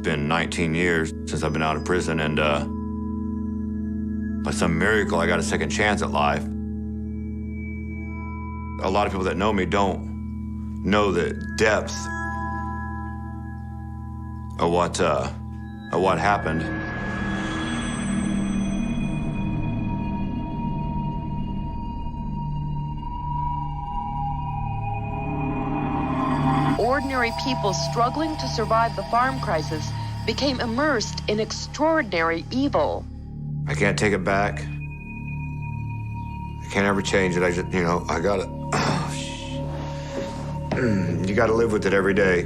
been 19 years since I've been out of prison, and by some miracle, I got a second chance at life. A lot of people that know me don't know the depth of what happened. Ordinary people struggling to survive the farm crisis became immersed in extraordinary evil. I can't take it back. I can't ever change it. I just, I gotta, you gotta live with it every day.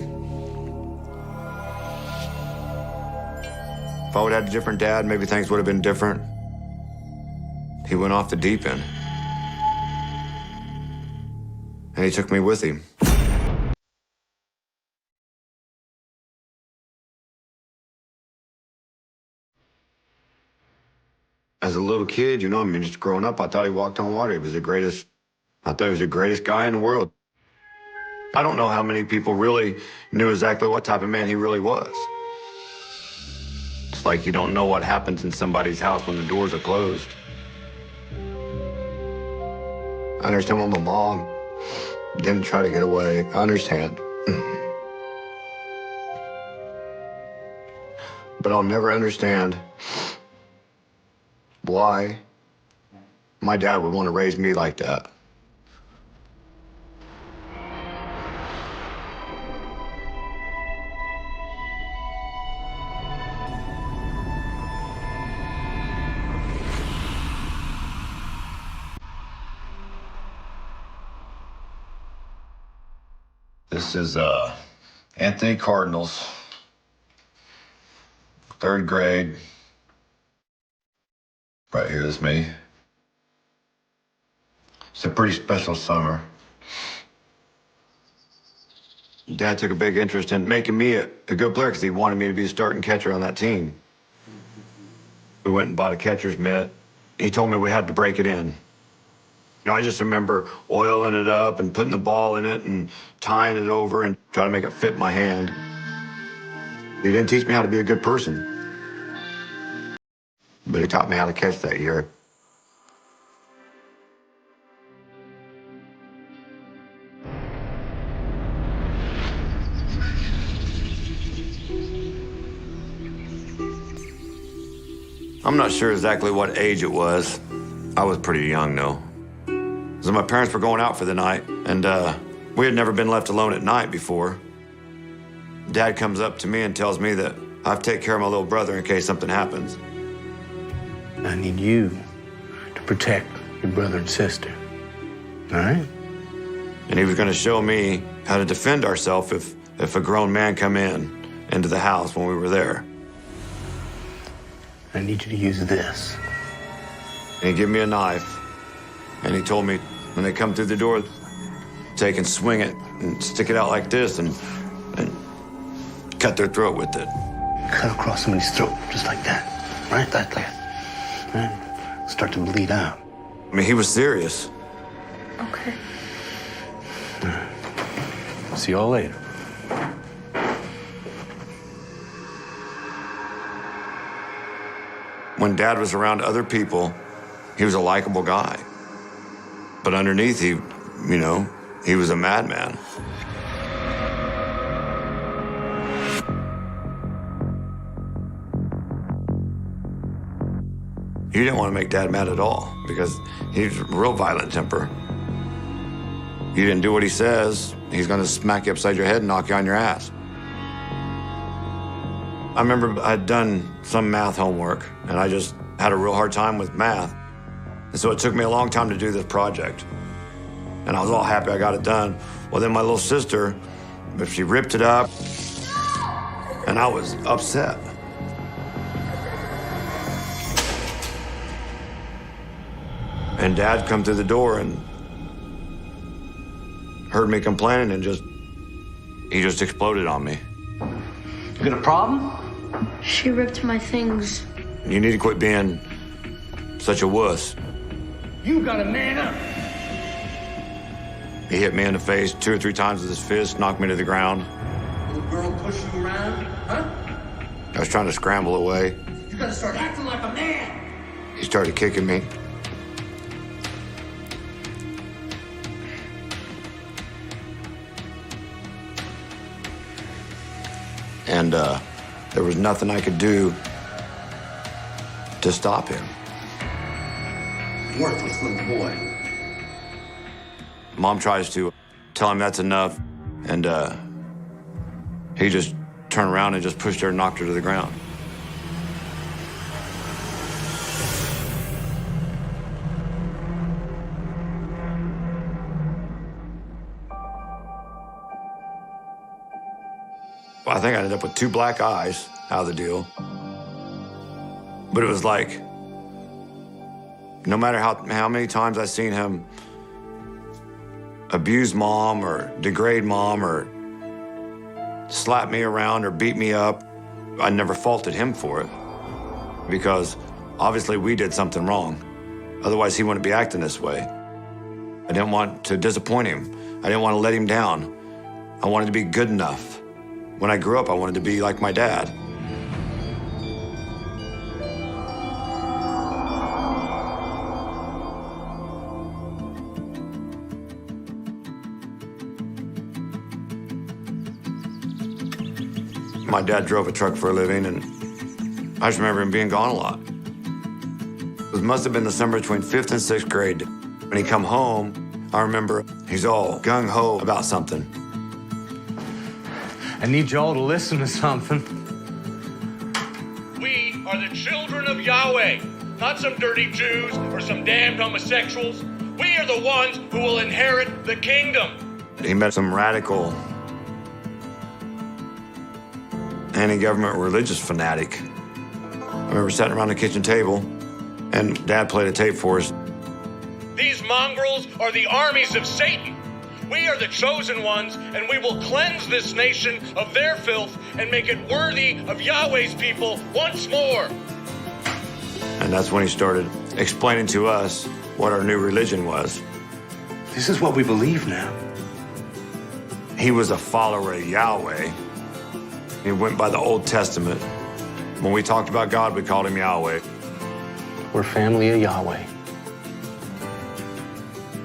If I would have had a different dad, maybe things would have been different. He went off the deep end. And he took me with him. As a little kid, just growing up, I thought he walked on water. I thought he was the greatest guy in the world. I don't know how many people really knew exactly what type of man he really was. It's like you don't know what happens in somebody's house when the doors are closed. I understand why my mom didn't try to get away. I understand. But I'll never understand why my dad would want to raise me like that. This is Anthony Cardinals, 3rd grade. Right here is me. It's a pretty special summer. Dad took a big interest in making me a good player because he wanted me to be a starting catcher on that team. We went and bought a catcher's mitt. He told me we had to break it in. I just remember oiling it up and putting the ball in it and tying it over and trying to make it fit my hand. He didn't teach me how to be a good person. But he taught me how to catch that year. I'm not sure exactly what age it was. I was pretty young, though. So my parents were going out for the night, and we had never been left alone at night before. Dad comes up to me and tells me that I have to take care of my little brother in case something happens. I need you to protect your brother and sister, all right? And he was going to show me how to defend ourselves if a grown man come into the house when we were there. I need you to use this. And he gave me a knife, and he told me when they come through the door, take and swing it and stick it out like this and cut their throat with it. Cut across somebody's throat, just like that, right? Like that. Right? Start to bleed out. I mean, he was serious. Okay. All right. See y'all later. When Dad was around other people, he was a likable guy. But underneath, he was a madman. You didn't want to make Dad mad at all because he's a real violent temper. You didn't do what he says, he's going to smack you upside your head and knock you on your ass. I remember I'd done some math homework, and I just had a real hard time with math. And so it took me a long time to do this project. And I was all happy I got it done. Well, then my little sister, she ripped it up, and I was upset. And Dad come through the door and heard me complaining and he just exploded on me. You got a problem? She ripped my things. You need to quit being such a wuss. You gotta man up. He hit me in the face 2 or 3 times with his fist, knocked me to the ground. Little girl push you around, huh? was trying to scramble away. You're gonna start acting like a man. He started kicking me. And there was nothing I could do to stop him. Worthless little boy. Mom tries to tell him that's enough, and he just turned around and just pushed her and knocked her to the ground. Well, I think I ended up with 2 black eyes out of the deal. But it was like, no matter how many times I seen him abuse Mom or degrade Mom or slap me around or beat me up, I never faulted him for it, because obviously we did something wrong. Otherwise, he wouldn't be acting this way. I didn't want to disappoint him. I didn't want to let him down. I wanted to be good enough. When I grew up, I wanted to be like my dad. My dad drove a truck for a living, and I just remember him being gone a lot. It must have been the summer between 5th and 6th grade. When he come home, I remember he's all gung-ho about something. I need y'all to listen to something. We are the children of Yahweh, not some dirty Jews or some damned homosexuals. We are the ones who will inherit the kingdom. He met some radical anti-government religious fanatic. I remember sitting around the kitchen table, and Dad played a tape for us. These mongrels are the armies of Satan. We are the chosen ones, and we will cleanse this nation of their filth and make it worthy of Yahweh's people once more. And that's when he started explaining to us what our new religion was. This is what we believe now. He was a follower of Yahweh. He went by the Old Testament. When we talked about God, we called him Yahweh. We're family of Yahweh.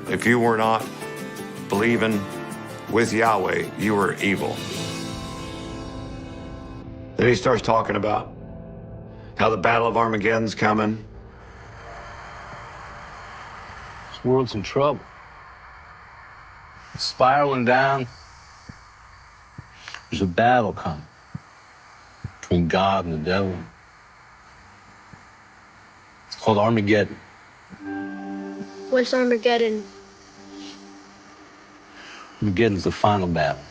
If you were not believing with Yahweh, you were evil. Then he starts talking about how the Battle of Armageddon's coming. This world's in trouble. It's spiraling down. There's a battle coming between God and the devil. It's called Armageddon. What's Armageddon? Armageddon's the final battle.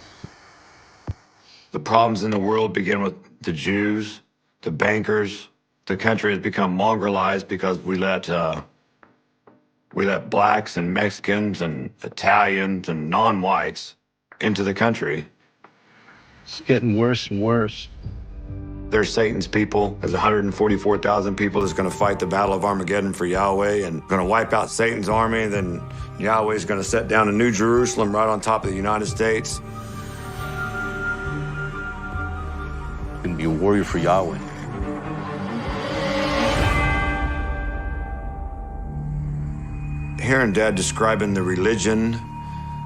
The problems in the world begin with the Jews, the bankers. The country has become mongrelized because we let blacks and Mexicans and Italians and non-whites into the country. It's getting worse and worse. They're Satan's people. There's 144,000 people that's going to fight the Battle of Armageddon for Yahweh and going to wipe out Satan's army. Then Yahweh's going to set down a New Jerusalem right on top of the United States. And be a warrior for Yahweh. Hearing Dad describing the religion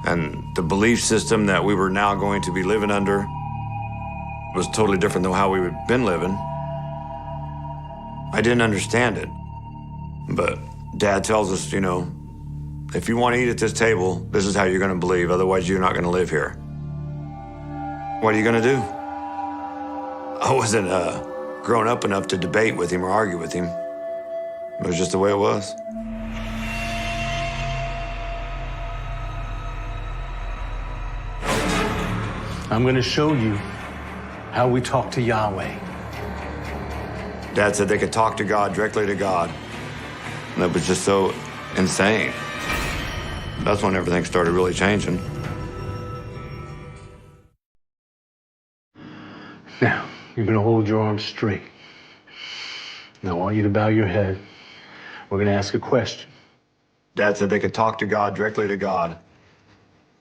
and the belief system that we were now going to be living under was totally different than how we had been living. I didn't understand it. But Dad tells us, you know, if you want to eat at this table, this is how you're going to believe. Otherwise, you're not going to live here. What are you going to do? I wasn't grown up enough to debate with him or argue with him. It was just the way it was. I'm going to show you how we talk to Yahweh. Dad said they could talk to God, directly to God. And that was just so insane. That's when everything started really changing. Now, you're going to hold your arms straight. Now, I want you to bow your head. We're going to ask a question. Dad said they could talk to God, directly to God,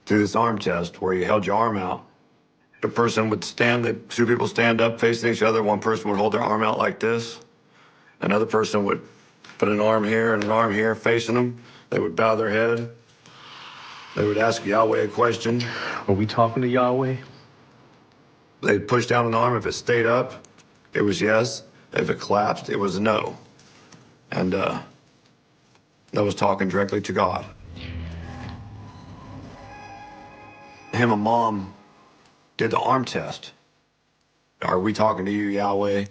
through this arm test where you held your arm out The person would two people stand up facing each other. One person would hold their arm out like this. Another person would put an arm here and an arm here facing them. They would bow their head. They would ask Yahweh a question. Are we talking to Yahweh? They'd push down an arm. If it stayed up, it was yes. If it collapsed, it was no. And that was talking directly to God. Him and Mom did the arm test. Are we talking to you, Yahweh?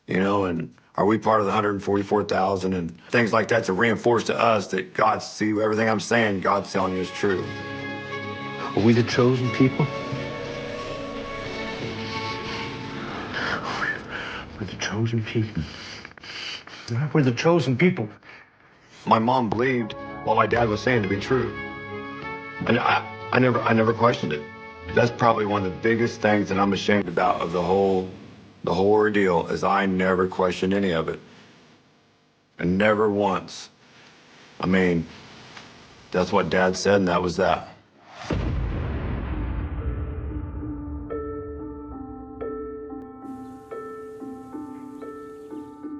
You know, and are we part of the 144,000 and things like that to reinforce to us that God, see everything I'm saying, God's telling you is true. Are we the chosen people? We're the chosen people. We're the chosen people. My mom believed what my dad was saying to be true. And I never questioned it. That's probably one of the biggest things that I'm ashamed about of the whole ordeal is I never questioned any of it. And never once. I mean, that's what Dad said, and that was that.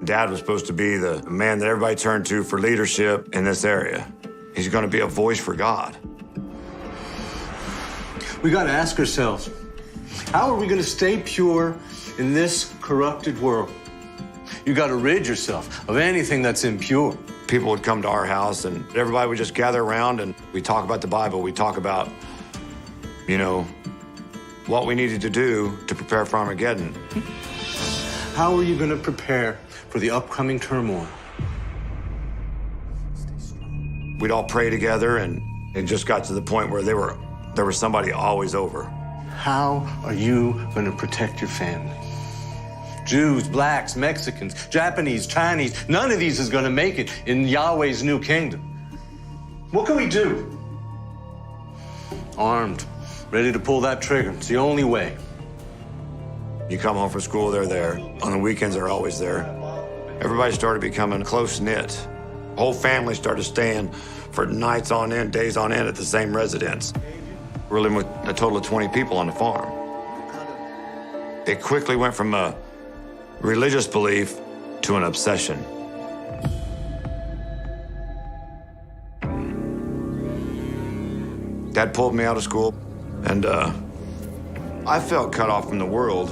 Dad was supposed to be the man that everybody turned to for leadership in this area. He's going to be a voice for God. We got to ask ourselves, how are we going to stay pure in this corrupted world? You got to rid yourself of anything that's impure. People would come to our house and everybody would just gather around and we talk about the Bible. We talk about, you know, what we needed to do to prepare for Armageddon. How are you going to prepare for the upcoming turmoil? We'd all pray together and it just got to the point where there was somebody always over. How are you going to protect your family? Jews, blacks, Mexicans, Japanese, Chinese, none of these is going to make it in Yahweh's new kingdom. What can we do? Armed, ready to pull that trigger. It's the only way. You come home from school, they're there. On the weekends, they're always there. Everybody started becoming close-knit. Whole family started staying for nights on end, days on end at the same residence. We're living with a total of 20 people on the farm. It quickly went from a religious belief to an obsession. Dad pulled me out of school, and I felt cut off from the world.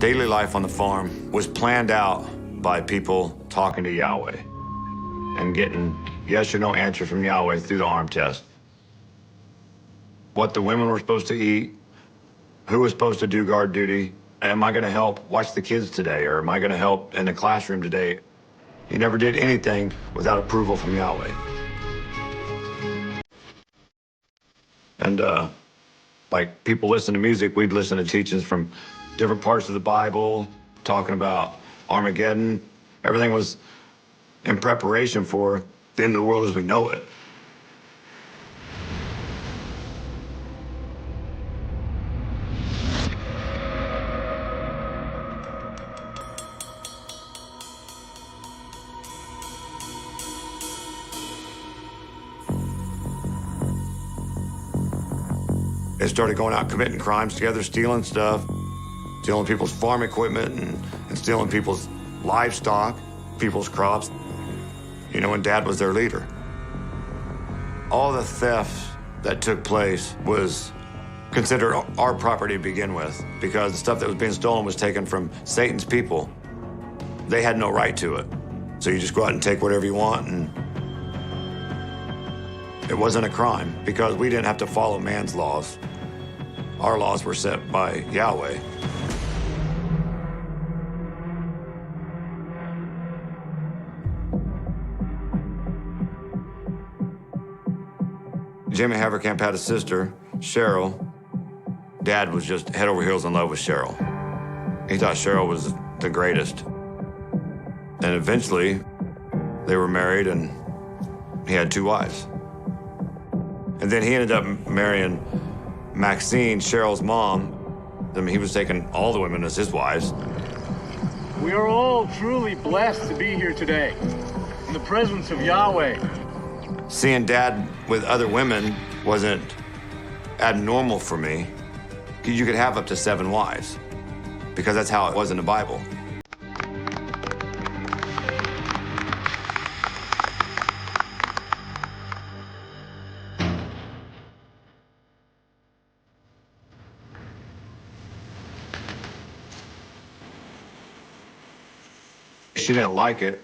Daily life on the farm was planned out by people talking to Yahweh and getting yes or no answer from Yahweh through the arm test. What the women were supposed to eat, who was supposed to do guard duty, am I going to help watch the kids today, or am I going to help in the classroom today? He never did anything without approval from Yahweh. And like people listen to music, we'd listen to teachings from different parts of the Bible, talking about Armageddon. Everything was in preparation for the end of the world as we know it. They started going out committing crimes together, stealing stuff, stealing people's farm equipment and stealing people's livestock, people's crops, you know, and Dad was their leader. All the theft that took place was considered our property to begin with because the stuff that was being stolen was taken from Satan's people. They had no right to it. So you just go out and take whatever you want, and it wasn't a crime because we didn't have to follow man's laws. Our laws were set by Yahweh. Jimmy Haverkamp had a sister, Cheryl. Dad was just head over heels in love with Cheryl. He thought Cheryl was the greatest. And eventually, they were married and he had 2 wives. And then he ended up marrying Maxine, Cheryl's mom. I mean, he was taking all the women as his wives. We are all truly blessed to be here today in the presence of Yahweh. Seeing Dad with other women wasn't abnormal for me. You could have up to 7 wives, because that's how it was in the Bible. She didn't like it.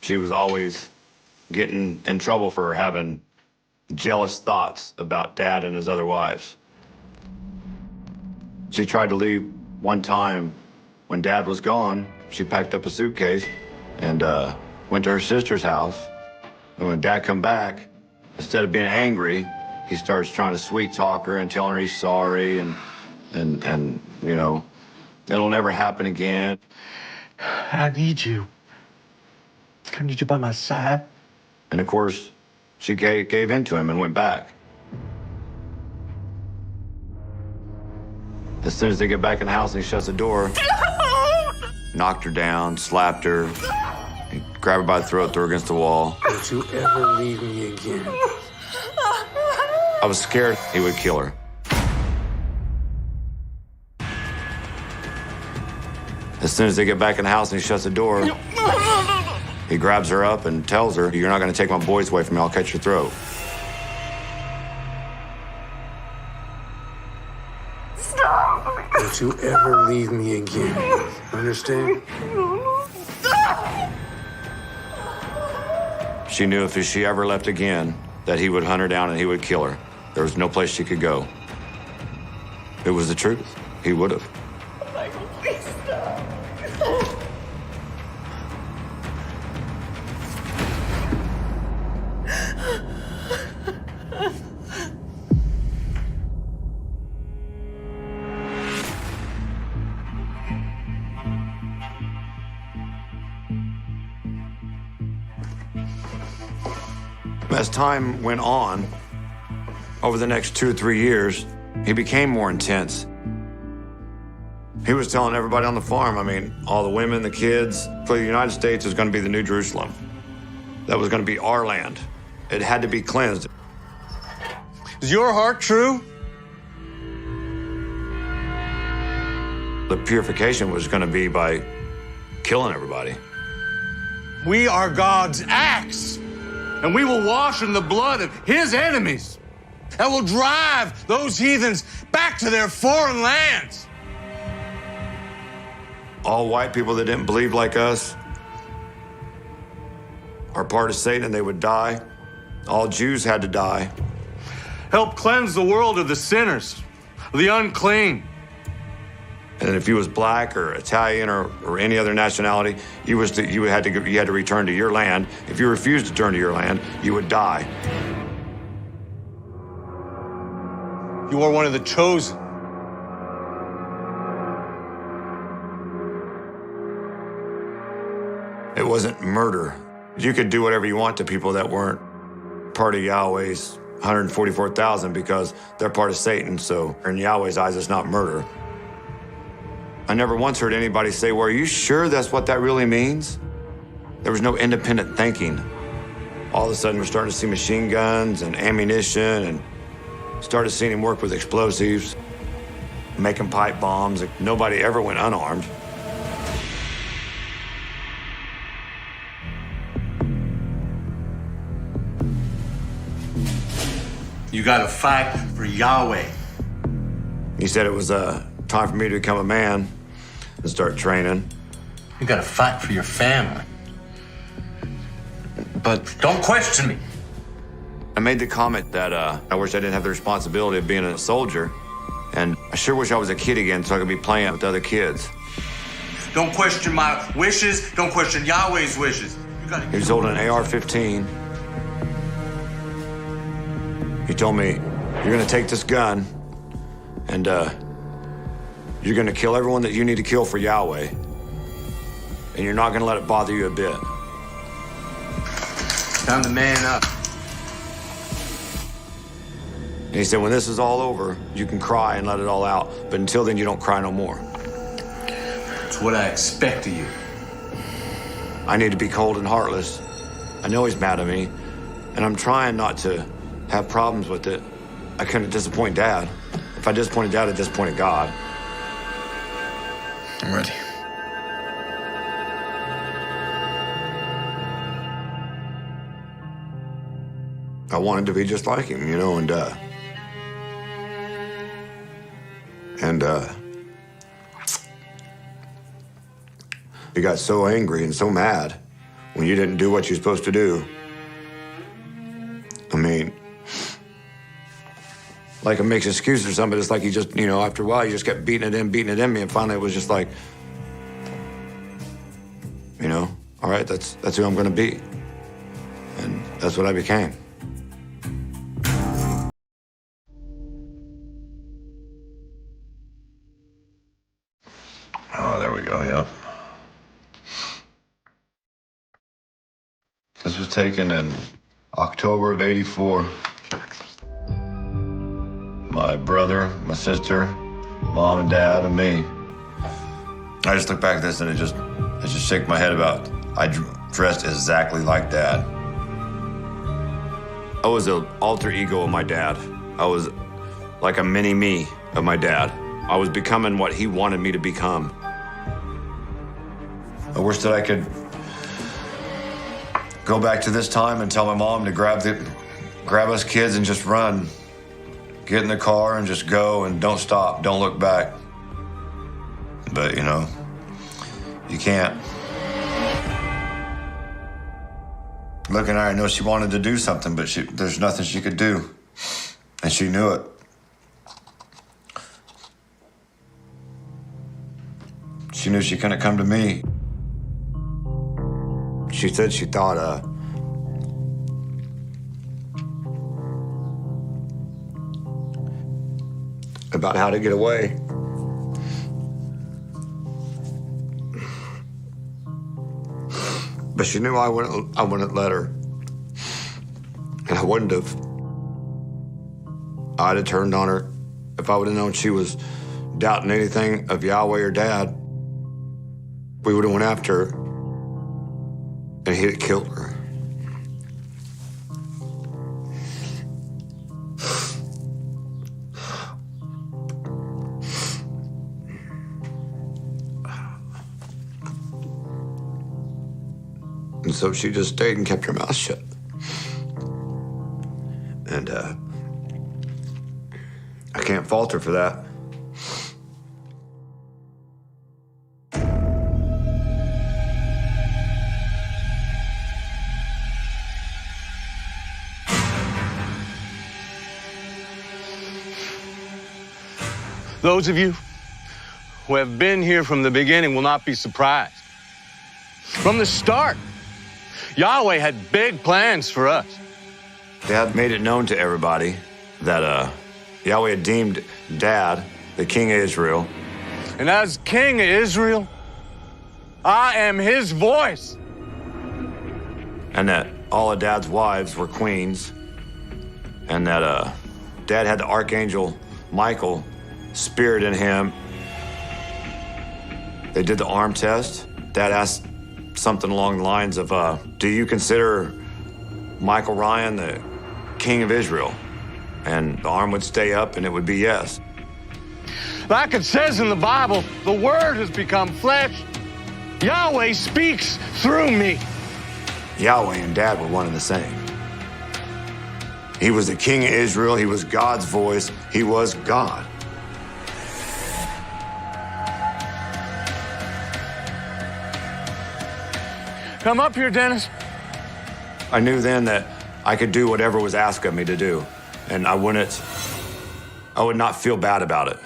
She was always getting in trouble for having jealous thoughts about Dad and his other wives. She tried to leave one time when Dad was gone. She packed up a suitcase and went to her sister's house. And when Dad come back, instead of being angry, he starts trying to sweet talk her and telling her he's sorry and you know, it'll never happen again. I need you. I need you by my side. And of course, she gave in to him and went back. As soon as they get back in the house and he shuts the door, knocked her down, slapped her, grabbed her by the throat, threw her against the wall. Don't you ever leave me again. I was scared he would kill her. As soon as they get back in the house and he shuts the door, he grabs her up and tells her, "You're not going to take my boys away from me. I'll cut your throat." Don't you ever leave me again. Understand? She knew if she ever left again, that he would hunt her down and he would kill her. There was no place she could go. It was the truth. He would have. Michael, please stop. As time went on, over the next 2 or 3 years, he became more intense. He was telling everybody on the farm, I mean, all the women, the kids, for the United States is going to be the New Jerusalem. That was going to be our land. It had to be cleansed. Is your heart true? The purification was going to be by killing everybody. We are God's axe, and we will wash in the blood of his enemies. That will drive those heathens back to their foreign lands. All white people that didn't believe like us are part of Satan and they would die. All Jews had to die. Help cleanse the world of the sinners, the unclean. And if you was black or Italian or any other nationality, you had to return to your land. If you refused to turn to your land, you would die. You are one of the chosen. It wasn't murder. You could do whatever you want to people that weren't part of Yahweh's 144,000 because they're part of Satan, so in Yahweh's eyes, it's not murder. I never once heard anybody say, "Well, are you sure that's what that really means?" There was no independent thinking. All of a sudden, we're starting to see machine guns and ammunition and started seeing him work with explosives, making pipe bombs. Nobody ever went unarmed. You gotta fight for Yahweh. He said it was time for me to become a man and start training. You gotta fight for your family. But don't question me. I made the comment that I wish I didn't have the responsibility of being a soldier, and I sure wish I was a kid again so I could be playing with other kids. Don't question my wishes. Don't question Yahweh's wishes. He was holding an AR-15. He told me, "You're gonna take this gun, and you're gonna kill everyone that you need to kill for Yahweh, and you're not gonna let it bother you a bit." Time to man up. And he said, "When this is all over, you can cry and let it all out, but until then, you don't cry no more." It's what I expect of you. I need to be cold and heartless. I know he's mad at me, and I'm trying not to have problems with it. I couldn't disappoint Dad. If I disappointed Dad, I disappointed God. I'm ready. I wanted to be just like him, you know, and he got so angry and so mad when you didn't do what you're supposed to do. I mean, like it makes excuses or something, but it's like you just, you know, after a while, you just kept beating it in me, and finally it was just like, you know, all right, that's who I'm gonna be. And that's what I became. Oh, there we go, yep. This was taken in October of '84. My brother, my sister, Mom and Dad, and me. I just look back at this and it just shake my head about, I dressed exactly like Dad. I was an alter ego of my dad. I was like a mini me of my dad. I was becoming what he wanted me to become. I wish that I could go back to this time and tell my mom to grab us kids and just run. Get in the car and just go and don't stop, don't look back. But, you know, you can't. Looking at her, I know she wanted to do something, but there's nothing she could do. And she knew it. She knew she couldn't come to me. She said she thought, about how to get away. But she knew I wouldn't let her. And I wouldn't have. I'd have turned on her if I would have known she was doubting anything of Yahweh or Dad. We would have went after her, and he'd have killed her. And so she just stayed and kept her mouth shut. And I can't fault her for that. Those of you who have been here from the beginning will not be surprised. From the start, Yahweh had big plans for us. Dad made it known to everybody that Yahweh had deemed Dad the king of Israel. And as king of Israel, I am his voice. And that all of Dad's wives were queens. And that Dad had the archangel Michael spirit in him. They did the arm test. Dad asked something along the lines of, do you consider Michael Ryan the king of Israel? And the arm would stay up and it would be yes. Like it says in the Bible, the word has become flesh. Yahweh speaks through me. Yahweh and Dad were one and the same. He was the king of Israel. He was God's voice. He was God. Come up here, Dennis. I knew then that I could do whatever was asked of me to do, and I would not feel bad about it.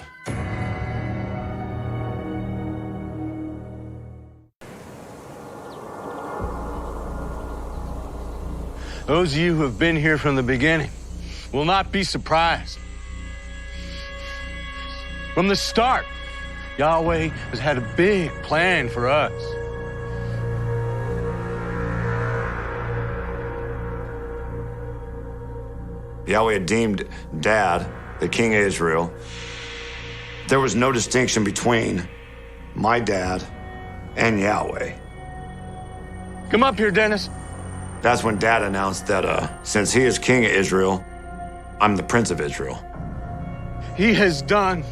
Those of you who have been here from the beginning will not be surprised. From the start, Yahweh has had a big plan for us. Yahweh had deemed Dad the king of Israel. There was no distinction between my dad and Yahweh. Come up here, Dennis. That's when Dad announced that since he is king of Israel, I'm the Prince of Israel. He has done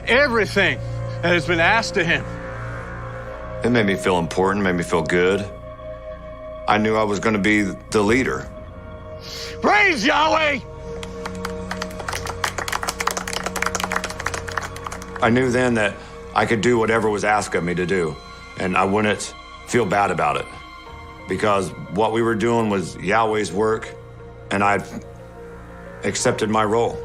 everything that has been asked of him. It made me feel important, made me feel good. I knew I was going to be the leader. Praise Yahweh! I knew then that I could do whatever was asked of me to do, and I wouldn't feel bad about it, because what we were doing was Yahweh's work, and I'd accepted my role.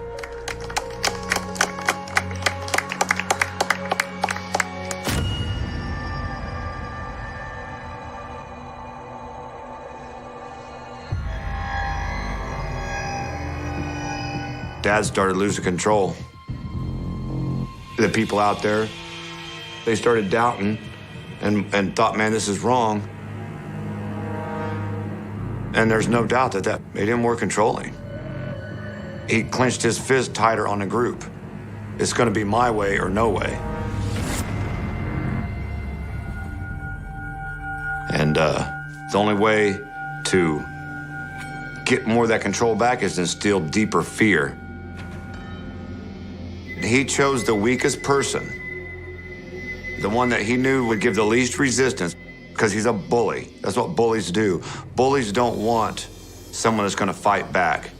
Dad started losing control. The people out there, they started doubting and thought, man, this is wrong. And there's no doubt that made him more controlling. He clenched his fist tighter on the group. It's going to be my way or no way. And the only way to get more of that control back is to instill deeper fear. He chose the weakest person, the one that he knew would give the least resistance, because he's a bully. That's what bullies do. Bullies don't want someone that's going to fight back.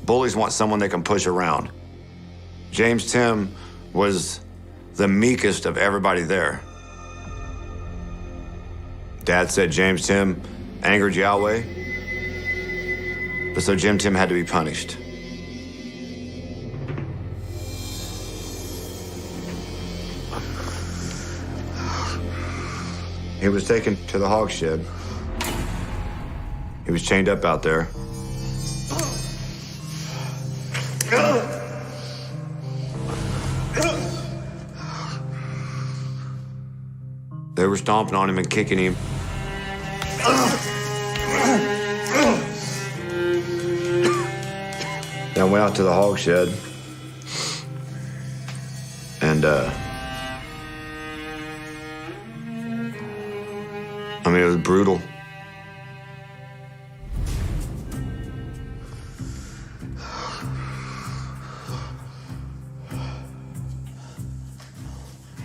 Bullies want someone they can push around. James Tim was the meekest of everybody there. Dad said James Tim angered Yahweh, so Jim Tim had to be punished. He was taken to the hog shed. He was chained up out there. They were stomping on him and kicking him. Then I went out to the hog shed, and I mean, it was brutal.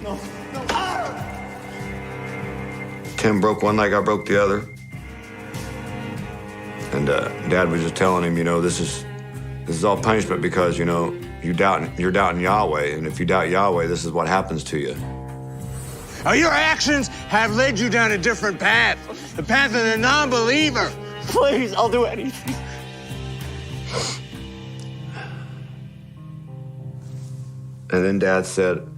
No. Tim broke one leg, I broke the other. And Dad was just telling him, you know, this is all punishment because, you know, you're doubting Yahweh, and if you doubt Yahweh, this is what happens to you. Oh, your actions have led you down a different path, the path of the non-believer. Please, I'll do anything. And then Dad said,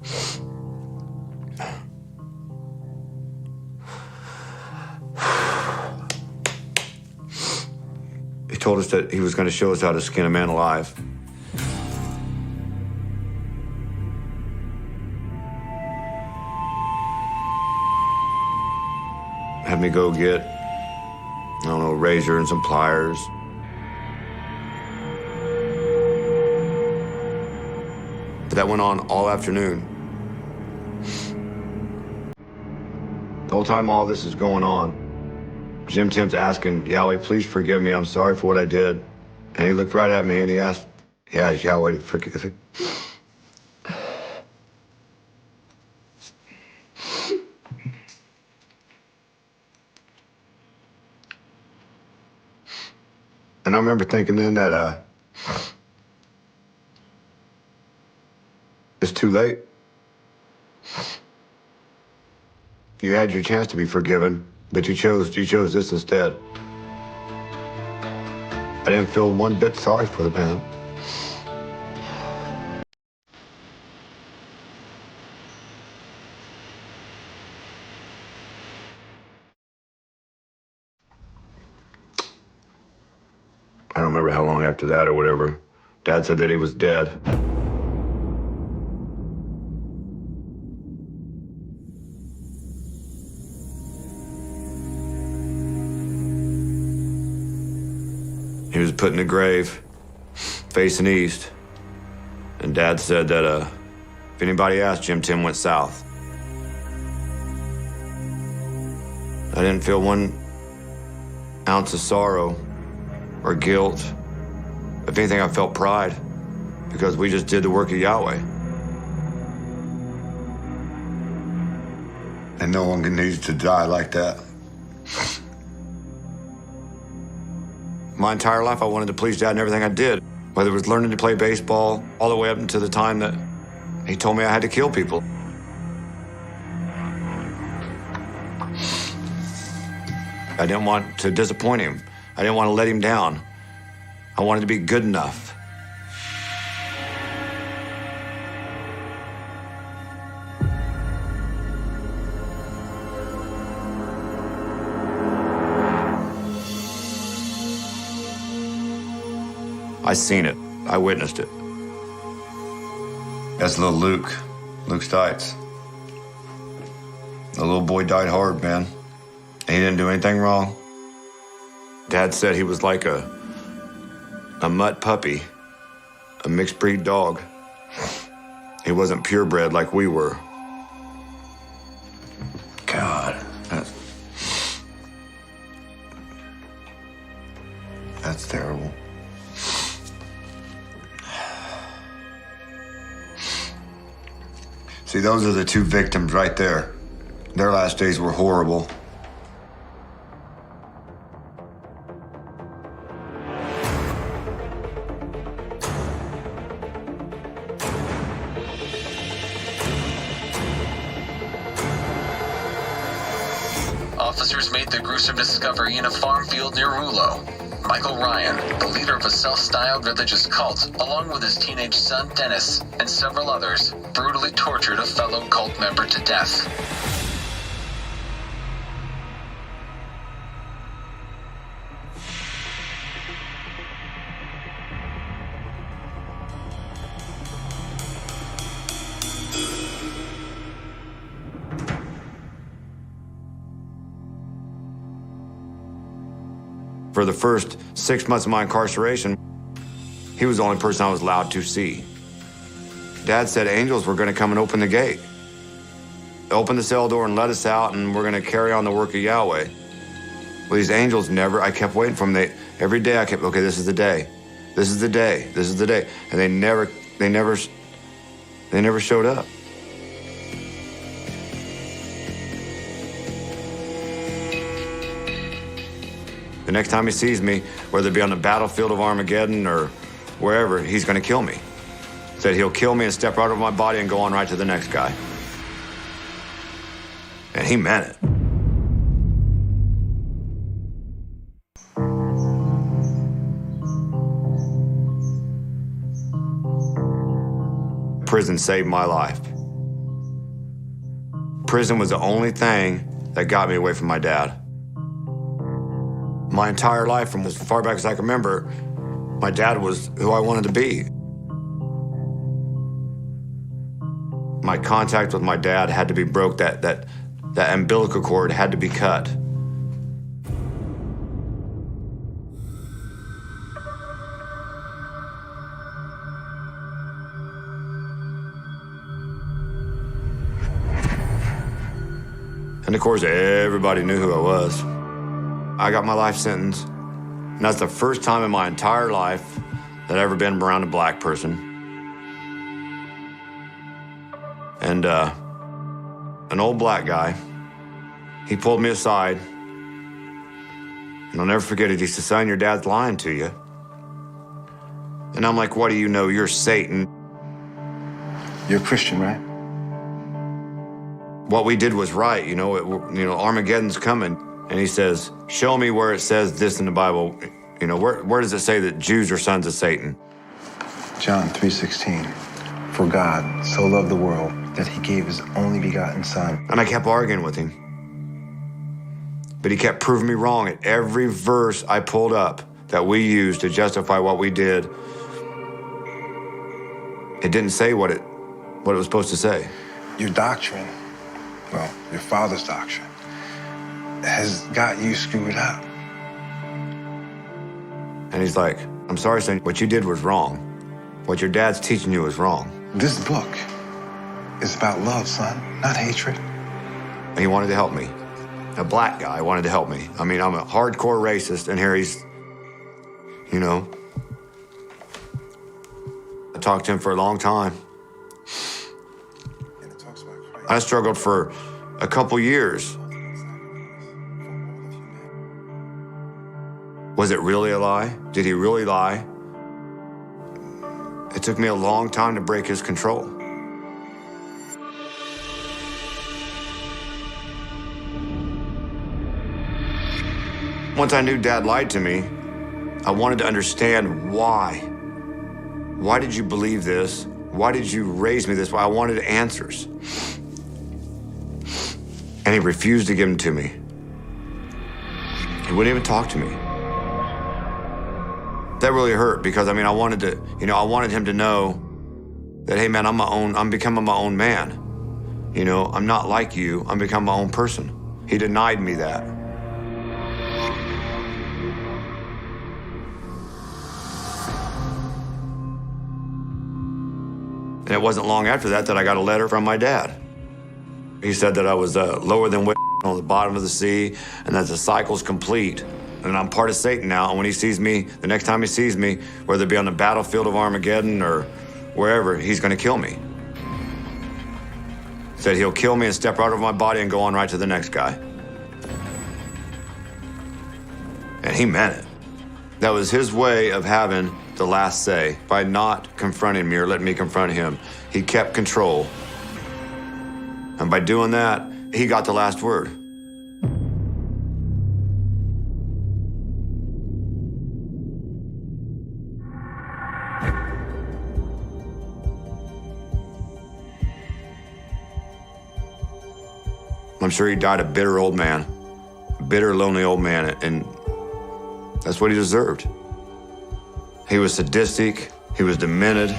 he told us that he was going to show us how to skin a man alive. Had me go get, I don't know, a razor and some pliers. But that went on all afternoon. The whole time all this is going on, Jim Tim's asking, Yahweh, please forgive me. I'm sorry for what I did. And he looked right at me and he asked, yeah, is Yahweh to forgive me? And I remember thinking then that it's too late. You had your chance to be forgiven, but you chose this instead. I didn't feel one bit sorry for the man. I don't remember how long after that or whatever. Dad said that he was dead. He was put in a grave, facing east. And Dad said that if anybody asked, Jim Tim went south. I didn't feel one ounce of sorrow or guilt. If anything, I felt pride. because we just did the work of Yahweh. And no one needs to die like that. My entire life, I wanted to please Dad in everything I did, whether it was learning to play baseball, all the way up until the time that he told me I had to kill people. I didn't want to disappoint him. I didn't want to let him down. I wanted to be good enough. I seen it. I witnessed it. That's little Luke. Luke Stites. The little boy died hard, man. He didn't do anything wrong. Dad said he was like a mutt puppy, a mixed breed dog. He wasn't purebred like we were. God, that's terrible. See, those are the two victims right there. Their last days were horrible. Officers made the gruesome discovery in a farm field near Rulo. Michael Ryan, the leader of a self-styled religious cult, along with his teenage son Dennis and several others, brutally tortured a fellow cult member to death. For the first 6 months of my incarceration, he was the only person I was allowed to see. Dad said angels were going to come and open the gate, open the cell door and let us out, and we're going to carry on the work of Yahweh. Well, these angels never, I kept waiting for them. Every day I kept, okay, this is the day. This is the day. This is the day. And they never showed up. The next time he sees me, whether it be on the battlefield of Armageddon or wherever, he's going to kill me. Said he'll kill me and step right over my body and go on right to the next guy. And he meant it. Prison saved my life. Prison was the only thing that got me away from my dad. My entire life, from as far back as I can remember, my dad was who I wanted to be. My contact with my dad had to be broke. That umbilical cord had to be cut. And of course, everybody knew who I was. I got my life sentence, and that's the first time in my entire life that I've ever been around a black person. And an old black guy, he pulled me aside, and I'll never forget it. He said, "Son, your dad's lying to you." And I'm like, "What do you know? You're Satan." You're a Christian, right? What we did was right, Armageddon's coming. And he says, "Show me where it says this in the Bible. Where does it say that Jews are sons of Satan?" John 3:16. For God so loved the world that he gave his only begotten son. And I kept arguing with him. But he kept proving me wrong at every verse I pulled up that we used to justify what we did. It didn't say what it was supposed to say. Your doctrine, well, your father's doctrine, has got you screwed up. And he's like, "I'm sorry, son, what you did was wrong. What your dad's teaching you is wrong." This book is about love, son, not hatred. And he wanted to help me. A black guy wanted to help me. I mean, I'm a hardcore racist, and here he's, talked to him for a long time. I struggled for a couple years. Was it really a lie? Did he really lie? It took me a long time to break his control. Once I knew Dad lied to me, I wanted to understand why. Why did you believe this? Why did you raise me this way? I wanted answers. And he refused to give them to me. He wouldn't even talk to me. That really hurt because, I wanted to, I wanted him to know that, hey man, I'm becoming my own man. I'm not like you, I'm becoming my own person. He denied me that. And it wasn't long after that I got a letter from my dad. He said that I was lower than on the bottom of the sea, and that the cycle's complete. And I'm part of Satan now, and when he sees me, the next time he sees me, whether it be on the battlefield of Armageddon or wherever, he's gonna kill me. Said he'll kill me and step right over my body and go on right to the next guy. And he meant it. That was his way of having the last say by not confronting me or letting me confront him. He kept control. And by doing that, he got the last word. I'm sure he died a bitter old man, a bitter, lonely old man, and that's what he deserved. He was sadistic, he was demented,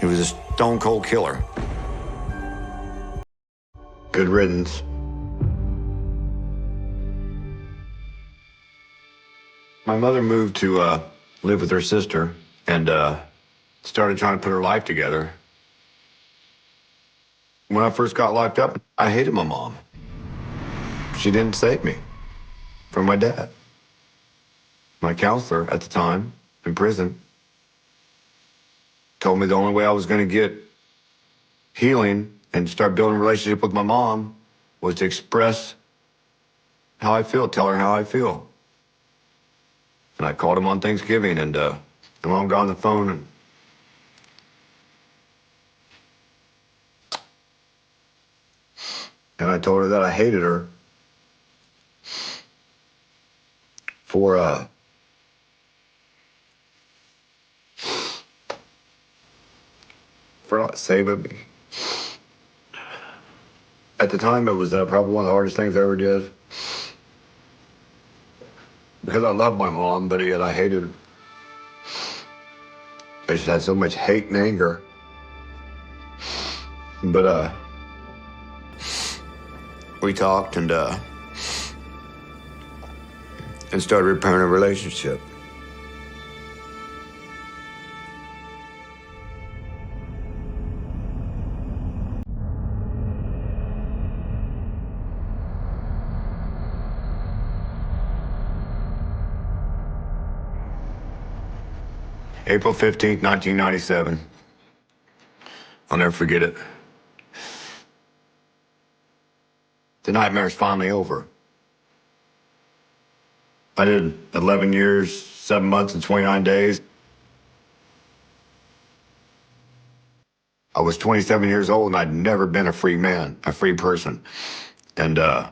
he was a stone-cold killer. Good riddance. My mother moved to live with her sister and started trying to put her life together. When I first got locked up, I hated my mom. She didn't save me from my dad. My counselor at the time in prison told me the only way I was going to get healing and start building a relationship with my mom was to express how I feel, tell her how I feel. And I called him on Thanksgiving, and my mom got on the phone, and I told her that I hated her for not saving me. At the time, it was probably one of the hardest things I ever did. Because I loved my mom, but yet I hated her. I just had so much hate and anger. But we talked and started repairing a relationship. April 15th, 1997. I'll never forget it. The nightmare's finally over. I did 11 years, 7 months, and 29 days. I was 27 years old, and I'd never been a free man, a free person. And I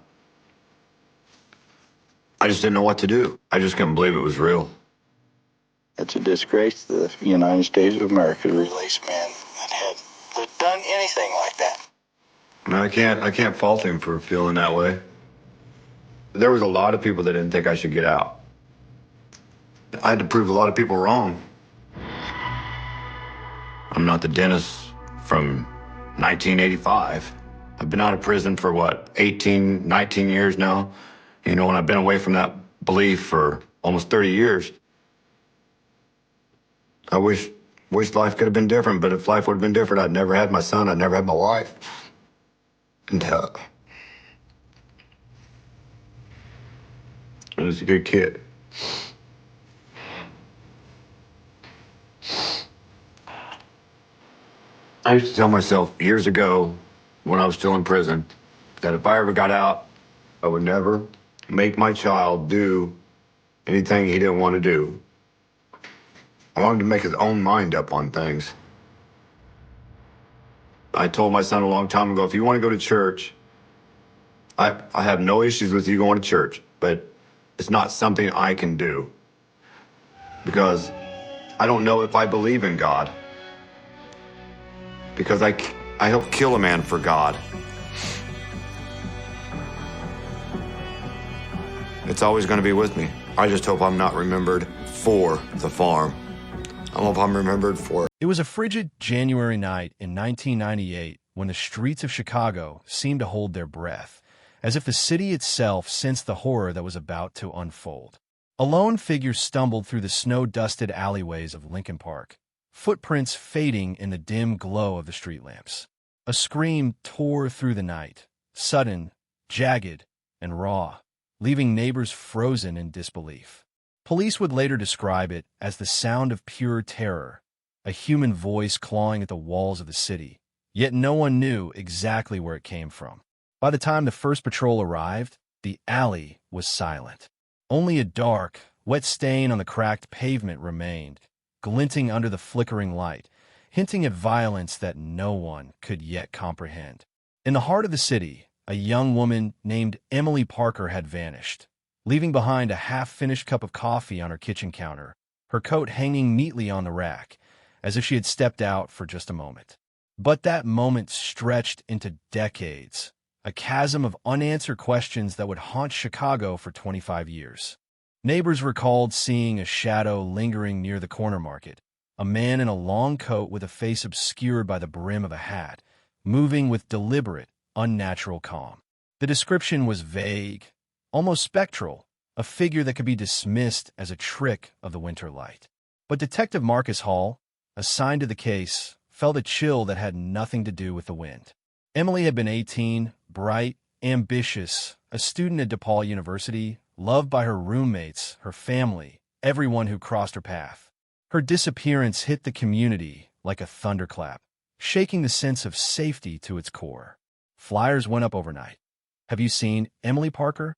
just didn't know what to do. I just couldn't believe it was real. It's a disgrace to the United States of America to release a man that done anything like that. And I can't fault him for feeling that way. There was a lot of people that didn't think I should get out. I had to prove a lot of people wrong. I'm not the dentist from 1985. I've been out of prison for 18, 19 years now. And I've been away from that belief for almost 30 years. I wish life could have been different, but if life would have been different, I'd never had my son, I'd never had my wife. And I was a good kid. I used to tell myself years ago, when I was still in prison, that if I ever got out, I would never make my child do anything he didn't want to do. I wanted to make his own mind up on things. I told my son a long time ago, if you want to go to church, I have no issues with you going to church, but it's not something I can do because I don't know if I believe in God. Because I helped kill a man for God. It's always going to be with me. I just hope I'm not remembered for the farm. I hope I'm remembered for... It was a frigid January night in 1998 when the streets of Chicago seemed to hold their breath, as if the city itself sensed the horror that was about to unfold. A lone figure stumbled through the snow-dusted alleyways of Lincoln Park, footprints fading in the dim glow of the street lamps. A scream tore through the night, sudden, jagged, and raw, leaving neighbors frozen in disbelief. Police would later describe it as the sound of pure terror, a human voice clawing at the walls of the city, yet no one knew exactly where it came from. By the time the first patrol arrived, the alley was silent. Only a dark, wet stain on the cracked pavement remained, glinting under the flickering light, hinting at violence that no one could yet comprehend. In the heart of the city, a young woman named Emily Parker had vanished, leaving behind a half-finished cup of coffee on her kitchen counter, her coat hanging neatly on the rack, as if she had stepped out for just a moment. But that moment stretched into decades, a chasm of unanswered questions that would haunt Chicago for 25 years. Neighbors recalled seeing a shadow lingering near the corner market, a man in a long coat with a face obscured by the brim of a hat, moving with deliberate, unnatural calm. The description was vague, almost spectral, a figure that could be dismissed as a trick of the winter light. But Detective Marcus Hall, assigned to the case, felt a chill that had nothing to do with the wind. Emily had been 18, bright, ambitious, a student at DePaul University, loved by her roommates, her family, everyone who crossed her path. Her disappearance hit the community like a thunderclap, shaking the sense of safety to its core. Flyers went up overnight. Have you seen Emily Parker?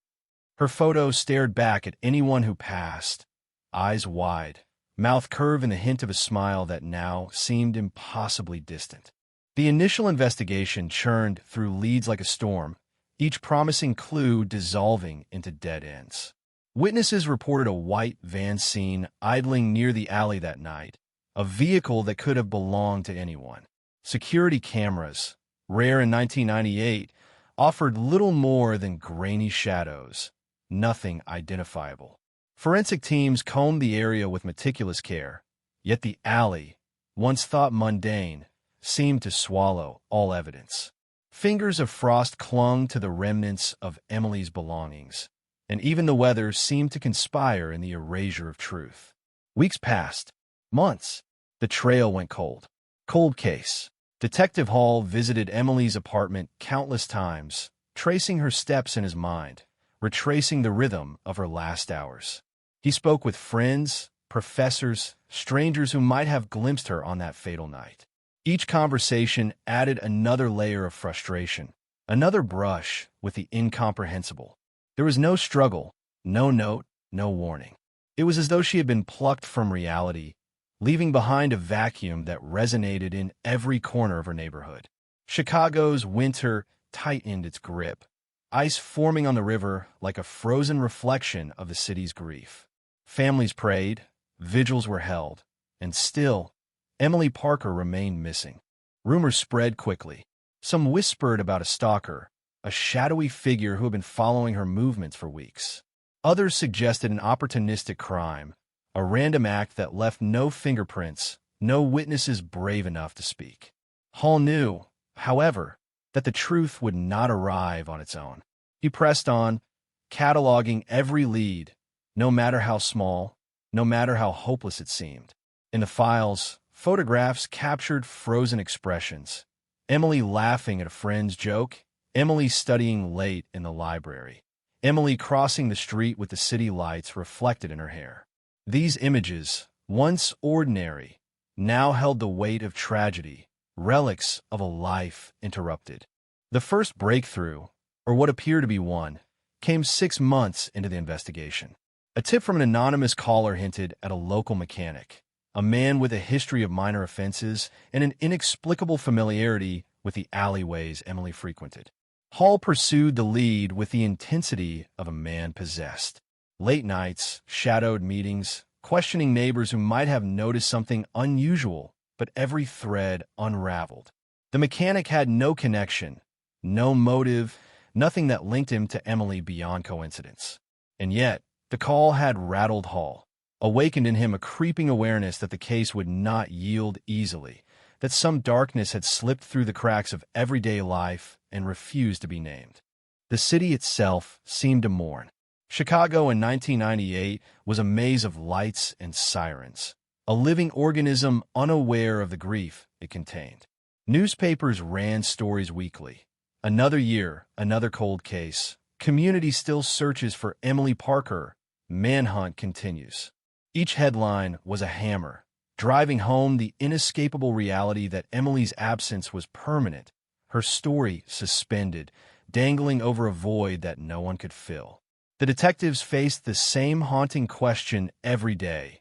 Her photo stared back at anyone who passed, eyes wide, mouth curved in the hint of a smile that now seemed impossibly distant. The initial investigation churned through leads like a storm, each promising clue dissolving into dead ends. Witnesses reported a white van seen idling near the alley that night, a vehicle that could have belonged to anyone. Security cameras, rare in 1998, offered little more than grainy shadows, nothing identifiable. Forensic teams combed the area with meticulous care, yet the alley, once thought mundane, seemed to swallow all evidence. Fingers of frost clung to the remnants of Emily's belongings, and even the weather seemed to conspire in the erasure of truth. Weeks passed, months. The trail went cold. Cold case. Detective Hall visited Emily's apartment countless times, tracing her steps in his mind, retracing the rhythm of her last hours. He spoke with friends, professors, strangers who might have glimpsed her on that fatal night. Each conversation added another layer of frustration, another brush with the incomprehensible. There was no struggle, no note, no warning. It was as though she had been plucked from reality, leaving behind a vacuum that resonated in every corner of her neighborhood. Chicago's winter tightened its grip, ice forming on the river like a frozen reflection of the city's grief. Families prayed, vigils were held, and still, Emily Parker remained missing. Rumors spread quickly. Some whispered about a stalker, a shadowy figure who had been following her movements for weeks. Others suggested an opportunistic crime, a random act that left no fingerprints, no witnesses brave enough to speak. Hall knew, however, that the truth would not arrive on its own. He pressed on, cataloging every lead, no matter how small, no matter how hopeless it seemed. In the files, photographs captured frozen expressions. Emily laughing at a friend's joke, Emily studying late in the library, Emily crossing the street with the city lights reflected in her hair. These images, once ordinary, now held the weight of tragedy, relics of a life interrupted. The first breakthrough, or what appeared to be one, came 6 months into the investigation. A tip from an anonymous caller hinted at a local mechanic, a man with a history of minor offenses and an inexplicable familiarity with the alleyways Emily frequented. Hall pursued the lead with the intensity of a man possessed. Late nights, shadowed meetings, questioning neighbors who might have noticed something unusual, but every thread unraveled. The mechanic had no connection, no motive, nothing that linked him to Emily beyond coincidence. And yet, the call had rattled Hall, awakened in him a creeping awareness that the case would not yield easily, that some darkness had slipped through the cracks of everyday life and refused to be named. The city itself seemed to mourn. Chicago in 1998 was a maze of lights and sirens, a living organism unaware of the grief it contained. Newspapers ran stories weekly. Another year, another cold case. Community still searches for Emily Parker. Manhunt continues. Each headline was a hammer, driving home the inescapable reality that Emily's absence was permanent, her story suspended, dangling over a void that no one could fill. The detectives faced the same haunting question every day.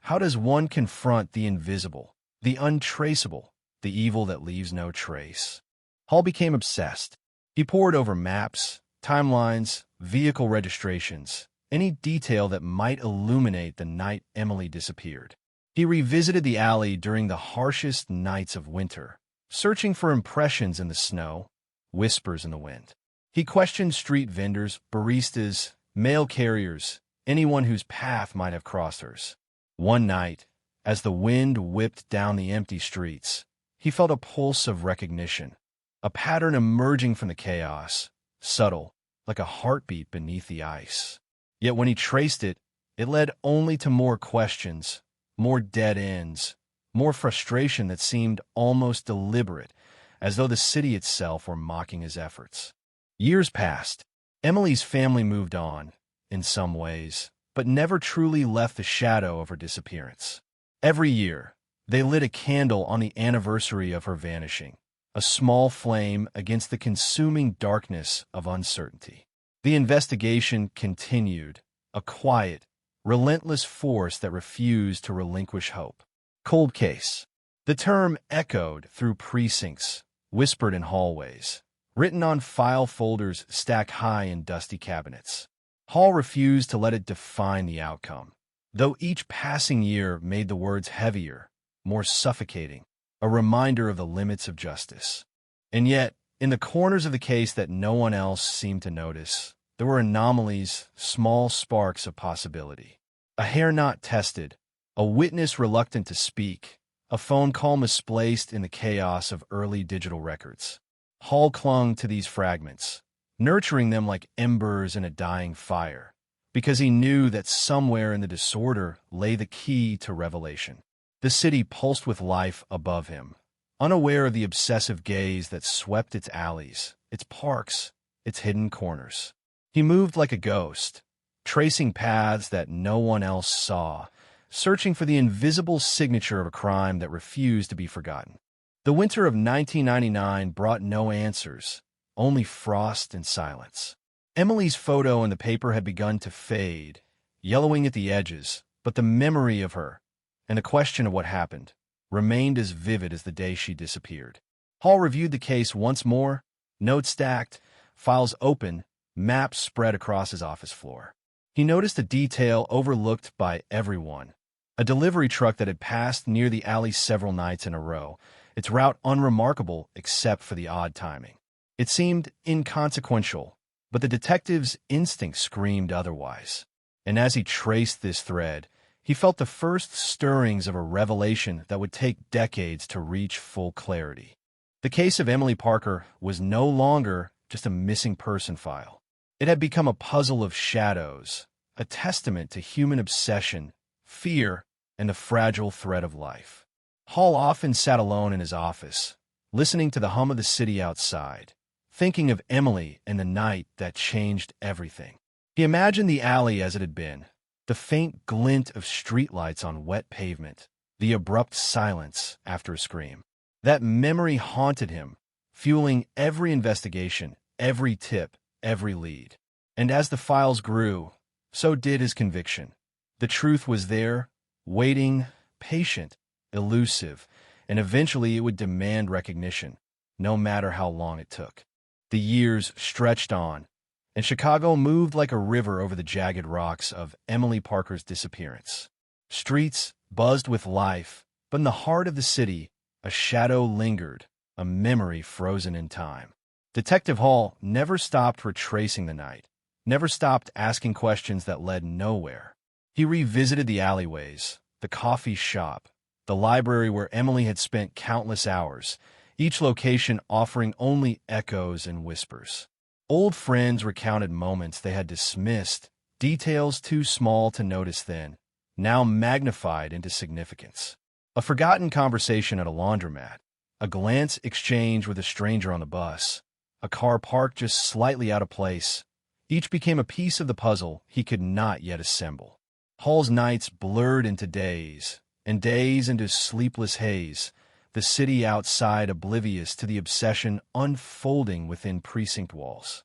How does one confront the invisible, the untraceable, the evil that leaves no trace? Hall became obsessed. He pored over maps, timelines, vehicle registrations, any detail that might illuminate the night Emily disappeared. He revisited the alley during the harshest nights of winter, searching for impressions in the snow, whispers in the wind. He questioned street vendors, baristas, mail carriers, anyone whose path might have crossed hers. One night, as the wind whipped down the empty streets, he felt a pulse of recognition, a pattern emerging from the chaos, subtle, like a heartbeat beneath the ice. Yet when he traced it, it led only to more questions, more dead ends, more frustration that seemed almost deliberate, as though the city itself were mocking his efforts. Years passed. Emily's family moved on, in some ways, but never truly left the shadow of her disappearance. Every year, they lit a candle on the anniversary of her vanishing, a small flame against the consuming darkness of uncertainty. The investigation continued, a quiet, relentless force that refused to relinquish hope. Cold case. The term echoed through precincts, whispered in hallways, written on file folders stacked high in dusty cabinets. Hall refused to let it define the outcome, though each passing year made the words heavier, more suffocating, a reminder of the limits of justice. And yet, in the corners of the case that no one else seemed to notice, there were anomalies, small sparks of possibility. A hair not tested, a witness reluctant to speak, a phone call misplaced in the chaos of early digital records. Hall clung to these fragments, nurturing them like embers in a dying fire, because he knew that somewhere in the disorder lay the key to revelation. The city pulsed with life above him, unaware of the obsessive gaze that swept its alleys, its parks, its hidden corners. He moved like a ghost, tracing paths that no one else saw, searching for the invisible signature of a crime that refused to be forgotten. The winter of 1999 brought no answers, only frost and silence. Emily's photo in the paper had begun to fade, yellowing at the edges, but the memory of her, and the question of what happened, remained as vivid as the day she disappeared. Hall reviewed the case once more, notes stacked, files open, maps spread across his office floor. He noticed a detail overlooked by everyone, a delivery truck that had passed near the alley several nights in a row, its route unremarkable except for the odd timing. It seemed inconsequential, but the detective's instinct screamed otherwise. And as he traced this thread, he felt the first stirrings of a revelation that would take decades to reach full clarity. The case of Emily Parker was no longer just a missing person file. It had become a puzzle of shadows, a testament to human obsession, fear, and the fragile thread of life. Hall often sat alone in his office, listening to the hum of the city outside, thinking of Emily and the night that changed everything. He imagined the alley as it had been, the faint glint of streetlights on wet pavement, the abrupt silence after a scream. That memory haunted him, fueling every investigation, every tip, every lead. And as the files grew, so did his conviction. The truth was there, waiting, patient, elusive, and eventually it would demand recognition, no matter how long it took. The years stretched on, and Chicago moved like a river over the jagged rocks of Emily Parker's disappearance. Streets buzzed with life, but in the heart of the city, a shadow lingered, a memory frozen in time. Detective Hall never stopped retracing the night, never stopped asking questions that led nowhere. He revisited the alleyways, the coffee shop, the library where Emily had spent countless hours, each location offering only echoes and whispers. Old friends recounted moments they had dismissed, details too small to notice then, now magnified into significance. A forgotten conversation at a laundromat, a glance exchanged with a stranger on the bus, a car parked just slightly out of place. Each became a piece of the puzzle he could not yet assemble. Hall's nights blurred into days, and days into sleepless haze, the city outside oblivious to the obsession unfolding within precinct walls.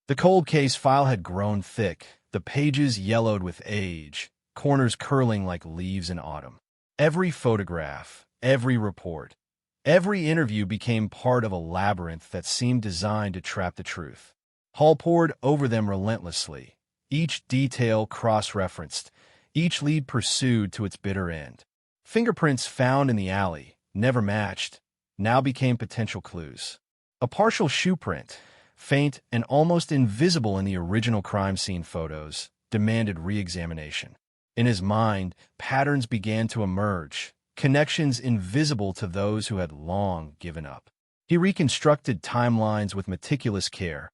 The cold case file had grown thick, the pages yellowed with age, corners curling like leaves in autumn. Every photograph, every report, every interview became part of a labyrinth that seemed designed to trap the truth. Hall pored over them relentlessly, each detail cross-referenced, each lead pursued to its bitter end. Fingerprints found in the alley, never matched, now became potential clues. A partial shoe print, faint and almost invisible in the original crime scene photos, demanded re-examination. In his mind, patterns began to emerge, connections invisible to those who had long given up. He reconstructed timelines with meticulous care,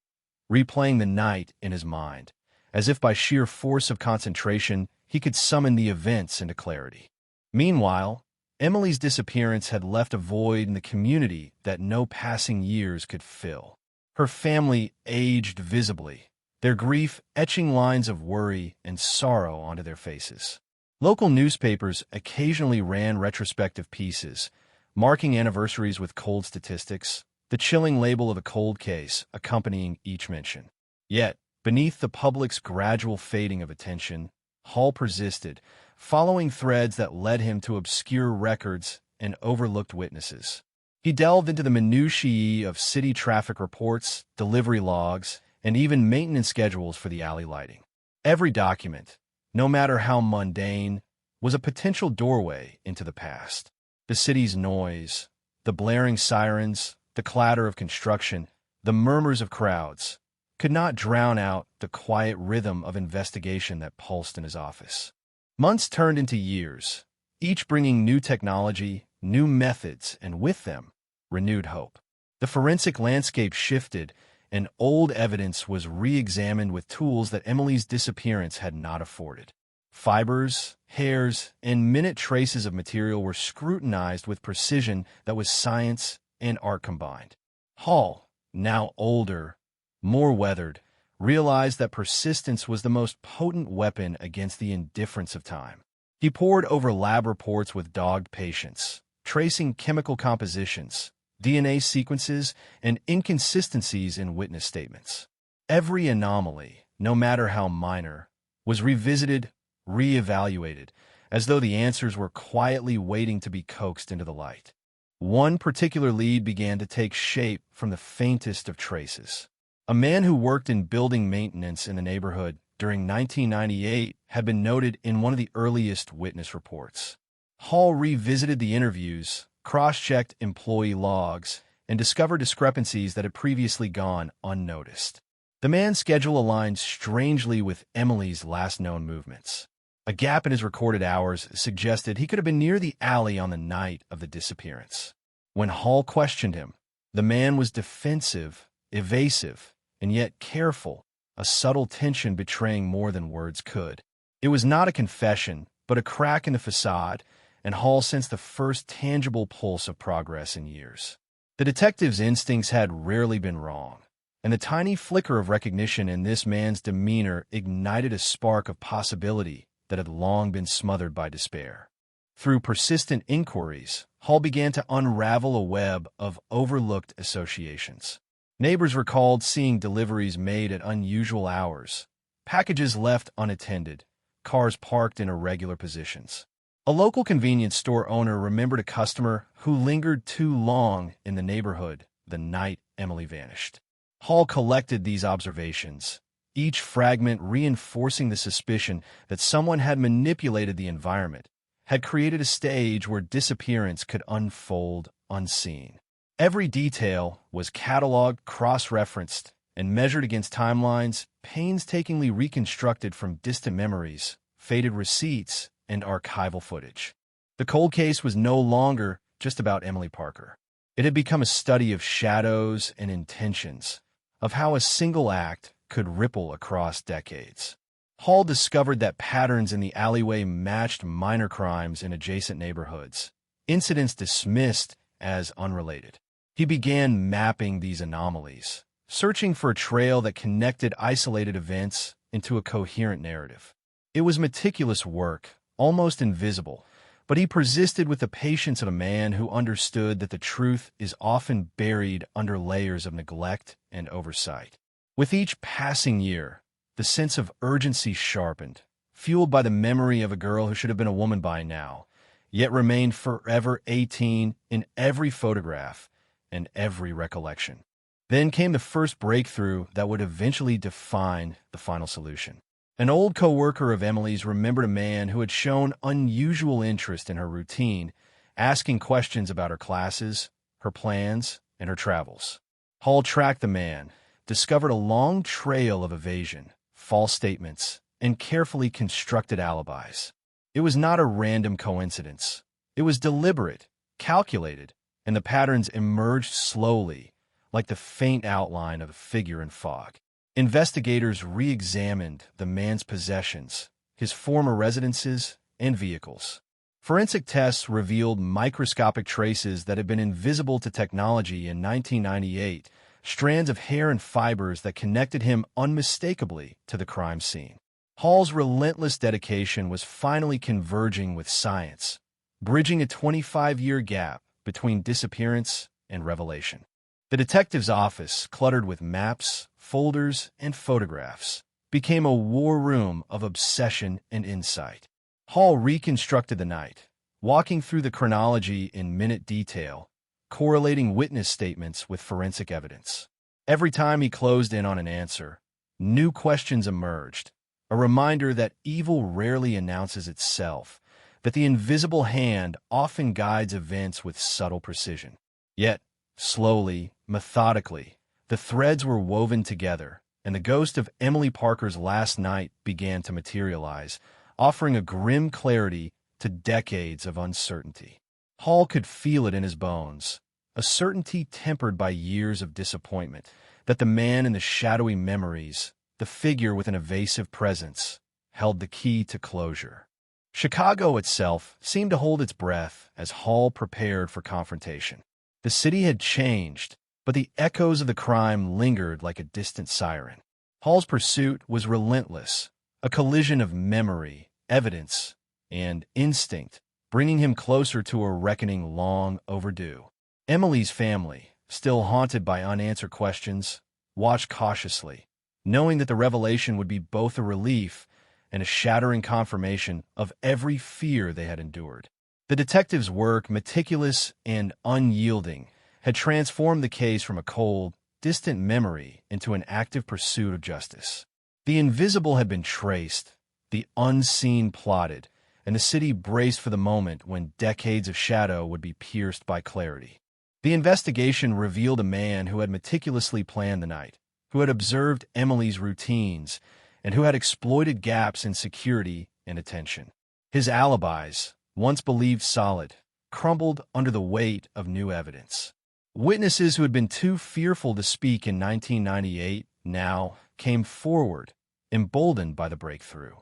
replaying the night in his mind, as if by sheer force of concentration he could summon the events into clarity. Meanwhile, Emily's disappearance had left a void in the community that no passing years could fill. Her family aged visibly, their grief etching lines of worry and sorrow onto their faces. Local newspapers occasionally ran retrospective pieces, marking anniversaries with cold statistics, the chilling label of a cold case accompanying each mention. Yet, beneath the public's gradual fading of attention, Hall persisted, following threads that led him to obscure records and overlooked witnesses. He delved into the minutiae of city traffic reports, delivery logs, and even maintenance schedules for the alley lighting. Every document, no matter how mundane, was a potential doorway into the past. The city's noise, the blaring sirens, the clatter of construction, the murmurs of crowds, could not drown out the quiet rhythm of investigation that pulsed in his office. Months turned into years, each bringing new technology, new methods, and with them, renewed hope. The forensic landscape shifted, and old evidence was re-examined with tools that Emily's disappearance had not afforded. Fibers, hairs, and minute traces of material were scrutinized with precision that was science and art combined. Hall, now older, more weathered, realized that persistence was the most potent weapon against the indifference of time. He pored over lab reports with dogged patience, tracing chemical compositions, DNA sequences, and inconsistencies in witness statements. Every anomaly, no matter how minor, was revisited, re-evaluated, as though the answers were quietly waiting to be coaxed into the light. One particular lead began to take shape from the faintest of traces. A man who worked in building maintenance in the neighborhood during 1998 had been noted in one of the earliest witness reports. Hall revisited the interviews, cross-checked employee logs, and discovered discrepancies that had previously gone unnoticed. The man's schedule aligned strangely with Emily's last known movements. A gap in his recorded hours suggested he could have been near the alley on the night of the disappearance. When Hall questioned him, the man was defensive, evasive, and yet careful, a subtle tension betraying more than words could. It was not a confession, but a crack in the facade, and Hall sensed the first tangible pulse of progress in years. The detective's instincts had rarely been wrong, and the tiny flicker of recognition in this man's demeanor ignited a spark of possibility that had long been smothered by despair. Through persistent inquiries, Hall began to unravel a web of overlooked associations. Neighbors recalled seeing deliveries made at unusual hours, packages left unattended, cars parked in irregular positions. A local convenience store owner remembered a customer who lingered too long in the neighborhood the night Emily vanished. Hall collected these observations, each fragment reinforcing the suspicion that someone had manipulated the environment, had created a stage where disappearance could unfold unseen. Every detail was cataloged, cross-referenced, and measured against timelines painstakingly reconstructed from distant memories, faded receipts, and archival footage. The cold case was no longer just about Emily Parker. It had become a study of shadows and intentions, of how a single act could ripple across decades. Hall discovered that patterns in the alleyway matched minor crimes in adjacent neighborhoods, incidents dismissed as unrelated. He began mapping these anomalies, searching for a trail that connected isolated events into a coherent narrative. It was meticulous work, almost invisible, but he persisted with the patience of a man who understood that the truth is often buried under layers of neglect and oversight. With each passing year, the sense of urgency sharpened, fueled by the memory of a girl who should have been a woman by now, yet remained forever 18 in every photograph and every recollection. Then came the first breakthrough that would eventually define the final solution. An old co-worker of Emily's remembered a man who had shown unusual interest in her routine, asking questions about her classes, her plans, and her travels. Hall tracked the man, discovered a long trail of evasion, false statements, and carefully constructed alibis. It was not a random coincidence. It was deliberate, calculated, and the patterns emerged slowly, like the faint outline of a figure in fog. Investigators re-examined the man's possessions, his former residences, and vehicles. Forensic tests revealed microscopic traces that had been invisible to technology in 1998, strands of hair and fibers that connected him unmistakably to the crime scene. Hall's relentless dedication was finally converging with science, bridging a 25-year gap between disappearance and revelation. The detective's office, cluttered with maps, folders, and photographs, became a war room of obsession and insight. Hall reconstructed the night, walking through the chronology in minute detail, correlating witness statements with forensic evidence. Every time he closed in on an answer, new questions emerged, a reminder that evil rarely announces itself, that the invisible hand often guides events with subtle precision. Yet, slowly, methodically, the threads were woven together, and the ghost of Emily Parker's last night began to materialize, offering a grim clarity to decades of uncertainty. Hall could feel it in his bones, a certainty tempered by years of disappointment, that the man in the shadowy memories, the figure with an evasive presence, held the key to closure. Chicago itself seemed to hold its breath as Hall prepared for confrontation. The city had changed, but the echoes of the crime lingered like a distant siren. Hall's pursuit was relentless, a collision of memory, evidence, and instinct, bringing him closer to a reckoning long overdue. Emily's family, still haunted by unanswered questions, watched cautiously, knowing that the revelation would be both a relief and a shattering confirmation of every fear they had endured. The detective's work, meticulous and unyielding, had transformed the case from a cold, distant memory into an active pursuit of justice. The invisible had been traced, the unseen plotted, and the city braced for the moment when decades of shadow would be pierced by clarity. The investigation revealed a man who had meticulously planned the night, who had observed Emily's routines, and who had exploited gaps in security and attention. His alibis, once believed solid, crumbled under the weight of new evidence. Witnesses who had been too fearful to speak in 1998 now came forward, emboldened by the breakthrough.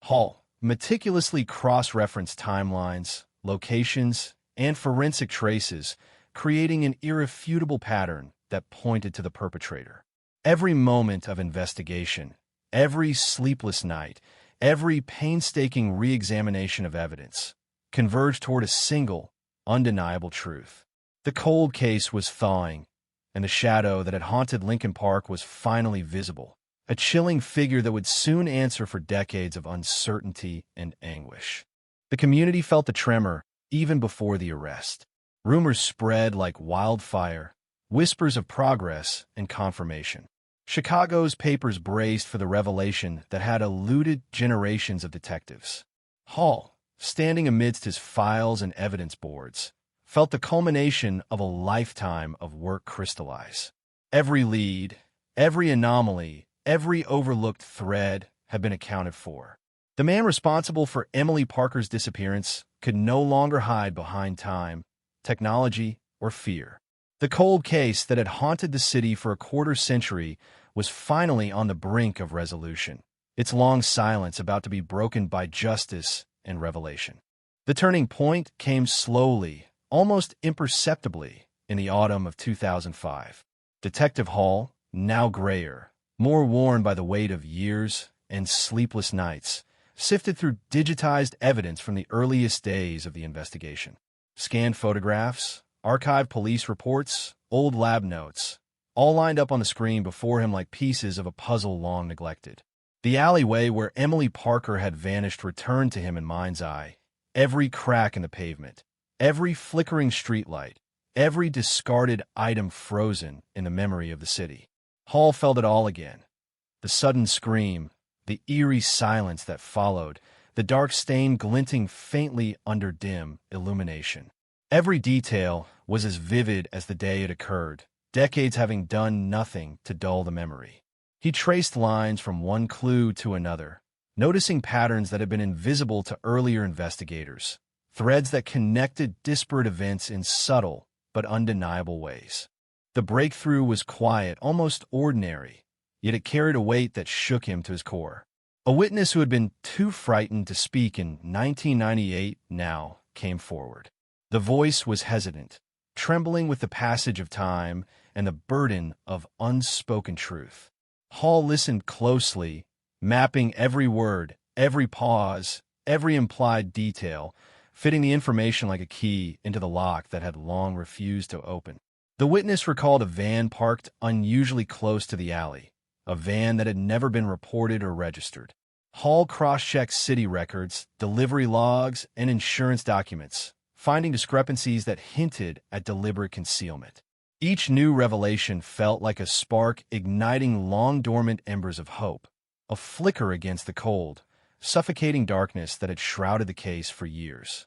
Hall meticulously cross-referenced timelines, locations, and forensic traces, creating an irrefutable pattern that pointed to the perpetrator. Every moment of investigation, every sleepless night, every painstaking re-examination of evidence converged toward a single, undeniable truth. The cold case was thawing, and the shadow that had haunted Lincoln Park was finally visible, a chilling figure that would soon answer for decades of uncertainty and anguish. The community felt the tremor even before the arrest. Rumors spread like wildfire, whispers of progress and confirmation. Chicago's papers braced for the revelation that had eluded generations of detectives. Hall, standing amidst his files and evidence boards, felt the culmination of a lifetime of work crystallize. Every lead, every anomaly, every overlooked thread had been accounted for. The man responsible for Emily Parker's disappearance could no longer hide behind time, technology, or fear. The cold case that had haunted the city for a quarter-century was finally on the brink of resolution, its long silence about to be broken by justice and revelation. The turning point came slowly, almost imperceptibly, in the autumn of 2005. Detective Hall, now grayer, more worn by the weight of years and sleepless nights, sifted through digitized evidence from the earliest days of the investigation. Scanned photographs, archived police reports, old lab notes, all lined up on the screen before him like pieces of a puzzle long neglected. The alleyway where Emily Parker had vanished returned to him in mind's eye. Every crack in the pavement, every flickering streetlight, every discarded item frozen in the memory of the city. Hall felt it all again. The sudden scream, the eerie silence that followed, the dark stain glinting faintly under dim illumination. Every detail was as vivid as the day it occurred, decades having done nothing to dull the memory. He traced lines from one clue to another, noticing patterns that had been invisible to earlier investigators, threads that connected disparate events in subtle but undeniable ways. The breakthrough was quiet, almost ordinary, yet it carried a weight that shook him to his core. A witness who had been too frightened to speak in 1998 now came forward. The voice was hesitant, trembling with the passage of time and the burden of unspoken truth. Hall listened closely, mapping every word, every pause, every implied detail, fitting the information like a key into the lock that had long refused to open. The witness recalled a van parked unusually close to the alley, a van that had never been reported or registered. Hall cross-checked city records, delivery logs, and insurance documents, finding discrepancies that hinted at deliberate concealment. Each new revelation felt like a spark igniting long-dormant embers of hope, a flicker against the cold, suffocating darkness that had shrouded the case for years.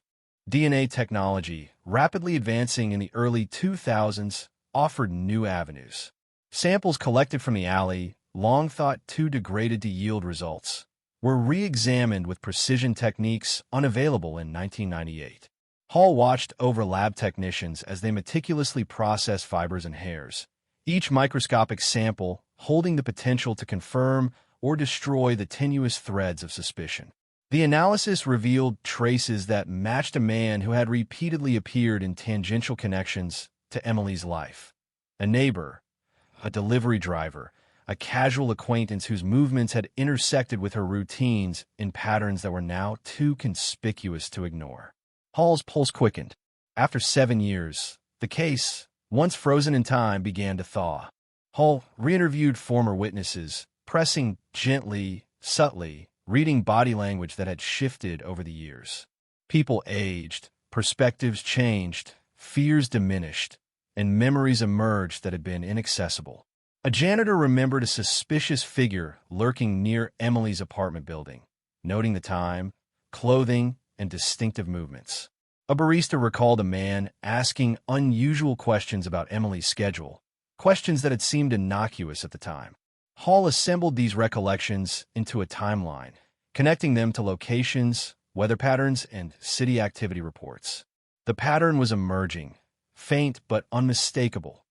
DNA technology, rapidly advancing in the early 2000s, offered new avenues. Samples collected from the alley, long thought too degraded to yield results, were re-examined with precision techniques unavailable in 1998. Hall watched over lab technicians as they meticulously processed fibers and hairs, each microscopic sample holding the potential to confirm or destroy the tenuous threads of suspicion. The analysis revealed traces that matched a man who had repeatedly appeared in tangential connections to Emily's life. A neighbor, a delivery driver, a casual acquaintance whose movements had intersected with her routines in patterns that were now too conspicuous to ignore. Hall's pulse quickened. After 7 years, the case, once frozen in time, began to thaw. Hall re-interviewed former witnesses, pressing gently, subtly, reading body language that had shifted over the years. People aged, perspectives changed, fears diminished, and memories emerged that had been inaccessible. A janitor remembered a suspicious figure lurking near Emily's apartment building, noting the time, clothing, and distinctive movements. A barista recalled a man asking unusual questions about Emily's schedule, questions that had seemed innocuous at the time. Hall assembled these recollections into a timeline, connecting them to locations, weather patterns, and city activity reports. The pattern was emerging, faint but unmistakable.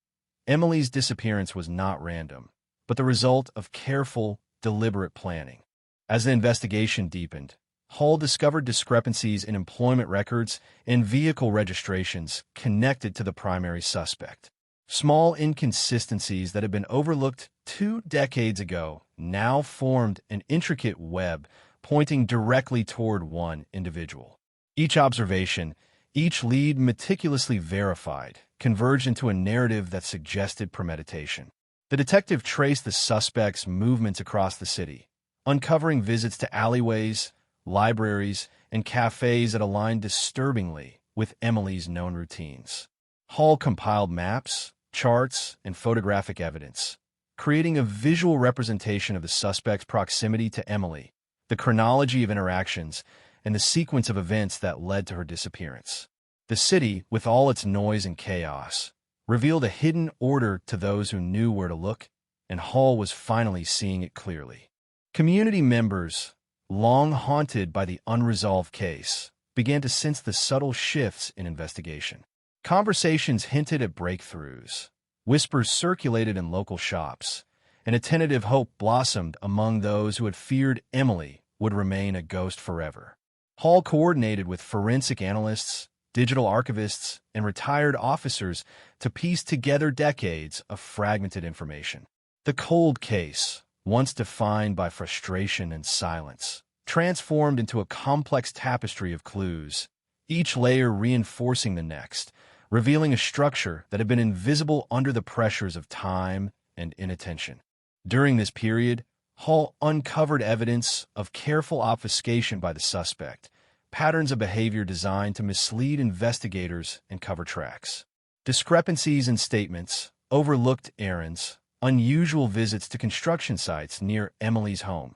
Emily's disappearance was not random, but the result of careful, deliberate planning. As the investigation deepened, Hall discovered discrepancies in employment records and vehicle registrations connected to the primary suspect. Small inconsistencies that had been overlooked 2 decades ago now formed an intricate web pointing directly toward one individual. Each observation, each lead meticulously verified, converged into a narrative that suggested premeditation. The detective traced the suspect's movements across the city, uncovering visits to alleyways, libraries, and cafes that aligned disturbingly with Emily's known routines. Hall compiled maps, charts, and photographic evidence, creating a visual representation of the suspect's proximity to Emily, the chronology of interactions, and the sequence of events that led to her disappearance. The city, with all its noise and chaos, revealed a hidden order to those who knew where to look, and Hall was finally seeing it clearly. Community members, long haunted by the unresolved case, began to sense the subtle shifts in investigation. Conversations hinted at breakthroughs, whispers circulated in local shops, and a tentative hope blossomed among those who had feared Emily would remain a ghost forever. Hall coordinated with forensic analysts, digital archivists, and retired officers to piece together decades of fragmented information. The cold case, once defined by frustration and silence, transformed into a complex tapestry of clues, each layer reinforcing the next, revealing a structure that had been invisible under the pressures of time and inattention. During this period, Hall uncovered evidence of careful obfuscation by the suspect, patterns of behavior designed to mislead investigators and cover tracks. Discrepancies in statements, overlooked errands, unusual visits to construction sites near Emily's home,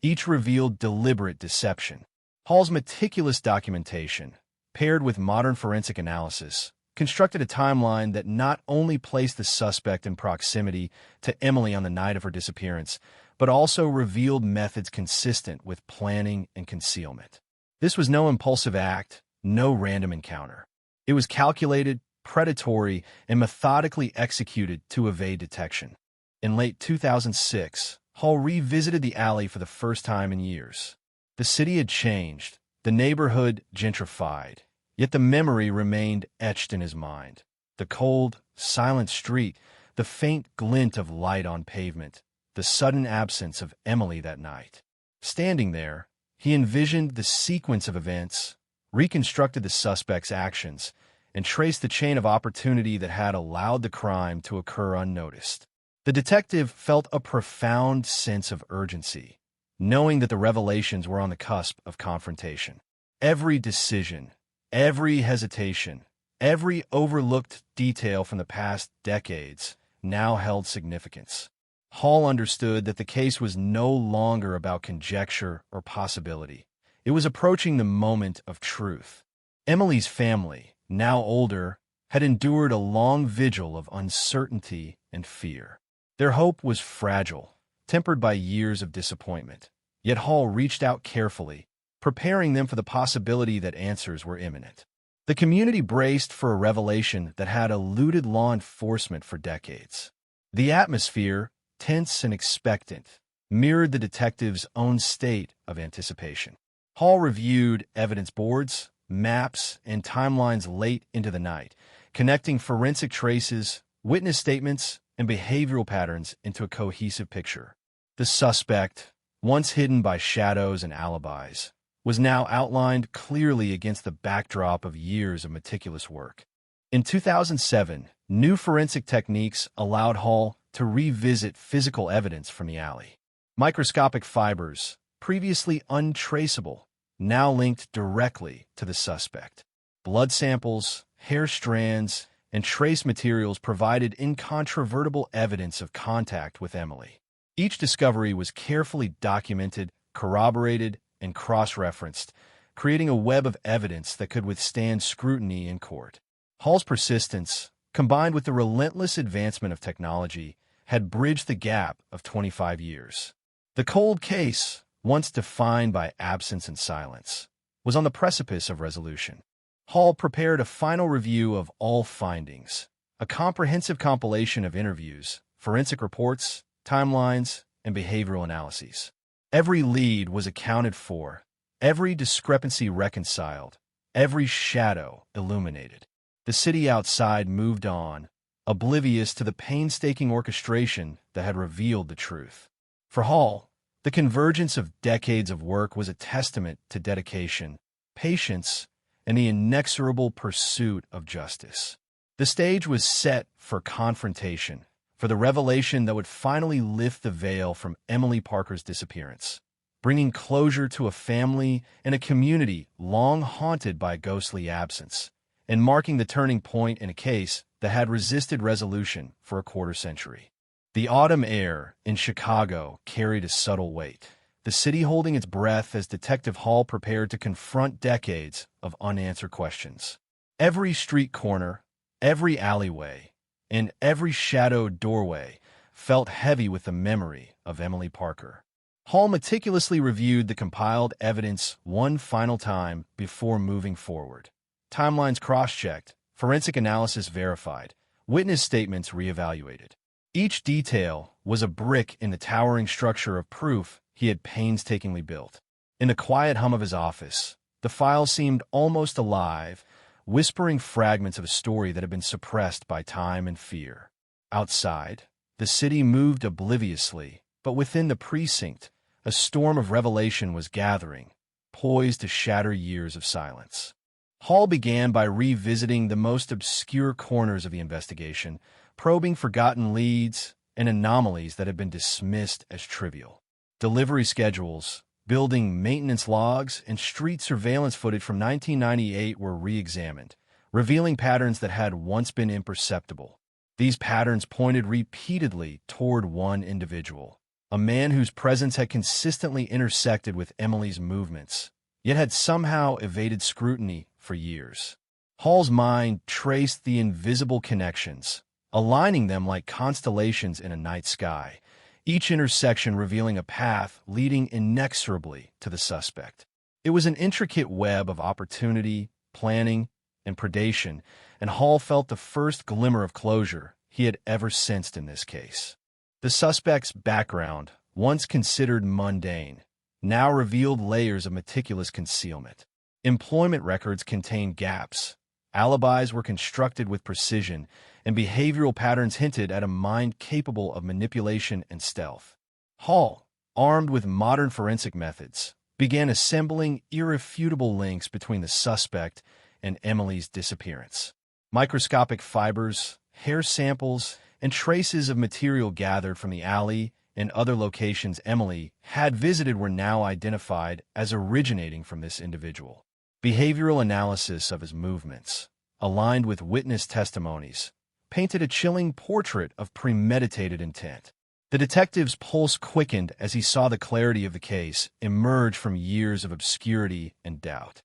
each revealed deliberate deception. Hall's meticulous documentation, paired with modern forensic analysis, constructed a timeline that not only placed the suspect in proximity to Emily on the night of her disappearance, but also revealed methods consistent with planning and concealment. This was no impulsive act, no random encounter. It was calculated, predatory, and methodically executed to evade detection. In late 2006, Hall revisited the alley for the first time in years. The city had changed, the neighborhood gentrified, yet the memory remained etched in his mind. The cold, silent street, the faint glint of light on pavement, the sudden absence of Emily that night. Standing there, he envisioned the sequence of events, reconstructed the suspect's actions, and traced the chain of opportunity that had allowed the crime to occur unnoticed. The detective felt a profound sense of urgency, knowing that the revelations were on the cusp of confrontation. Every decision, every hesitation, every overlooked detail from the past decades now held significance. Hall understood that the case was no longer about conjecture or possibility. It was approaching the moment of truth. Emily's family, now older, had endured a long vigil of uncertainty and fear. Their hope was fragile, tempered by years of disappointment. Yet Hall reached out carefully, preparing them for the possibility that answers were imminent. The community braced for a revelation that had eluded law enforcement for decades. The atmosphere, tense and expectant, mirrored the detective's own state of anticipation. Hall reviewed evidence boards, maps, and timelines late into the night, connecting forensic traces, witness statements, and behavioral patterns into a cohesive picture. The suspect, once hidden by shadows and alibis, was now outlined clearly against the backdrop of years of meticulous work. In 2007, new forensic techniques allowed Hall to revisit physical evidence from the alley. Microscopic fibers, previously untraceable, now linked directly to the suspect. Blood samples, hair strands, and trace materials provided incontrovertible evidence of contact with Emily. Each discovery was carefully documented, corroborated, and cross-referenced, creating a web of evidence that could withstand scrutiny in court. Hall's persistence, combined with the relentless advancement of technology, had bridged the gap of 25 years. The cold case, once defined by absence and silence, was on the precipice of resolution. Hall prepared a final review of all findings, a comprehensive compilation of interviews, forensic reports, timelines, and behavioral analyses. Every lead was accounted for, every discrepancy reconciled, every shadow illuminated. The city outside moved on, oblivious to the painstaking orchestration that had revealed the truth. For Hall, the convergence of decades of work was a testament to dedication, patience, and the inexorable pursuit of justice. The stage was set for confrontation, for the revelation that would finally lift the veil from Emily Parker's disappearance, bringing closure to a family and a community long haunted by ghostly absence, and marking the turning point in a case that had resisted resolution for a quarter-century. The autumn air in Chicago carried a subtle weight, the city holding its breath as Detective Hall prepared to confront decades of unanswered questions. Every street corner, every alleyway, and every shadowed doorway felt heavy with the memory of Emily Parker. Hall meticulously reviewed the compiled evidence one final time before moving forward. Timelines cross-checked, forensic analysis verified, witness statements reevaluated. Each detail was a brick in the towering structure of proof he had painstakingly built. In the quiet hum of his office, the file seemed almost alive, whispering fragments of a story that had been suppressed by time and fear. Outside, the city moved obliviously, but within the precinct, a storm of revelation was gathering, poised to shatter years of silence. Hall began by revisiting the most obscure corners of the investigation, probing forgotten leads and anomalies that had been dismissed as trivial. Delivery schedules, building maintenance logs, and street surveillance footage from 1998 were re-examined, revealing patterns that had once been imperceptible. These patterns pointed repeatedly toward one individual, a man whose presence had consistently intersected with Emily's movements, yet had somehow evaded scrutiny for years. Hall's mind traced the invisible connections, aligning them like constellations in a night sky, each intersection revealing a path leading inexorably to the suspect. It was an intricate web of opportunity, planning, and predation, and Hall felt the first glimmer of closure he had ever sensed in this case. The suspect's background, once considered mundane, now revealed layers of meticulous concealment. Employment records contained gaps, alibis were constructed with precision, and behavioral patterns hinted at a mind capable of manipulation and stealth. Hall, armed with modern forensic methods, began assembling irrefutable links between the suspect and Emily's disappearance. Microscopic fibers, hair samples, and traces of material gathered from the alley and other locations Emily had visited were now identified as originating from this individual. Behavioral analysis of his movements, aligned with witness testimonies, painted a chilling portrait of premeditated intent. The detective's pulse quickened as he saw the clarity of the case emerge from years of obscurity and doubt.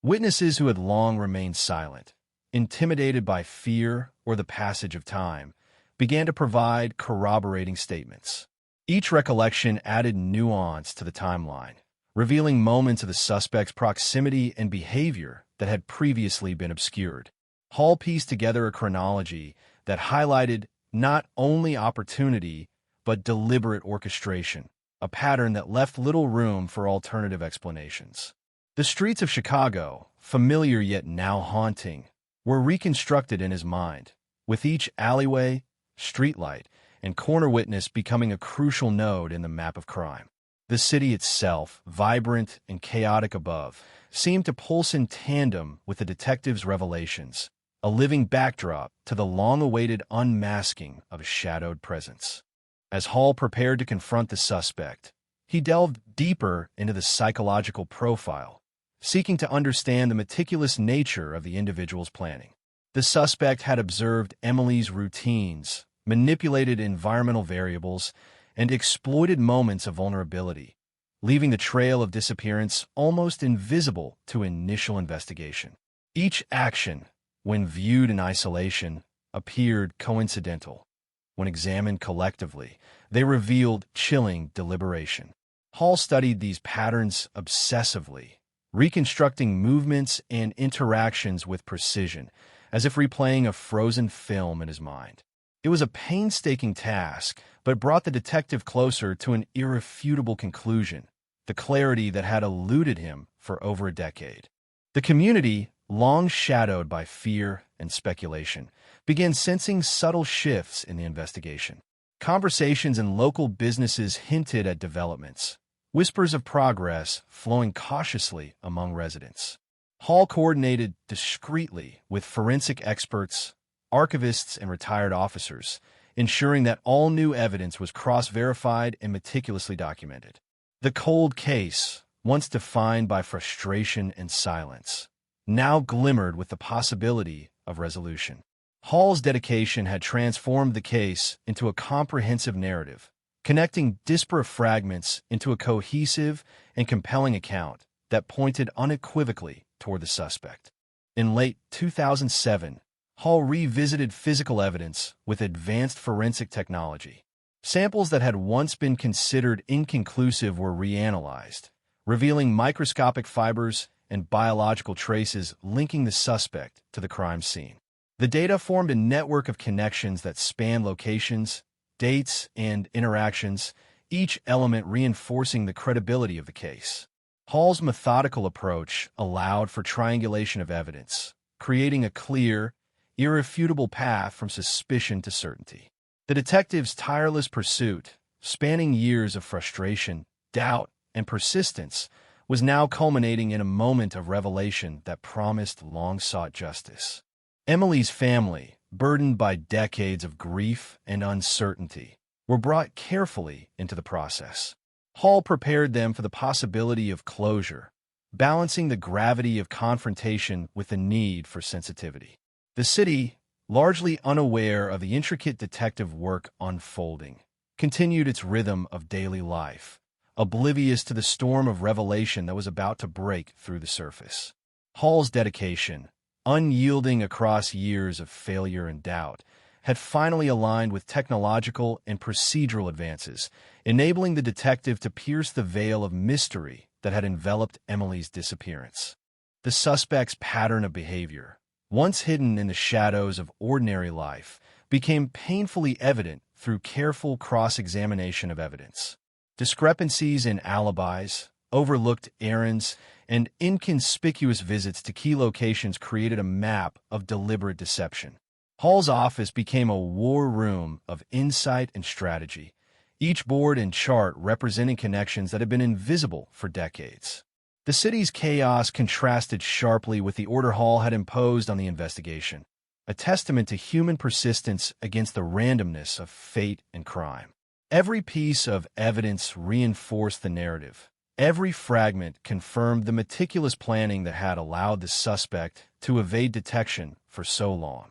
Witnesses who had long remained silent, intimidated by fear or the passage of time, began to provide corroborating statements. Each recollection added nuance to the timeline, revealing moments of the suspect's proximity and behavior that had previously been obscured. Hall pieced together a chronology that highlighted not only opportunity, but deliberate orchestration, a pattern that left little room for alternative explanations. The streets of Chicago, familiar yet now haunting, were reconstructed in his mind, with each alleyway, streetlight, and corner witness becoming a crucial node in the map of crime. The city itself, vibrant and chaotic above, seemed to pulse in tandem with the detective's revelations, a living backdrop to the long-awaited unmasking of a shadowed presence. As Hall prepared to confront the suspect, he delved deeper into the psychological profile, seeking to understand the meticulous nature of the individual's planning. The suspect had observed Emily's routines, manipulated environmental variables, and exploited moments of vulnerability, leaving the trail of disappearance almost invisible to initial investigation. Each action, when viewed in isolation, appeared coincidental. When examined collectively, they revealed chilling deliberation. Hall studied these patterns obsessively, reconstructing movements and interactions with precision, as if replaying a frozen film in his mind. It was a painstaking task, but brought the detective closer to an irrefutable conclusion, the clarity that had eluded him for over a decade. The community, long shadowed by fear and speculation, began sensing subtle shifts in the investigation. Conversations in local businesses hinted at developments, whispers of progress flowing cautiously among residents. Hall coordinated discreetly with forensic experts, archivists, and retired officers, ensuring that all new evidence was cross-verified and meticulously documented. The cold case, once defined by frustration and silence, now glimmered with the possibility of resolution. Hall's dedication had transformed the case into a comprehensive narrative, connecting disparate fragments into a cohesive and compelling account that pointed unequivocally toward the suspect. In late 2007, Hall revisited physical evidence with advanced forensic technology. Samples that had once been considered inconclusive were reanalyzed, revealing microscopic fibers and biological traces linking the suspect to the crime scene. The data formed a network of connections that spanned locations, dates, and interactions, each element reinforcing the credibility of the case. Hall's methodical approach allowed for triangulation of evidence, creating a clear, irrefutable path from suspicion to certainty. The detective's tireless pursuit, spanning years of frustration, doubt, and persistence, was now culminating in a moment of revelation that promised long-sought justice. Emily's family, burdened by decades of grief and uncertainty, were brought carefully into the process. Hall prepared them for the possibility of closure, balancing the gravity of confrontation with the need for sensitivity. The city, largely unaware of the intricate detective work unfolding, continued its rhythm of daily life, oblivious to the storm of revelation that was about to break through the surface. Hall's dedication, unyielding across years of failure and doubt, had finally aligned with technological and procedural advances, enabling the detective to pierce the veil of mystery that had enveloped Emily's disappearance. The suspect's pattern of behavior, once hidden in the shadows of ordinary life, became painfully evident through careful cross-examination of evidence. Discrepancies in alibis, overlooked errands, and inconspicuous visits to key locations created a map of deliberate deception. Hall's office became a war room of insight and strategy, each board and chart representing connections that had been invisible for decades. The city's chaos contrasted sharply with the order Hall had imposed on the investigation, a testament to human persistence against the randomness of fate and crime. Every piece of evidence reinforced the narrative. Every fragment confirmed the meticulous planning that had allowed the suspect to evade detection for so long.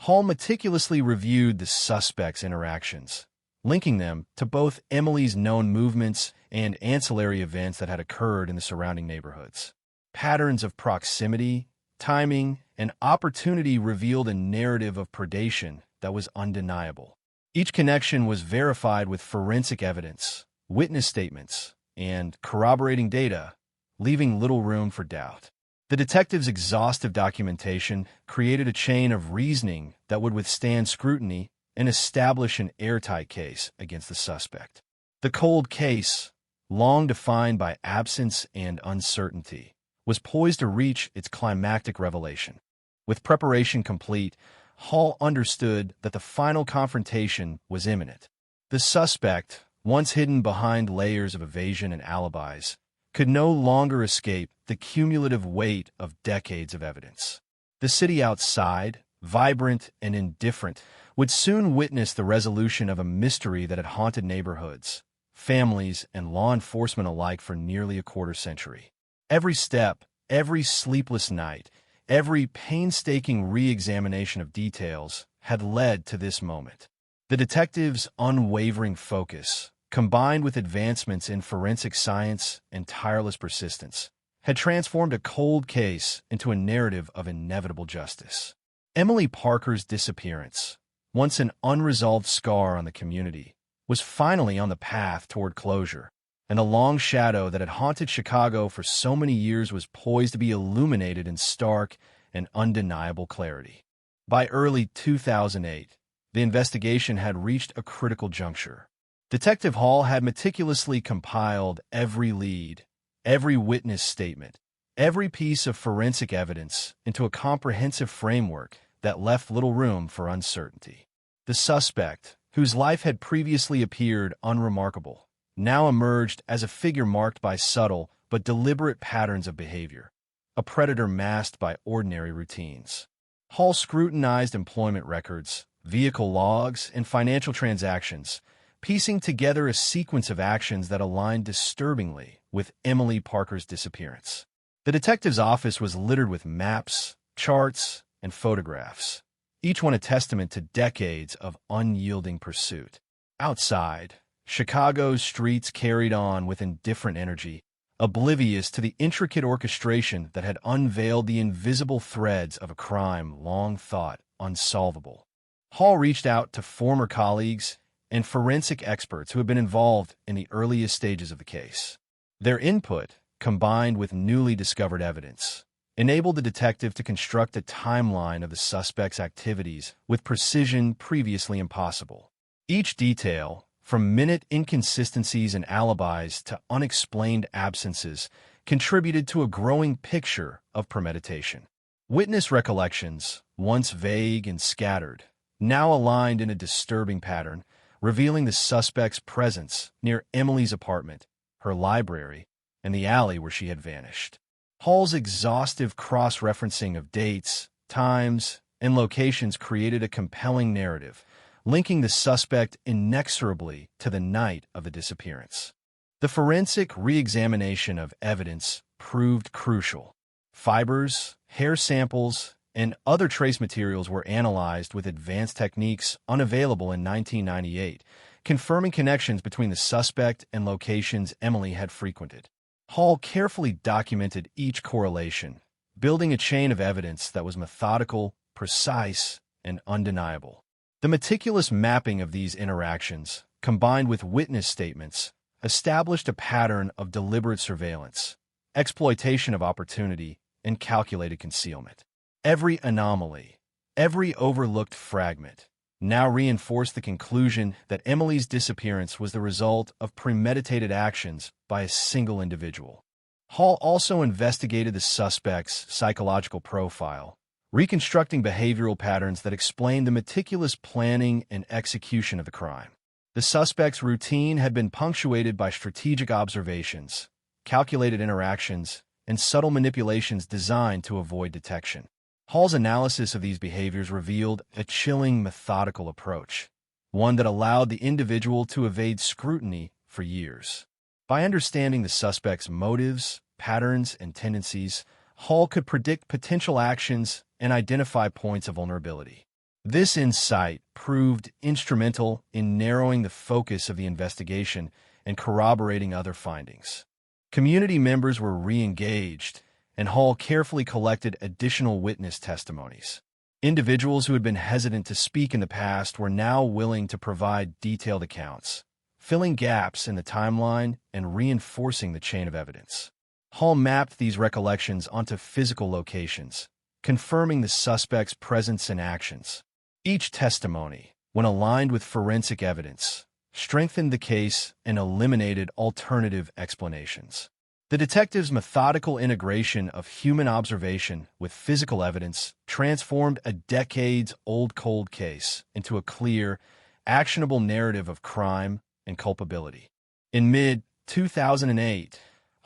Hall meticulously reviewed the suspect's interactions, linking them to both Emily's known movements and ancillary events that had occurred in the surrounding neighborhoods. Patterns of proximity, timing, and opportunity revealed a narrative of predation that was undeniable. Each connection was verified with forensic evidence, witness statements, and corroborating data, leaving little room for doubt. The detective's exhaustive documentation created a chain of reasoning that would withstand scrutiny and establish an airtight case against the suspect. The cold case, long defined by absence and uncertainty, was poised to reach its climactic revelation. With preparation complete, Hall understood that the final confrontation was imminent. The suspect, once hidden behind layers of evasion and alibis, could no longer escape the cumulative weight of decades of evidence. The city outside, vibrant and indifferent, would soon witness the resolution of a mystery that had haunted neighborhoods, families, and law enforcement alike for nearly a quarter century. Every step, every sleepless night, every painstaking re-examination of details had led to this moment. The detective's unwavering focus, combined with advancements in forensic science and tireless persistence, had transformed a cold case into a narrative of inevitable justice. Emily Parker's disappearance, once an unresolved scar on the community, was finally on the path toward closure, and the long shadow that had haunted Chicago for so many years was poised to be illuminated in stark and undeniable clarity. By early 2008, the investigation had reached a critical juncture. Detective Hall had meticulously compiled every lead, every witness statement, every piece of forensic evidence into a comprehensive framework that left little room for uncertainty. The suspect, whose life had previously appeared unremarkable, now emerged as a figure marked by subtle but deliberate patterns of behavior. a predator masked by ordinary routines. Hall scrutinized employment records, vehicle logs, and financial transactions, piecing together a sequence of actions that aligned disturbingly with Emily Parker's disappearance. The detective's office was littered with maps, charts, and photographs, each one a testament to decades of unyielding pursuit. Outside, Chicago's streets carried on with indifferent energy, oblivious to the intricate orchestration that had unveiled the invisible threads of a crime long thought unsolvable. Hall reached out to former colleagues and forensic experts who had been involved in the earliest stages of the case. Their input, combined with newly discovered evidence, enabled the detective to construct a timeline of the suspect's activities with precision previously impossible. Each detail, from minute inconsistencies and alibis to unexplained absences, contributed to a growing picture of premeditation. Witness recollections, once vague and scattered, now aligned in a disturbing pattern, revealing the suspect's presence near Emily's apartment, her library, and the alley where she had vanished. Hall's exhaustive cross-referencing of dates, times, and locations created a compelling narrative, linking the suspect inexorably to the night of the disappearance. The forensic re-examination of evidence proved crucial. Fibers, hair samples, and other trace materials were analyzed with advanced techniques unavailable in 1998, confirming connections between the suspect and locations Emily had frequented. Hall carefully documented each correlation, building a chain of evidence that was methodical, precise, and undeniable. The meticulous mapping of these interactions, combined with witness statements, established a pattern of deliberate surveillance, exploitation of opportunity, and calculated concealment. Every anomaly, every overlooked fragment, now reinforced the conclusion that Emily's disappearance was the result of premeditated actions by a single individual. Hall also investigated the suspect's psychological profile, reconstructing behavioral patterns that explained the meticulous planning and execution of the crime. The suspect's routine had been punctuated by strategic observations, calculated interactions, and subtle manipulations designed to avoid detection. Hall's analysis of these behaviors revealed a chilling, methodical approach, one that allowed the individual to evade scrutiny for years. By understanding the suspect's motives, patterns, and tendencies, Hall could predict potential actions and identify points of vulnerability. This insight proved instrumental in narrowing the focus of the investigation and corroborating other findings. Community members were re-engaged, and Hall carefully collected additional witness testimonies. Individuals who had been hesitant to speak in the past were now willing to provide detailed accounts, filling gaps in the timeline and reinforcing the chain of evidence. Hall mapped these recollections onto physical locations, confirming the suspect's presence and actions. Each testimony, when aligned with forensic evidence, strengthened the case and eliminated alternative explanations. The detective's methodical integration of human observation with physical evidence transformed a decades-old cold case into a clear, actionable narrative of crime and culpability. In mid-2008,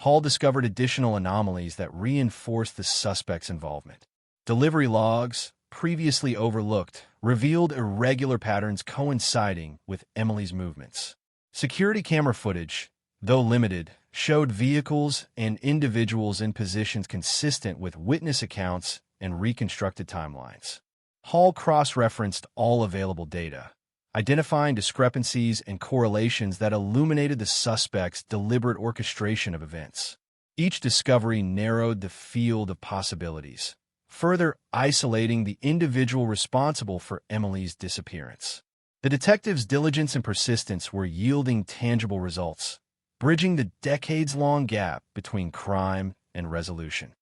Hall discovered additional anomalies that reinforced the suspect's involvement. Delivery logs, previously overlooked, revealed irregular patterns coinciding with Emily's movements. Security camera footage, though limited, showed vehicles and individuals in positions consistent with witness accounts and reconstructed timelines. Hall cross-referenced all available data, identifying discrepancies and correlations that illuminated the suspect's deliberate orchestration of events. Each discovery narrowed the field of possibilities, further isolating the individual responsible for Emily's disappearance. The detective's diligence and persistence were yielding tangible results, bridging the decades-long gap between crime and resolution.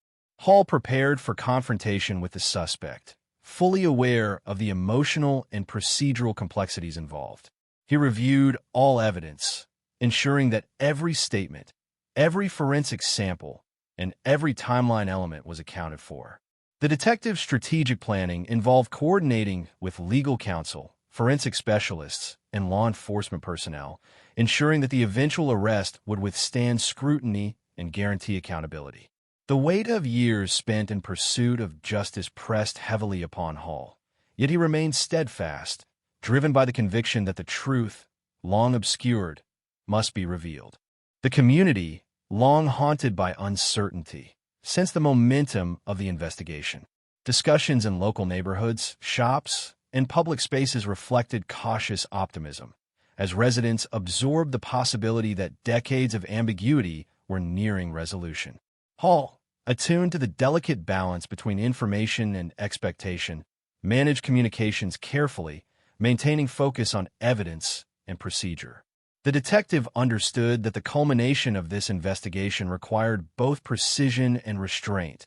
Hall prepared for confrontation with the suspect, fully aware of the emotional and procedural complexities involved. He reviewed all evidence, ensuring that every statement, every forensic sample, and every timeline element was accounted for. The detective's strategic planning involved coordinating with legal counsel, forensic specialists, and law enforcement personnel, ensuring that the eventual arrest would withstand scrutiny and guarantee accountability. The weight of years spent in pursuit of justice pressed heavily upon Hall, yet he remained steadfast, driven by the conviction that the truth, long obscured, must be revealed. The community, long haunted by uncertainty, sensed the momentum of the investigation. Discussions in local neighborhoods, shops, and public spaces reflected cautious optimism, as residents absorbed the possibility that decades of ambiguity were nearing resolution. Hall, attuned to the delicate balance between information and expectation, managed communications carefully, maintaining focus on evidence and procedure. The detective understood that the culmination of this investigation required both precision and restraint,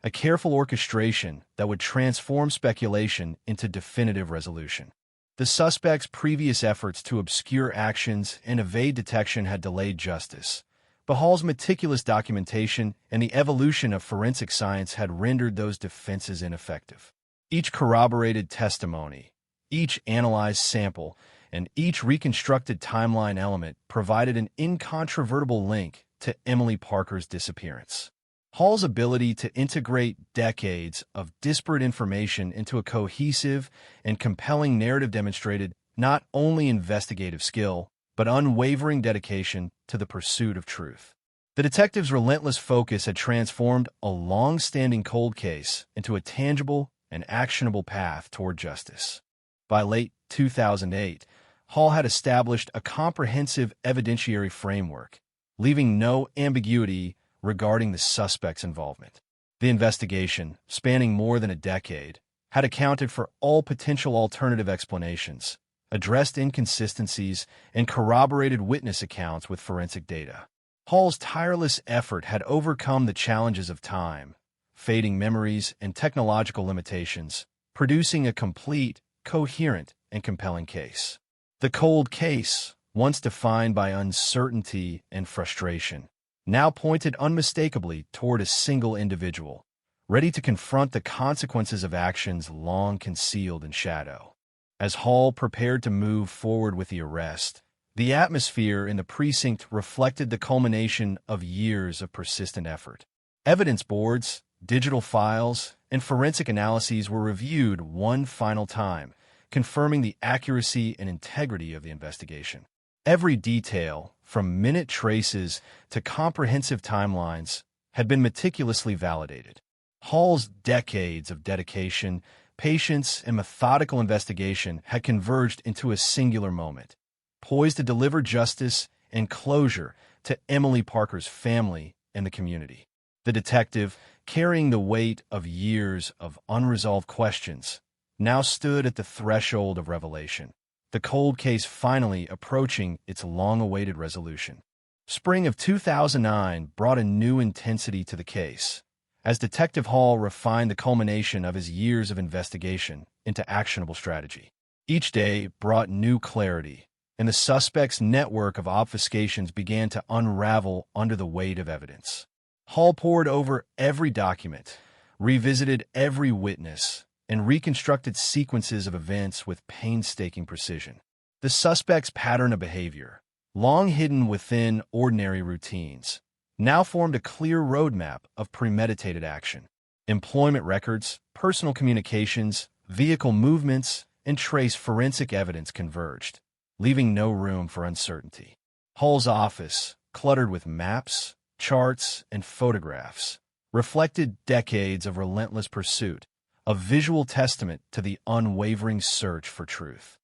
a careful orchestration that would transform speculation into definitive resolution. The suspect's previous efforts to obscure actions and evade detection had delayed justice, but Hall's meticulous documentation and the evolution of forensic science had rendered those defenses ineffective. Each corroborated testimony, each analyzed sample, and each reconstructed timeline element provided an incontrovertible link to Emily Parker's disappearance. Hall's ability to integrate decades of disparate information into a cohesive and compelling narrative demonstrated not only investigative skill, but unwavering dedication to the pursuit of truth. The detective's relentless focus had transformed a long-standing cold case into a tangible and actionable path toward justice. By late 2008, Hall had established a comprehensive evidentiary framework, leaving no ambiguity regarding the suspect's involvement. The investigation, spanning more than a decade, had accounted for all potential alternative explanations, addressed inconsistencies, and corroborated witness accounts with forensic data. Hall's tireless effort had overcome the challenges of time, fading memories, and technological limitations, producing a complete, coherent, and compelling case. The cold case, once defined by uncertainty and frustration, now pointed unmistakably toward a single individual, ready to confront the consequences of actions long concealed in shadow. As Hall prepared to move forward with the arrest, the atmosphere in the precinct reflected the culmination of years of persistent effort. Evidence boards, digital files, and forensic analyses were reviewed one final time, confirming the accuracy and integrity of the investigation. Every detail, from minute traces to comprehensive timelines, had been meticulously validated. Hall's decades of dedication, patience, and methodical investigation had converged into a singular moment, poised to deliver justice and closure to Emily Parker's family and the community. The detective, carrying the weight of years of unresolved questions, now stood at the threshold of revelation, the cold case finally approaching its long-awaited resolution. Spring of 2009 brought a new intensity to the case, as Detective Hall refined the culmination of his years of investigation into actionable strategy. Each day brought new clarity, and the suspect's network of obfuscations began to unravel under the weight of evidence. Hall pored over every document, revisited every witness, and reconstructed sequences of events with painstaking precision. The suspect's pattern of behavior, long hidden within ordinary routines, now formed a clear roadmap of premeditated action. Employment records, personal communications, vehicle movements, and trace forensic evidence converged, leaving no room for uncertainty. Hall's office, cluttered with maps, charts, and photographs, reflected decades of relentless pursuit, a visual testament to the unwavering search for truth.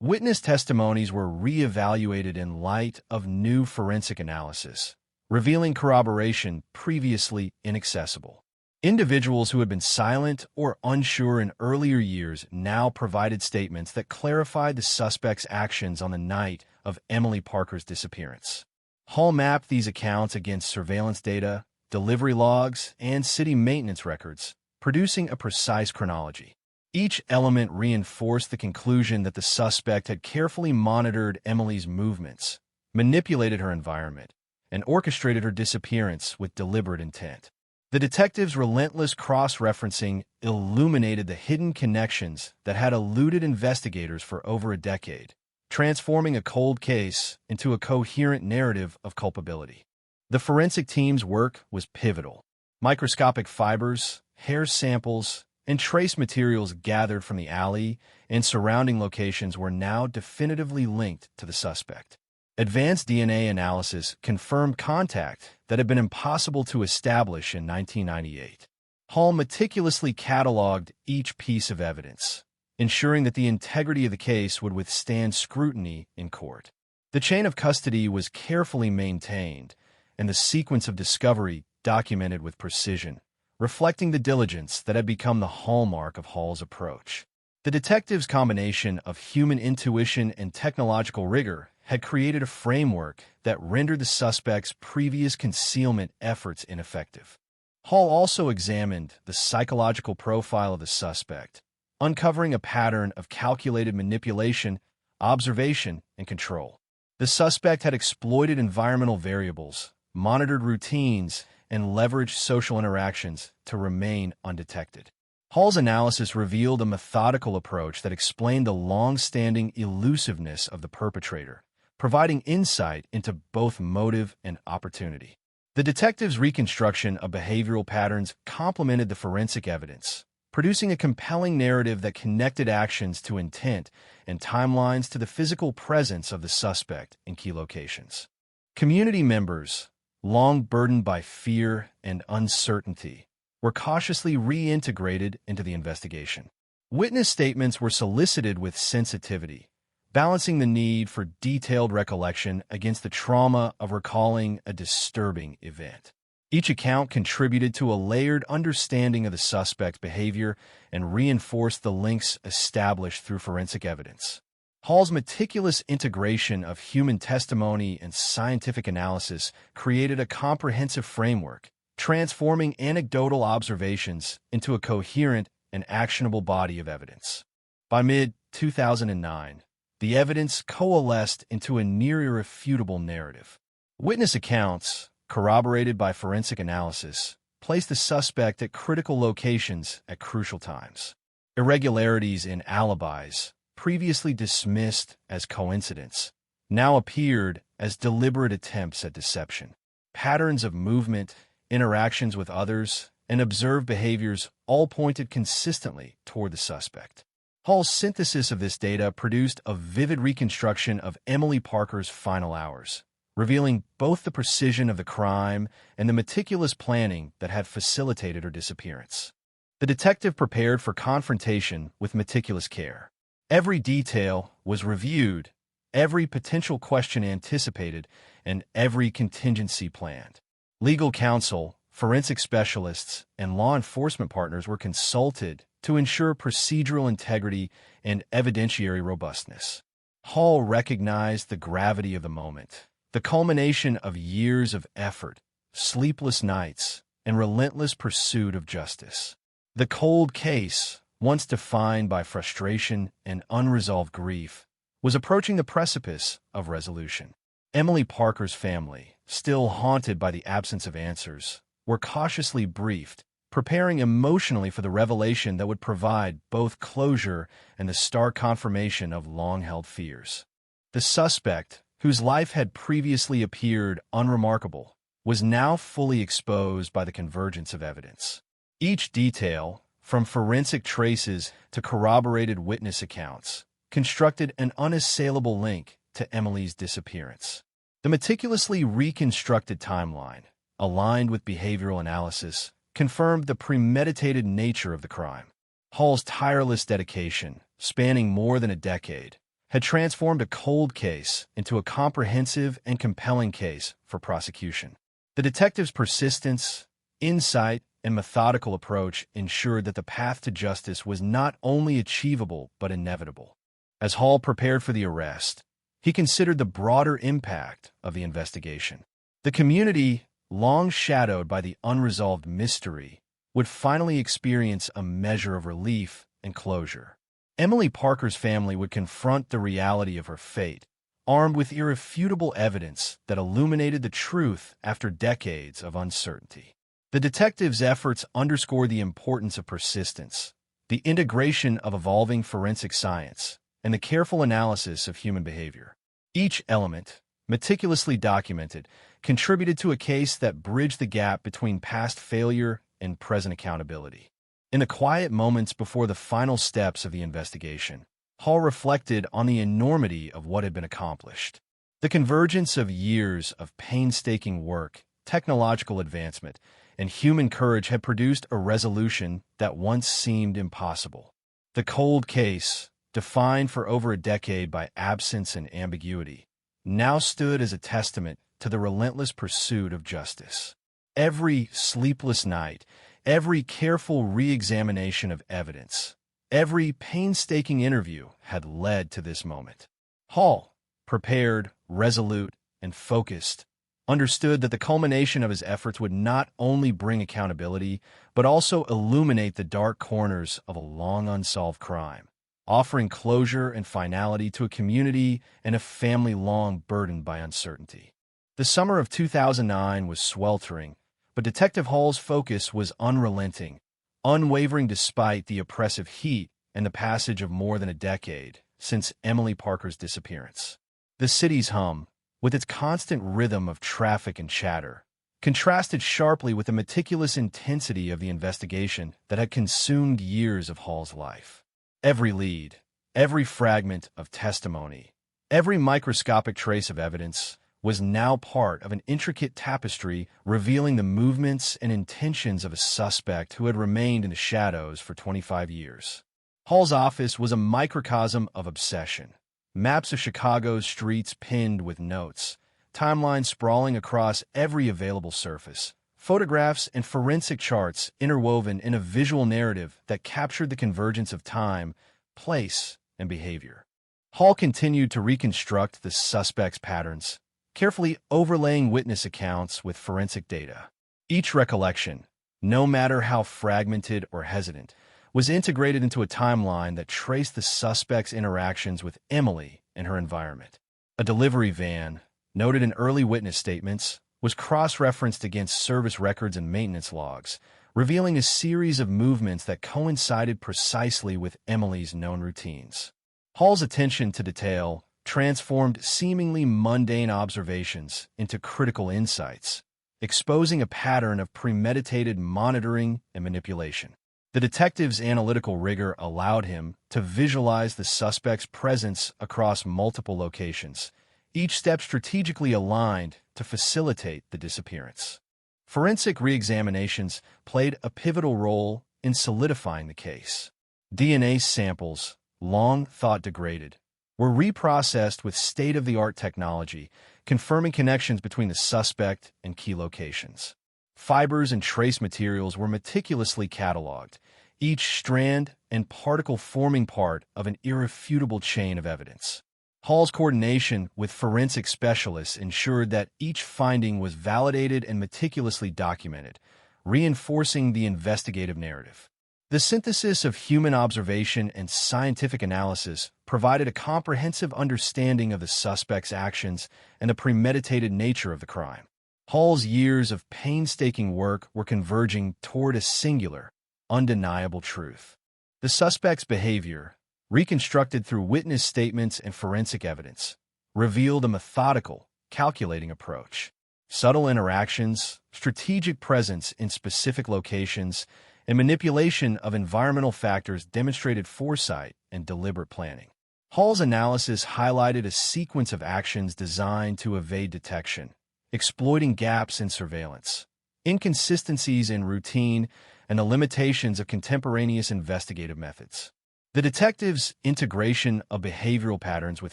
Witness testimonies were re-evaluated in light of new forensic analysis, revealing corroboration previously inaccessible. Individuals who had been silent or unsure in earlier years now provided statements that clarified the suspect's actions on the night of Emily Parker's disappearance. Hall mapped these accounts against surveillance data, delivery logs, and city maintenance records, producing a precise chronology. Each element reinforced the conclusion that the suspect had carefully monitored Emily's movements, manipulated her environment, and orchestrated her disappearance with deliberate intent. The detective's relentless cross-referencing illuminated the hidden connections that had eluded investigators for over a decade, transforming a cold case into a coherent narrative of culpability. The forensic team's work was pivotal. Microscopic fibers, hair samples, and trace materials gathered from the alley and surrounding locations were now definitively linked to the suspect. Advanced DNA analysis confirmed contact that had been impossible to establish in 1998. Hall meticulously cataloged each piece of evidence, ensuring that the integrity of the case would withstand scrutiny in court. The chain of custody was carefully maintained, and the sequence of discovery documented with precision, reflecting the diligence that had become the hallmark of Hall's approach. The detective's combination of human intuition and technological rigor had created a framework that rendered the suspect's previous concealment efforts ineffective. Hall also examined the psychological profile of the suspect, uncovering a pattern of calculated manipulation, observation, and control. The suspect had exploited environmental variables, monitored routines, and leveraged social interactions to remain undetected. Hall's analysis revealed a methodical approach that explained the long-standing elusiveness of the perpetrator, providing insight into both motive and opportunity. The detective's reconstruction of behavioral patterns complemented the forensic evidence, producing a compelling narrative that connected actions to intent and timelines to the physical presence of the suspect in key locations. Community members, long burdened by fear and uncertainty, were cautiously reintegrated into the investigation. Witness statements were solicited with sensitivity, balancing the need for detailed recollection against the trauma of recalling a disturbing event. Each account contributed to a layered understanding of the suspect's behavior and reinforced the links established through forensic evidence. Hall's meticulous integration of human testimony and scientific analysis created a comprehensive framework, transforming anecdotal observations into a coherent and actionable body of evidence. By mid-2009, the evidence coalesced into a near-irrefutable narrative. Witness accounts, corroborated by forensic analysis, placed the suspect at critical locations at crucial times. Irregularities in alibis, previously dismissed as coincidence, now appeared as deliberate attempts at deception. Patterns of movement, interactions with others, and observed behaviors all pointed consistently toward the suspect. Hall's synthesis of this data produced a vivid reconstruction of Emily Parker's final hours, revealing both the precision of the crime and the meticulous planning that had facilitated her disappearance. The detective prepared for confrontation with meticulous care. Every detail was reviewed, every potential question anticipated, and every contingency planned. Legal counsel, forensic specialists, and law enforcement partners were consulted to ensure procedural integrity and evidentiary robustness. Hall recognized the gravity of the moment, the culmination of years of effort, sleepless nights, and relentless pursuit of justice. The cold case, once defined by frustration and unresolved grief, was approaching the precipice of resolution. Emily Parker's family, still haunted by the absence of answers, were cautiously briefed, preparing emotionally for the revelation that would provide both closure and the stark confirmation of long-held fears. The suspect, whose life had previously appeared unremarkable, was now fully exposed by the convergence of evidence. Each detail, from forensic traces to corroborated witness accounts, constructed an unassailable link to Emily's disappearance. The meticulously reconstructed timeline, aligned with behavioral analysis, confirmed the premeditated nature of the crime. Hall's tireless dedication, spanning more than a decade, had transformed a cold case into a comprehensive and compelling case for prosecution. The detective's persistence, insight, and methodical approach ensured that the path to justice was not only achievable but inevitable. As Hall prepared for the arrest, he considered the broader impact of the investigation. The community, long shadowed by the unresolved mystery, would finally experience a measure of relief and closure. Emily Parker's family would confront the reality of her fate, armed with irrefutable evidence that illuminated the truth after decades of uncertainty. The detective's efforts underscore the importance of persistence, the integration of evolving forensic science, and the careful analysis of human behavior. Each element, meticulously documented, contributed to a case that bridged the gap between past failure and present accountability. In the quiet moments before the final steps of the investigation, Hall reflected on the enormity of what had been accomplished. The convergence of years of painstaking work, technological advancement, and human courage had produced a resolution that once seemed impossible. The cold case, defined for over a decade by absence and ambiguity, now stood as a testament to the relentless pursuit of justice. Every sleepless night, every careful re-examination of evidence, every painstaking interview had led to this moment. Hall, prepared, resolute, and focused, understood that the culmination of his efforts would not only bring accountability, but also illuminate the dark corners of a long unsolved crime, offering closure and finality to a community and a family long burdened by uncertainty. The summer of 2009 was sweltering, but Detective Hall's focus was unrelenting, unwavering despite the oppressive heat and the passage of more than a decade since Emily Parker's disappearance. The city's hum, with its constant rhythm of traffic and chatter, contrasted sharply with the meticulous intensity of the investigation that had consumed years of Hall's life. Every lead, every fragment of testimony, every microscopic trace of evidence was now part of an intricate tapestry revealing the movements and intentions of a suspect who had remained in the shadows for 25 years. Hall's office was a microcosm of obsession. Maps of Chicago's streets pinned with notes, timelines sprawling across every available surface, photographs and forensic charts interwoven in a visual narrative that captured the convergence of time, place, and behavior. Hall continued to reconstruct the suspect's patterns, carefully overlaying witness accounts with forensic data. Each recollection, no matter how fragmented or hesitant, was integrated into a timeline that traced the suspect's interactions with Emily and her environment. A delivery van, noted in early witness statements, was cross-referenced against service records and maintenance logs, revealing a series of movements that coincided precisely with Emily's known routines. Hall's attention to detail transformed seemingly mundane observations into critical insights, exposing a pattern of premeditated monitoring and manipulation. The detective's analytical rigor allowed him to visualize the suspect's presence across multiple locations, each step strategically aligned to facilitate the disappearance. Forensic re-examinations played a pivotal role in solidifying the case. DNA samples, long thought degraded, were reprocessed with state-of-the-art technology, confirming connections between the suspect and key locations. Fibers and trace materials were meticulously cataloged, each strand and particle forming part of an irrefutable chain of evidence. Hall's coordination with forensic specialists ensured that each finding was validated and meticulously documented, reinforcing the investigative narrative. The synthesis of human observation and scientific analysis provided a comprehensive understanding of the suspect's actions and the premeditated nature of the crime. Hall's years of painstaking work were converging toward a singular, undeniable truth. The suspect's behavior, reconstructed through witness statements and forensic evidence, revealed a methodical, calculating approach. Subtle interactions, strategic presence in specific locations, and manipulation of environmental factors demonstrated foresight and deliberate planning. Hall's analysis highlighted a sequence of actions designed to evade detection, exploiting gaps in surveillance, inconsistencies in routine, and the limitations of contemporaneous investigative methods. The detective's integration of behavioral patterns with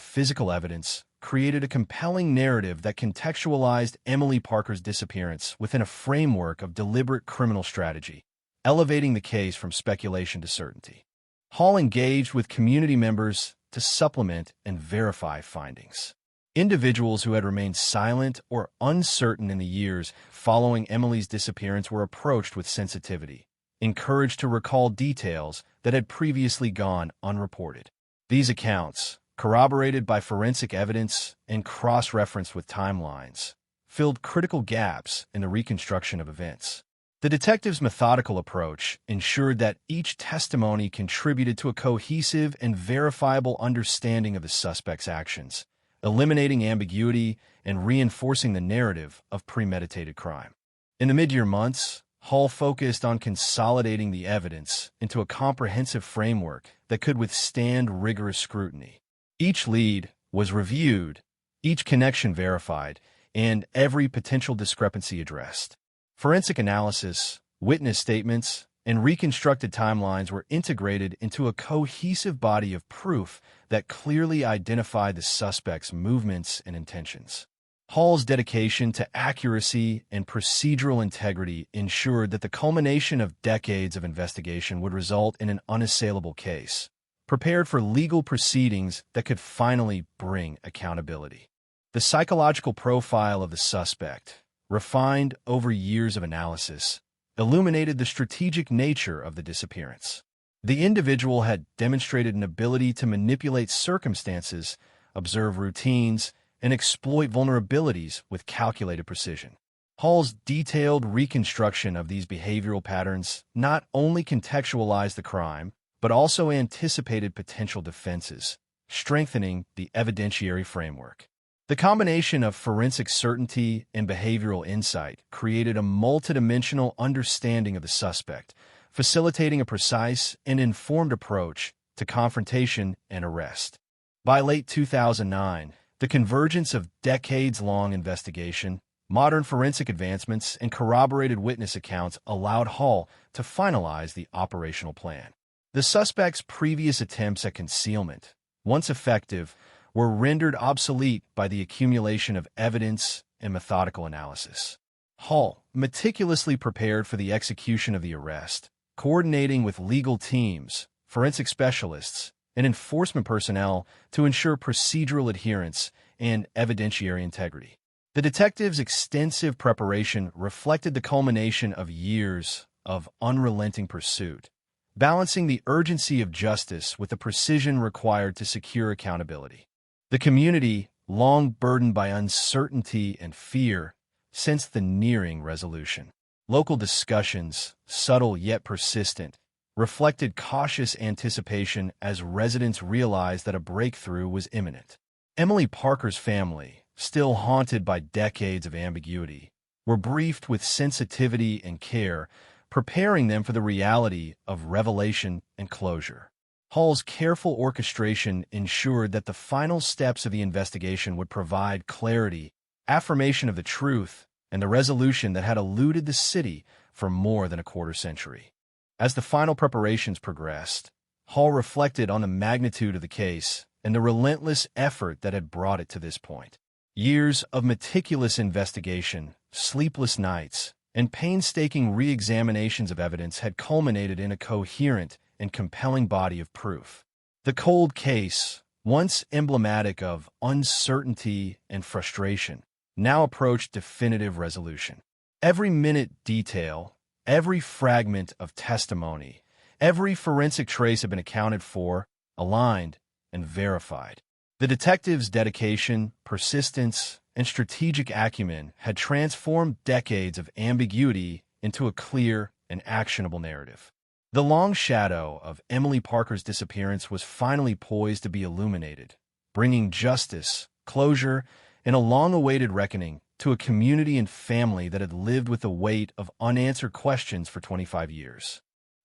physical evidence created a compelling narrative that contextualized Emily Parker's disappearance within a framework of deliberate criminal strategy, elevating the case from speculation to certainty. Hall engaged with community members to supplement and verify findings. Individuals who had remained silent or uncertain in the years following Emily's disappearance were approached with sensitivity, encouraged to recall details that had previously gone unreported. These accounts, corroborated by forensic evidence and cross-referenced with timelines, filled critical gaps in the reconstruction of events. The detective's methodical approach ensured that each testimony contributed to a cohesive and verifiable understanding of the suspect's actions, eliminating ambiguity and reinforcing the narrative of premeditated crime. In the mid-year months, Hall focused on consolidating the evidence into a comprehensive framework that could withstand rigorous scrutiny. Each lead was reviewed, each connection verified, and every potential discrepancy addressed. Forensic analysis, witness statements, and reconstructed timelines were integrated into a cohesive body of proof that clearly identified the suspect's movements and intentions. Hall's dedication to accuracy and procedural integrity ensured that the culmination of decades of investigation would result in an unassailable case, prepared for legal proceedings that could finally bring accountability. The psychological profile of the suspect, refined over years of analysis, illuminated the strategic nature of the disappearance. The individual had demonstrated an ability to manipulate circumstances, observe routines, and exploit vulnerabilities with calculated precision. Hall's detailed reconstruction of these behavioral patterns not only contextualized the crime, but also anticipated potential defenses, strengthening the evidentiary framework. The combination of forensic certainty and behavioral insight created a multidimensional understanding of the suspect, facilitating a precise and informed approach to confrontation and arrest. By late 2009, the convergence of decades-long investigation, modern forensic advancements, and corroborated witness accounts allowed Hall to finalize the operational plan. The suspect's previous attempts at concealment, once effective, were rendered obsolete by the accumulation of evidence and methodical analysis. Hall meticulously prepared for the execution of the arrest, coordinating with legal teams, forensic specialists, and enforcement personnel to ensure procedural adherence and evidentiary integrity. The detectives' extensive preparation reflected the culmination of years of unrelenting pursuit, balancing the urgency of justice with the precision required to secure accountability. The community, long burdened by uncertainty and fear, sensed the nearing resolution. Local discussions, subtle yet persistent, reflected cautious anticipation as residents realized that a breakthrough was imminent. Emily Parker's family, still haunted by decades of ambiguity, were briefed with sensitivity and care, preparing them for the reality of revelation and closure. Hall's careful orchestration ensured that the final steps of the investigation would provide clarity, affirmation of the truth, and the resolution that had eluded the city for more than a quarter-century. As the final preparations progressed, Hall reflected on the magnitude of the case and the relentless effort that had brought it to this point. Years of meticulous investigation, sleepless nights, and painstaking re-examinations of evidence had culminated in a coherent and compelling body of proof. The cold case, once emblematic of uncertainty and frustration, now approached definitive resolution. Every minute detail, every fragment of testimony, every forensic trace had been accounted for, aligned, and verified. The detectives' dedication, persistence, and strategic acumen had transformed decades of ambiguity into a clear and actionable narrative. The long shadow of Emily Parker's disappearance was finally poised to be illuminated, bringing justice, closure, and a long-awaited reckoning to a community and family that had lived with the weight of unanswered questions for 25 years.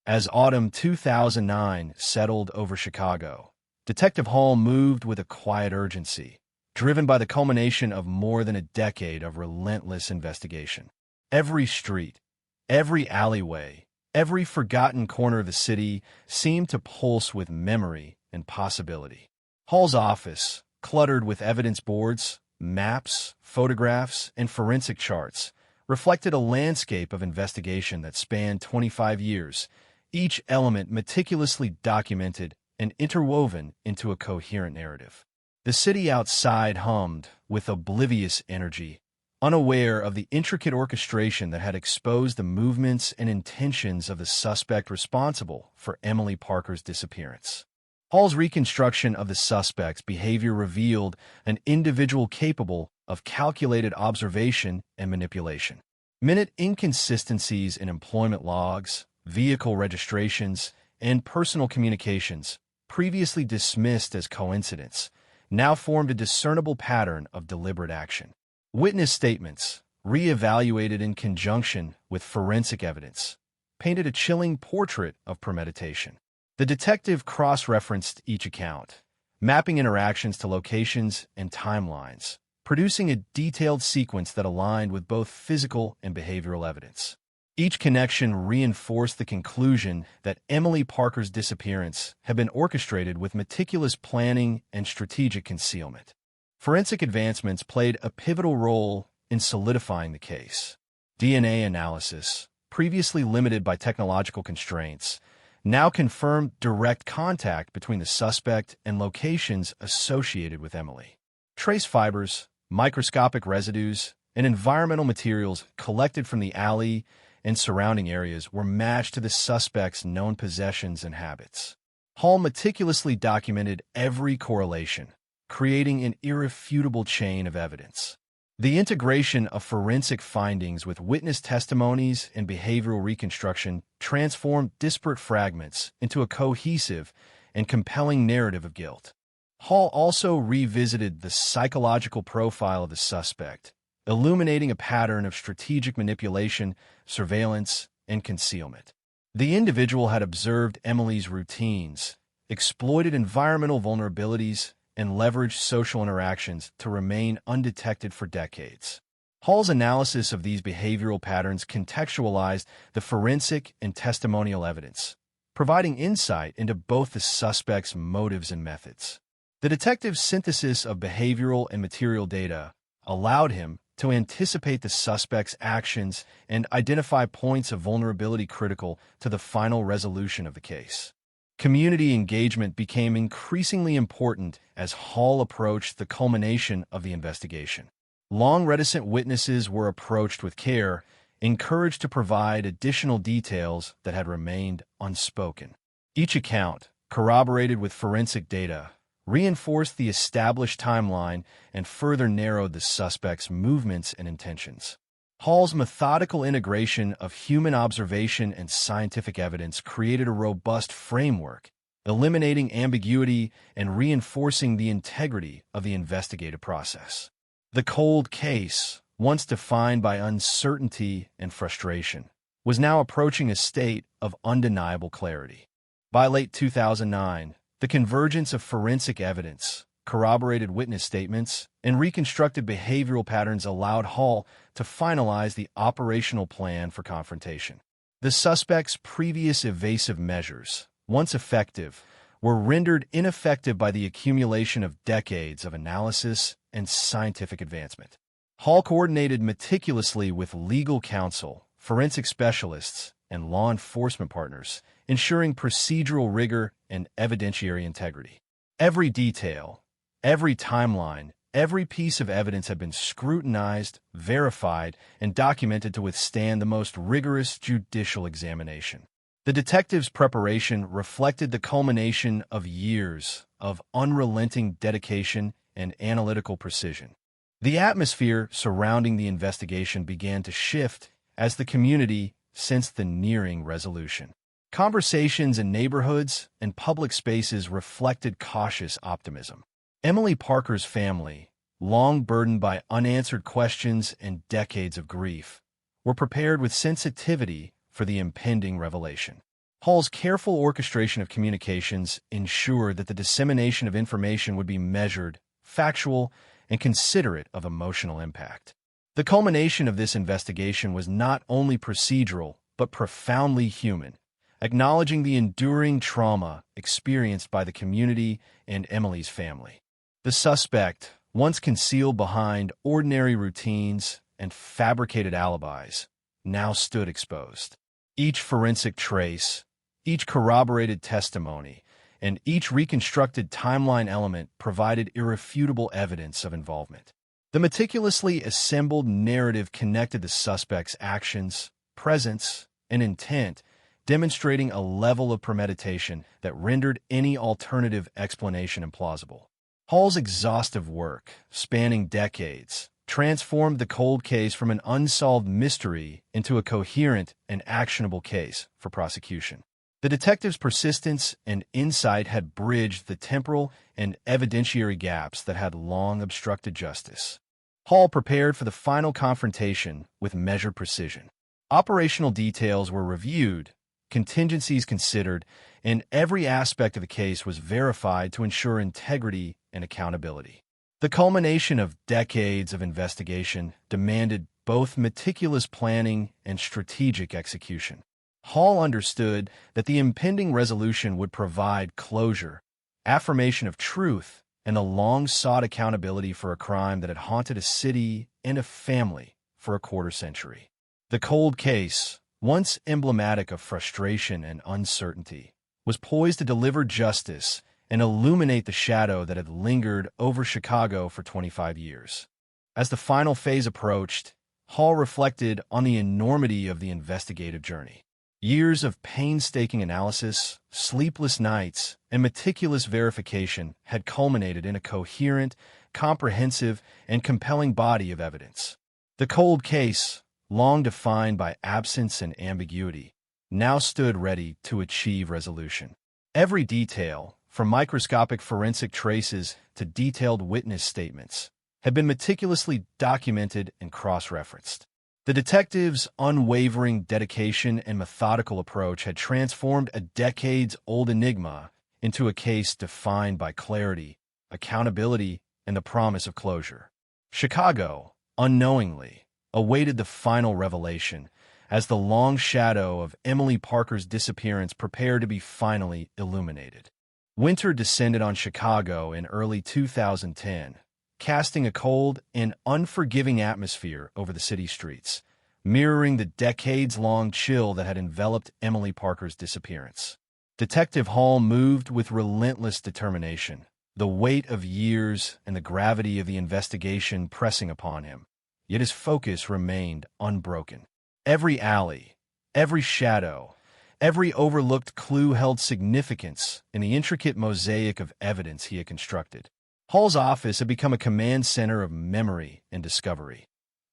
As autumn 2009 settled over Chicago, Detective Hall moved with a quiet urgency, driven by the culmination of more than a decade of relentless investigation. Every street, every alleyway, every forgotten corner of the city seemed to pulse with memory and possibility. Hall's office, cluttered with evidence boards, maps, photographs, and forensic charts, reflected a landscape of investigation that spanned 25 years, each element meticulously documented and interwoven into a coherent narrative. The city outside hummed with oblivious energy, unaware of the intricate orchestration that had exposed the movements and intentions of the suspect responsible for Emily Parker's disappearance. Hall's reconstruction of the suspect's behavior revealed an individual capable of calculated observation and manipulation. Minute inconsistencies in employment logs, vehicle registrations, and personal communications, previously dismissed as coincidence, now formed a discernible pattern of deliberate action. Witness statements, re-evaluated in conjunction with forensic evidence, painted a chilling portrait of premeditation. The detective cross-referenced each account, mapping interactions to locations and timelines, producing a detailed sequence that aligned with both physical and behavioral evidence. Each connection reinforced the conclusion that Emily Parker's disappearance had been orchestrated with meticulous planning and strategic concealment. Forensic advancements played a pivotal role in solidifying the case. DNA analysis, previously limited by technological constraints, now confirmed direct contact between the suspect and locations associated with Emily. Trace fibers, microscopic residues, and environmental materials collected from the alley and surrounding areas were matched to the suspect's known possessions and habits. Hall meticulously documented every correlation, creating an irrefutable chain of evidence. The integration of forensic findings with witness testimonies and behavioral reconstruction transformed disparate fragments into a cohesive and compelling narrative of guilt. Hall also revisited the psychological profile of the suspect, illuminating a pattern of strategic manipulation, surveillance, and concealment. The individual had observed Emily's routines, exploited environmental vulnerabilities, and leveraged social interactions to remain undetected for decades. Hall's analysis of these behavioral patterns contextualized the forensic and testimonial evidence, providing insight into both the suspect's motives and methods. The detective's synthesis of behavioral and material data allowed him to anticipate the suspect's actions and identify points of vulnerability critical to the final resolution of the case. Community engagement became increasingly important as Hall approached the culmination of the investigation. Long reticent witnesses were approached with care, encouraged to provide additional details that had remained unspoken. Each account, corroborated with forensic data, reinforced the established timeline and further narrowed the suspect's movements and intentions. Hall's methodical integration of human observation and scientific evidence created a robust framework, eliminating ambiguity and reinforcing the integrity of the investigative process. The cold case, once defined by uncertainty and frustration, was now approaching a state of undeniable clarity. By late 2009, the convergence of forensic evidence, corroborated witness statements, and reconstructed behavioral patterns allowed Hall to finalize the operational plan for confrontation. The suspect's previous evasive measures, once effective, were rendered ineffective by the accumulation of decades of analysis and scientific advancement. Hall coordinated meticulously with legal counsel, forensic specialists, and law enforcement partners, ensuring procedural rigor and evidentiary integrity. Every detail, every timeline, every piece of evidence had been scrutinized, verified, and documented to withstand the most rigorous judicial examination. The detective's preparation reflected the culmination of years of unrelenting dedication and analytical precision. The atmosphere surrounding the investigation began to shift as the community sensed the nearing resolution. Conversations in neighborhoods and public spaces reflected cautious optimism. Emily Parker's family, long burdened by unanswered questions and decades of grief, were prepared with sensitivity for the impending revelation. Hall's careful orchestration of communications ensured that the dissemination of information would be measured, factual, and considerate of emotional impact. The culmination of this investigation was not only procedural, but profoundly human, acknowledging the enduring trauma experienced by the community and Emily's family. The suspect, once concealed behind ordinary routines and fabricated alibis, now stood exposed. Each forensic trace, each corroborated testimony, and each reconstructed timeline element provided irrefutable evidence of involvement. The meticulously assembled narrative connected the suspect's actions, presence, and intent, demonstrating a level of premeditation that rendered any alternative explanation implausible. Hall's exhaustive work, spanning decades, transformed the cold case from an unsolved mystery into a coherent and actionable case for prosecution. The detective's persistence and insight had bridged the temporal and evidentiary gaps that had long obstructed justice. Hall prepared for the final confrontation with measured precision. Operational details were reviewed, contingencies considered, and every aspect of the case was verified to ensure integrity and accountability. The culmination of decades of investigation demanded both meticulous planning and strategic execution. Hall understood that the impending resolution would provide closure, affirmation of truth, and a long-sought accountability for a crime that had haunted a city and a family for a quarter-century. The cold case, once emblematic of frustration and uncertainty, was poised to deliver justice and illuminate the shadow that had lingered over Chicago for 25 years. As the final phase approached, Hall reflected on the enormity of the investigative journey. Years of painstaking analysis, sleepless nights, and meticulous verification had culminated in a coherent, comprehensive, and compelling body of evidence. The cold case, long defined by absence and ambiguity, now stood ready to achieve resolution. Every detail, from microscopic forensic traces to detailed witness statements, had been meticulously documented and cross-referenced. The detective's unwavering dedication and methodical approach had transformed a decades-old enigma into a case defined by clarity, accountability, and the promise of closure. Chicago, unknowingly, awaited the final revelation as the long shadow of Emily Parker's disappearance prepared to be finally illuminated. Winter descended on Chicago in early 2010, casting a cold and unforgiving atmosphere over the city streets, mirroring the decades-long chill that had enveloped Emily Parker's disappearance. Detective Hall moved with relentless determination, the weight of years and the gravity of the investigation pressing upon him, yet his focus remained unbroken. Every alley, every shadow, every overlooked clue held significance in the intricate mosaic of evidence he had constructed. Hall's office had become a command center of memory and discovery.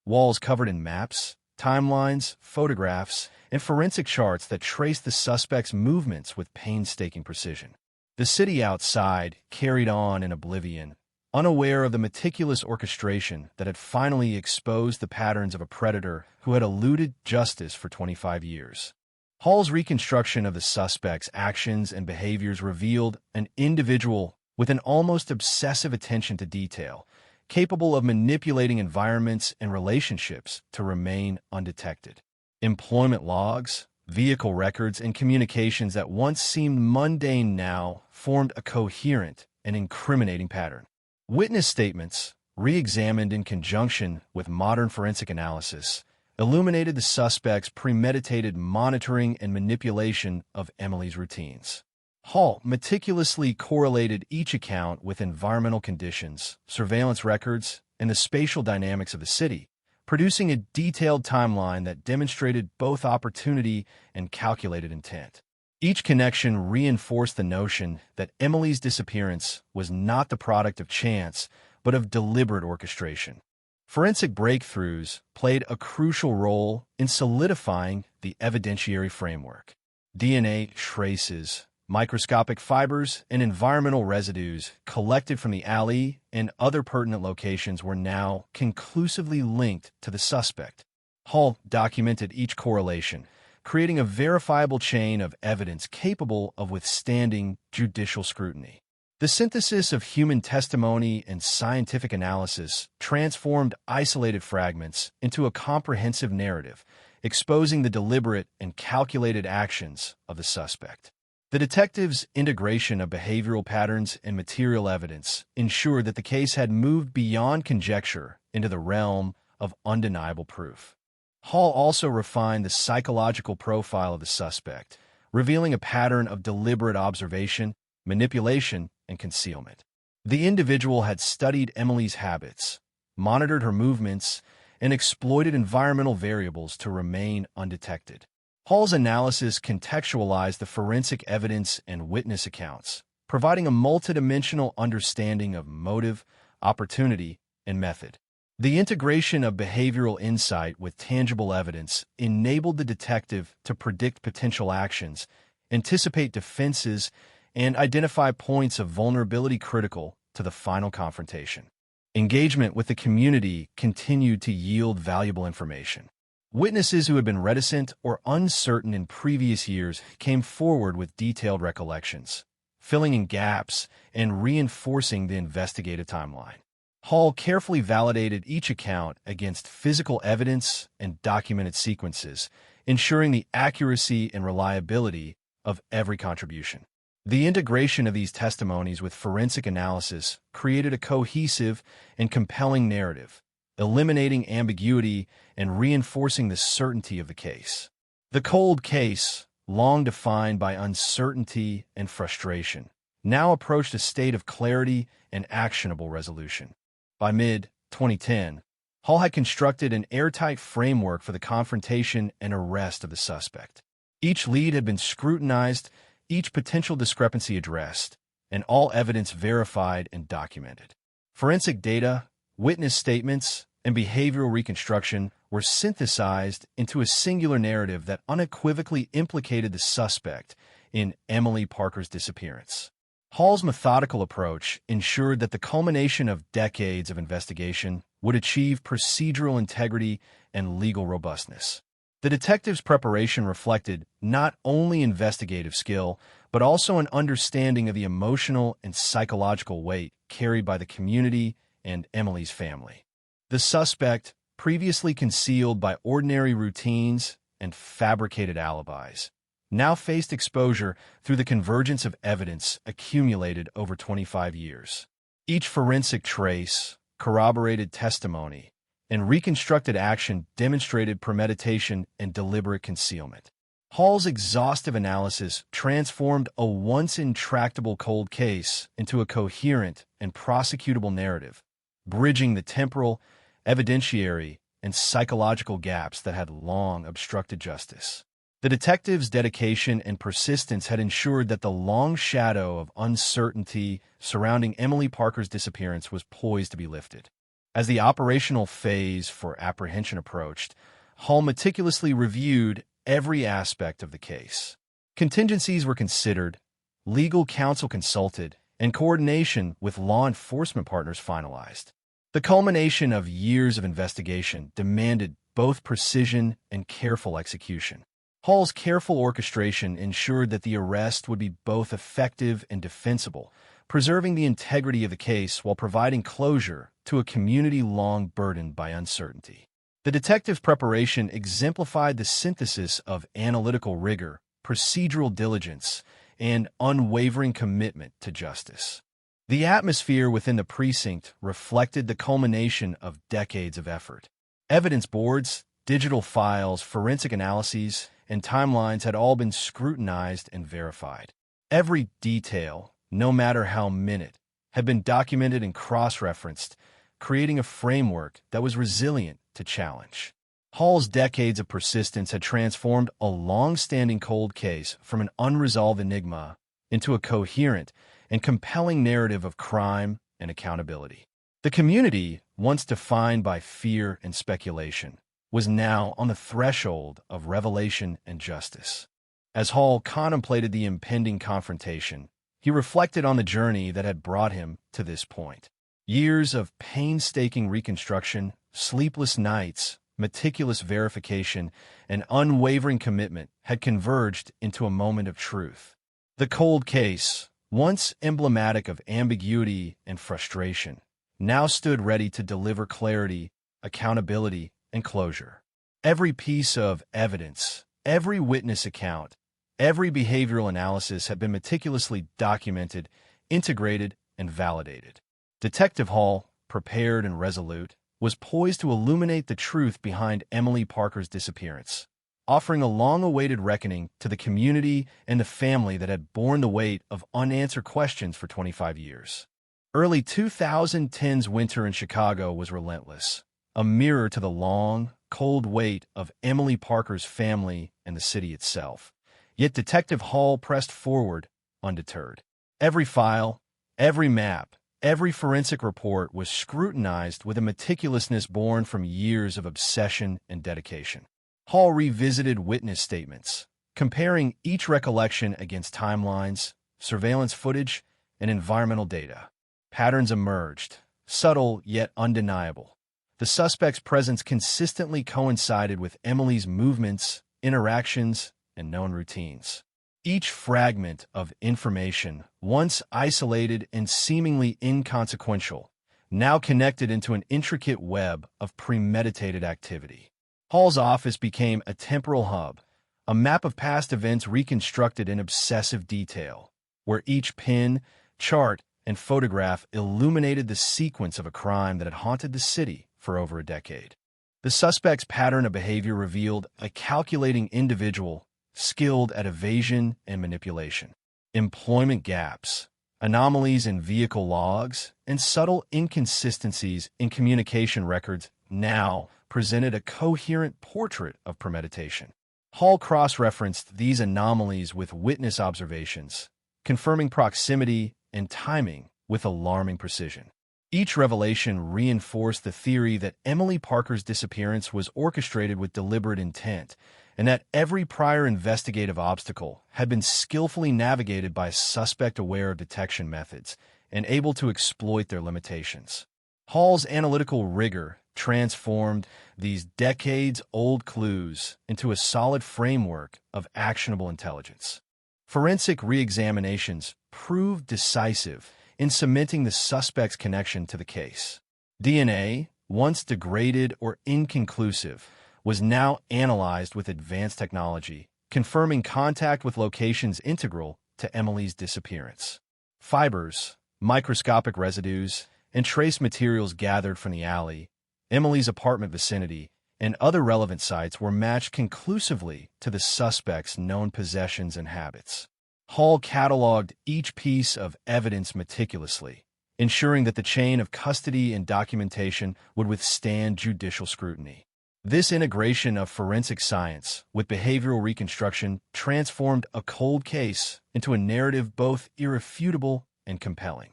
Walls covered in maps, timelines, photographs, and forensic charts that traced the suspect's movements with painstaking precision. The city outside carried on in oblivion, unaware of the meticulous orchestration that had finally exposed the patterns of a predator who had eluded justice for 25 years. Hall's reconstruction of the suspect's actions and behaviors revealed an individual with an almost obsessive attention to detail, capable of manipulating environments and relationships to remain undetected. Employment logs, vehicle records, and communications that once seemed mundane now formed a coherent and incriminating pattern. Witness statements, re-examined in conjunction with modern forensic analysis, illuminated the suspect's premeditated monitoring and manipulation of Emily's routines. Hall meticulously correlated each account with environmental conditions, surveillance records, and the spatial dynamics of the city, producing a detailed timeline that demonstrated both opportunity and calculated intent. Each connection reinforced the notion that Emily's disappearance was not the product of chance, but of deliberate orchestration. Forensic breakthroughs played a crucial role in solidifying the evidentiary framework. DNA traces, microscopic fibers, and environmental residues collected from the alley and other pertinent locations were now conclusively linked to the suspect. Hall documented each correlation, creating a verifiable chain of evidence capable of withstanding judicial scrutiny. The synthesis of human testimony and scientific analysis transformed isolated fragments into a comprehensive narrative, exposing the deliberate and calculated actions of the suspect. The detective's integration of behavioral patterns and material evidence ensured that the case had moved beyond conjecture into the realm of undeniable proof. Hall also refined the psychological profile of the suspect, revealing a pattern of deliberate observation, manipulation, and concealment. The individual had studied Emily's habits, monitored her movements, and exploited environmental variables to remain undetected. Hall's analysis contextualized the forensic evidence and witness accounts, providing a multidimensional understanding of motive, opportunity, and method. The integration of behavioral insight with tangible evidence enabled the detective to predict potential actions anticipate defenses, and identify points of vulnerability critical to the final confrontation. Engagement with the community continued to yield valuable information. Witnesses who had been reticent or uncertain in previous years came forward with detailed recollections, filling in gaps and reinforcing the investigative timeline. Hall carefully validated each account against physical evidence and documented sequences, ensuring the accuracy and reliability of every contribution. The integration of these testimonies with forensic analysis created a cohesive and compelling narrative, eliminating ambiguity and reinforcing the certainty of the case. The cold case, long defined by uncertainty and frustration, now approached a state of clarity and actionable resolution. By mid-2010, Hall had constructed an airtight framework for the confrontation and arrest of the suspect. Each lead had been scrutinized, each potential discrepancy addressed, and all evidence verified and documented. Forensic data, witness statements, and behavioral reconstruction were synthesized into a singular narrative that unequivocally implicated the suspect in Emily Parker's disappearance. Hall's methodical approach ensured that the culmination of decades of investigation would achieve procedural integrity and legal robustness. The detective's preparation reflected not only investigative skill, but also an understanding of the emotional and psychological weight carried by the community and Emily's family. The suspect, previously concealed by ordinary routines and fabricated alibis, now faced exposure through the convergence of evidence accumulated over 25 years. Each forensic trace, corroborated testimony, and reconstructed action demonstrated premeditation and deliberate concealment. Hall's exhaustive analysis transformed a once intractable cold case into a coherent and prosecutable narrative, bridging the temporal, evidentiary, and psychological gaps that had long obstructed justice. The detective's dedication and persistence had ensured that the long shadow of uncertainty surrounding Emily Parker's disappearance was poised to be lifted. As the operational phase for apprehension approached, Hall meticulously reviewed every aspect of the case. Contingencies were considered, legal counsel consulted, and coordination with law enforcement partners finalized. The culmination of years of investigation demanded both precision and careful execution. Hall's careful orchestration ensured that the arrest would be both effective and defensible, preserving the integrity of the case while providing closure to a community long burdened by uncertainty. The detective's preparation exemplified the synthesis of analytical rigor, procedural diligence, and unwavering commitment to justice. The atmosphere within the precinct reflected the culmination of decades of effort. Evidence boards, digital files, forensic analyses, and timelines had all been scrutinized and verified. Every detail, no matter how minute, had been documented and cross-referenced, creating a framework that was resilient to challenge. Hall's decades of persistence had transformed a long-standing cold case from an unresolved enigma into a coherent and compelling narrative of crime and accountability. The community, once defined by fear and speculation, was now on the threshold of revelation and justice. As Hall contemplated the impending confrontation, he reflected on the journey that had brought him to this point. Years of painstaking reconstruction, sleepless nights, meticulous verification, and unwavering commitment had converged into a moment of truth. The cold case, once emblematic of ambiguity and frustration, now stood ready to deliver clarity, accountability, and closure. Every piece of evidence, every witness account, every behavioral analysis had been meticulously documented, integrated, and validated. Detective Hall, prepared and resolute, was poised to illuminate the truth behind Emily Parker's disappearance, offering a long-awaited reckoning to the community and the family that had borne the weight of unanswered questions for 25 years. Early 2010's winter in Chicago was relentless, a mirror to the long, cold weight of Emily Parker's family and the city itself. Yet Detective Hall pressed forward, undeterred. Every file, every map, every forensic report was scrutinized with a meticulousness born from years of obsession and dedication. Hall revisited witness statements, comparing each recollection against timelines, surveillance footage, and environmental data. Patterns emerged, subtle yet undeniable. The suspect's presence consistently coincided with Emily's movements, interactions, and known routines. Each fragment of information, once isolated and seemingly inconsequential, now connected into an intricate web of premeditated activity. Hall's office became a temporal hub, a map of past events reconstructed in obsessive detail, where each pin, chart, and photograph illuminated the sequence of a crime that had haunted the city for over a decade. The suspect's pattern of behavior revealed a calculating individual skilled at evasion and manipulation. Employment gaps, anomalies in vehicle logs, and subtle inconsistencies in communication records now presented a coherent portrait of premeditation. Hall cross-referenced these anomalies with witness observations, confirming proximity and timing with alarming precision. Each revelation reinforced the theory that Emily Parker's disappearance was orchestrated with deliberate intent, and that every prior investigative obstacle had been skillfully navigated by a suspect aware of detection methods and able to exploit their limitations. Hall's analytical rigor transformed these decades-old clues into a solid framework of actionable intelligence. Forensic re-examinations proved decisive in cementing the suspect's connection to the case. DNA, once degraded or inconclusive, was now analyzed with advanced technology, confirming contact with locations integral to Emily's disappearance. Fibers, microscopic residues, and trace materials gathered from the alley, Emily's apartment vicinity, and other relevant sites were matched conclusively to the suspect's known possessions and habits. Hall cataloged each piece of evidence meticulously, ensuring that the chain of custody and documentation would withstand judicial scrutiny. This integration of forensic science with behavioral reconstruction transformed a cold case into a narrative both irrefutable and compelling.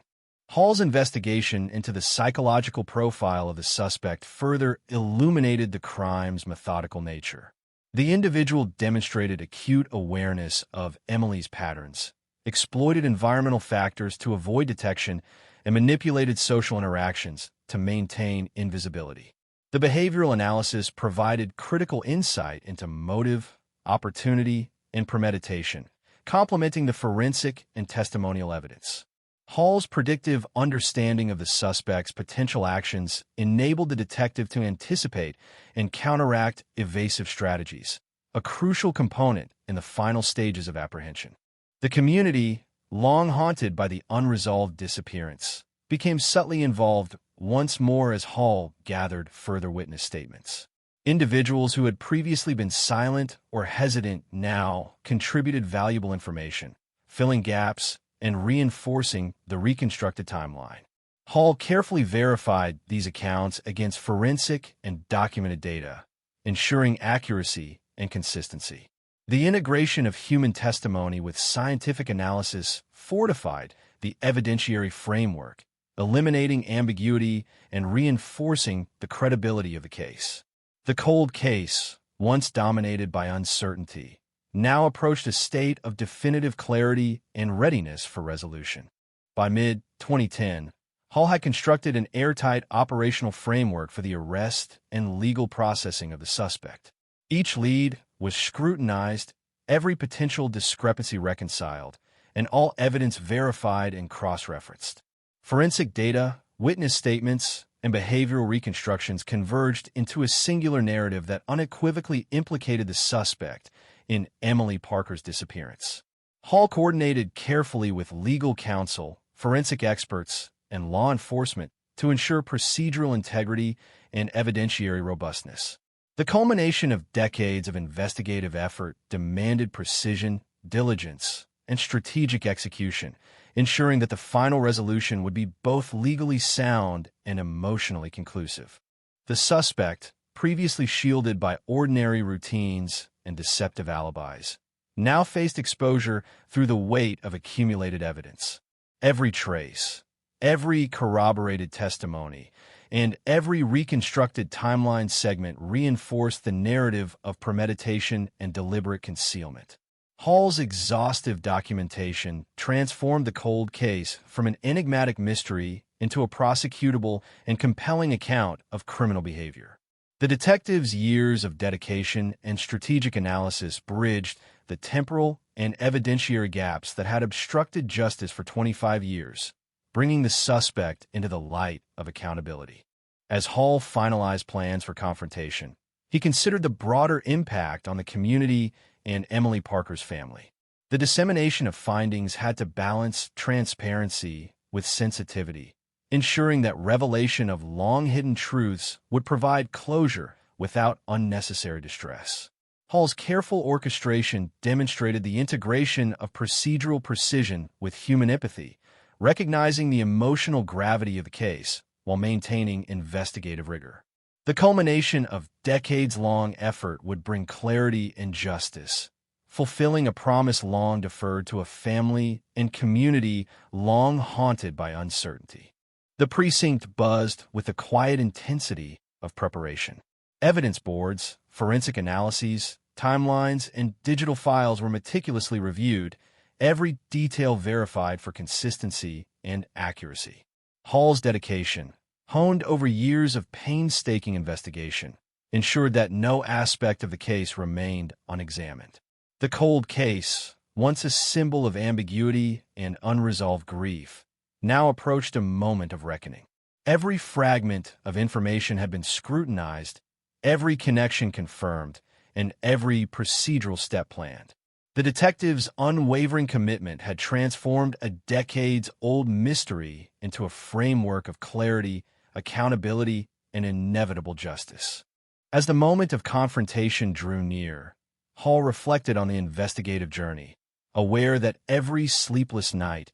Hall's investigation into the psychological profile of the suspect further illuminated the crime's methodical nature. The individual demonstrated acute awareness of Emily's patterns, exploited environmental factors to avoid detection, and manipulated social interactions to maintain invisibility. The behavioral analysis provided critical insight into motive, opportunity, and premeditation, complementing the forensic and testimonial evidence. Hall's predictive understanding of the suspect's potential actions enabled the detective to anticipate and counteract evasive strategies, a crucial component in the final stages of apprehension. The community, long haunted by the unresolved disappearance, became subtly involved once more as Hall gathered further witness statements. Individuals who had previously been silent or hesitant now contributed valuable information, filling gaps and reinforcing the reconstructed timeline. Hall carefully verified these accounts against forensic and documented data, ensuring accuracy and consistency. The integration of human testimony with scientific analysis fortified the evidentiary framework, eliminating ambiguity and reinforcing the credibility of the case. The cold case, once dominated by uncertainty, now approached a state of definitive clarity and readiness for resolution. By mid-2010, Hall had constructed an airtight operational framework for the arrest and legal processing of the suspect. Each lead was scrutinized, every potential discrepancy reconciled, and all evidence verified and cross-referenced. Forensic data, witness statements, and behavioral reconstructions converged into a singular narrative that unequivocally implicated the suspect in Emily Parker's disappearance. Hall coordinated carefully with legal counsel, forensic experts, and law enforcement to ensure procedural integrity and evidentiary robustness. The culmination of decades of investigative effort demanded precision, diligence, and strategic execution, ensuring that the final resolution would be both legally sound and emotionally conclusive. The suspect, previously shielded by ordinary routines and deceptive alibis, now faced exposure through the weight of accumulated evidence. Every trace, every corroborated testimony, and every reconstructed timeline segment reinforced the narrative of premeditation and deliberate concealment. Hall's exhaustive documentation transformed the cold case from an enigmatic mystery into a prosecutable and compelling account of criminal behavior. The detectives' years of dedication and strategic analysis bridged the temporal and evidentiary gaps that had obstructed justice for 25 years, bringing the suspect into the light of accountability. As Hall finalized plans for confrontation, he considered the broader impact on the community and Emily Parker's family. The dissemination of findings had to balance transparency with sensitivity, ensuring that revelation of long-hidden truths would provide closure without unnecessary distress. Hall's careful orchestration demonstrated the integration of procedural precision with human empathy, recognizing the emotional gravity of the case while maintaining investigative rigor. The culmination of decades-long effort would bring clarity and justice, fulfilling a promise long deferred to a family and community long haunted by uncertainty. The precinct buzzed with the quiet intensity of preparation. Evidence boards, forensic analyses, timelines, and digital files were meticulously reviewed, every detail verified for consistency and accuracy. Hall's dedication, honed over years of painstaking investigation, ensured that no aspect of the case remained unexamined. The cold case, once a symbol of ambiguity and unresolved grief, now approached a moment of reckoning. Every fragment of information had been scrutinized, every connection confirmed, and every procedural step planned. The detectives' unwavering commitment had transformed a decades-old mystery into a framework of clarity, accountability, and inevitable justice. As the moment of confrontation drew near, Hall reflected on the investigative journey, aware that every sleepless night,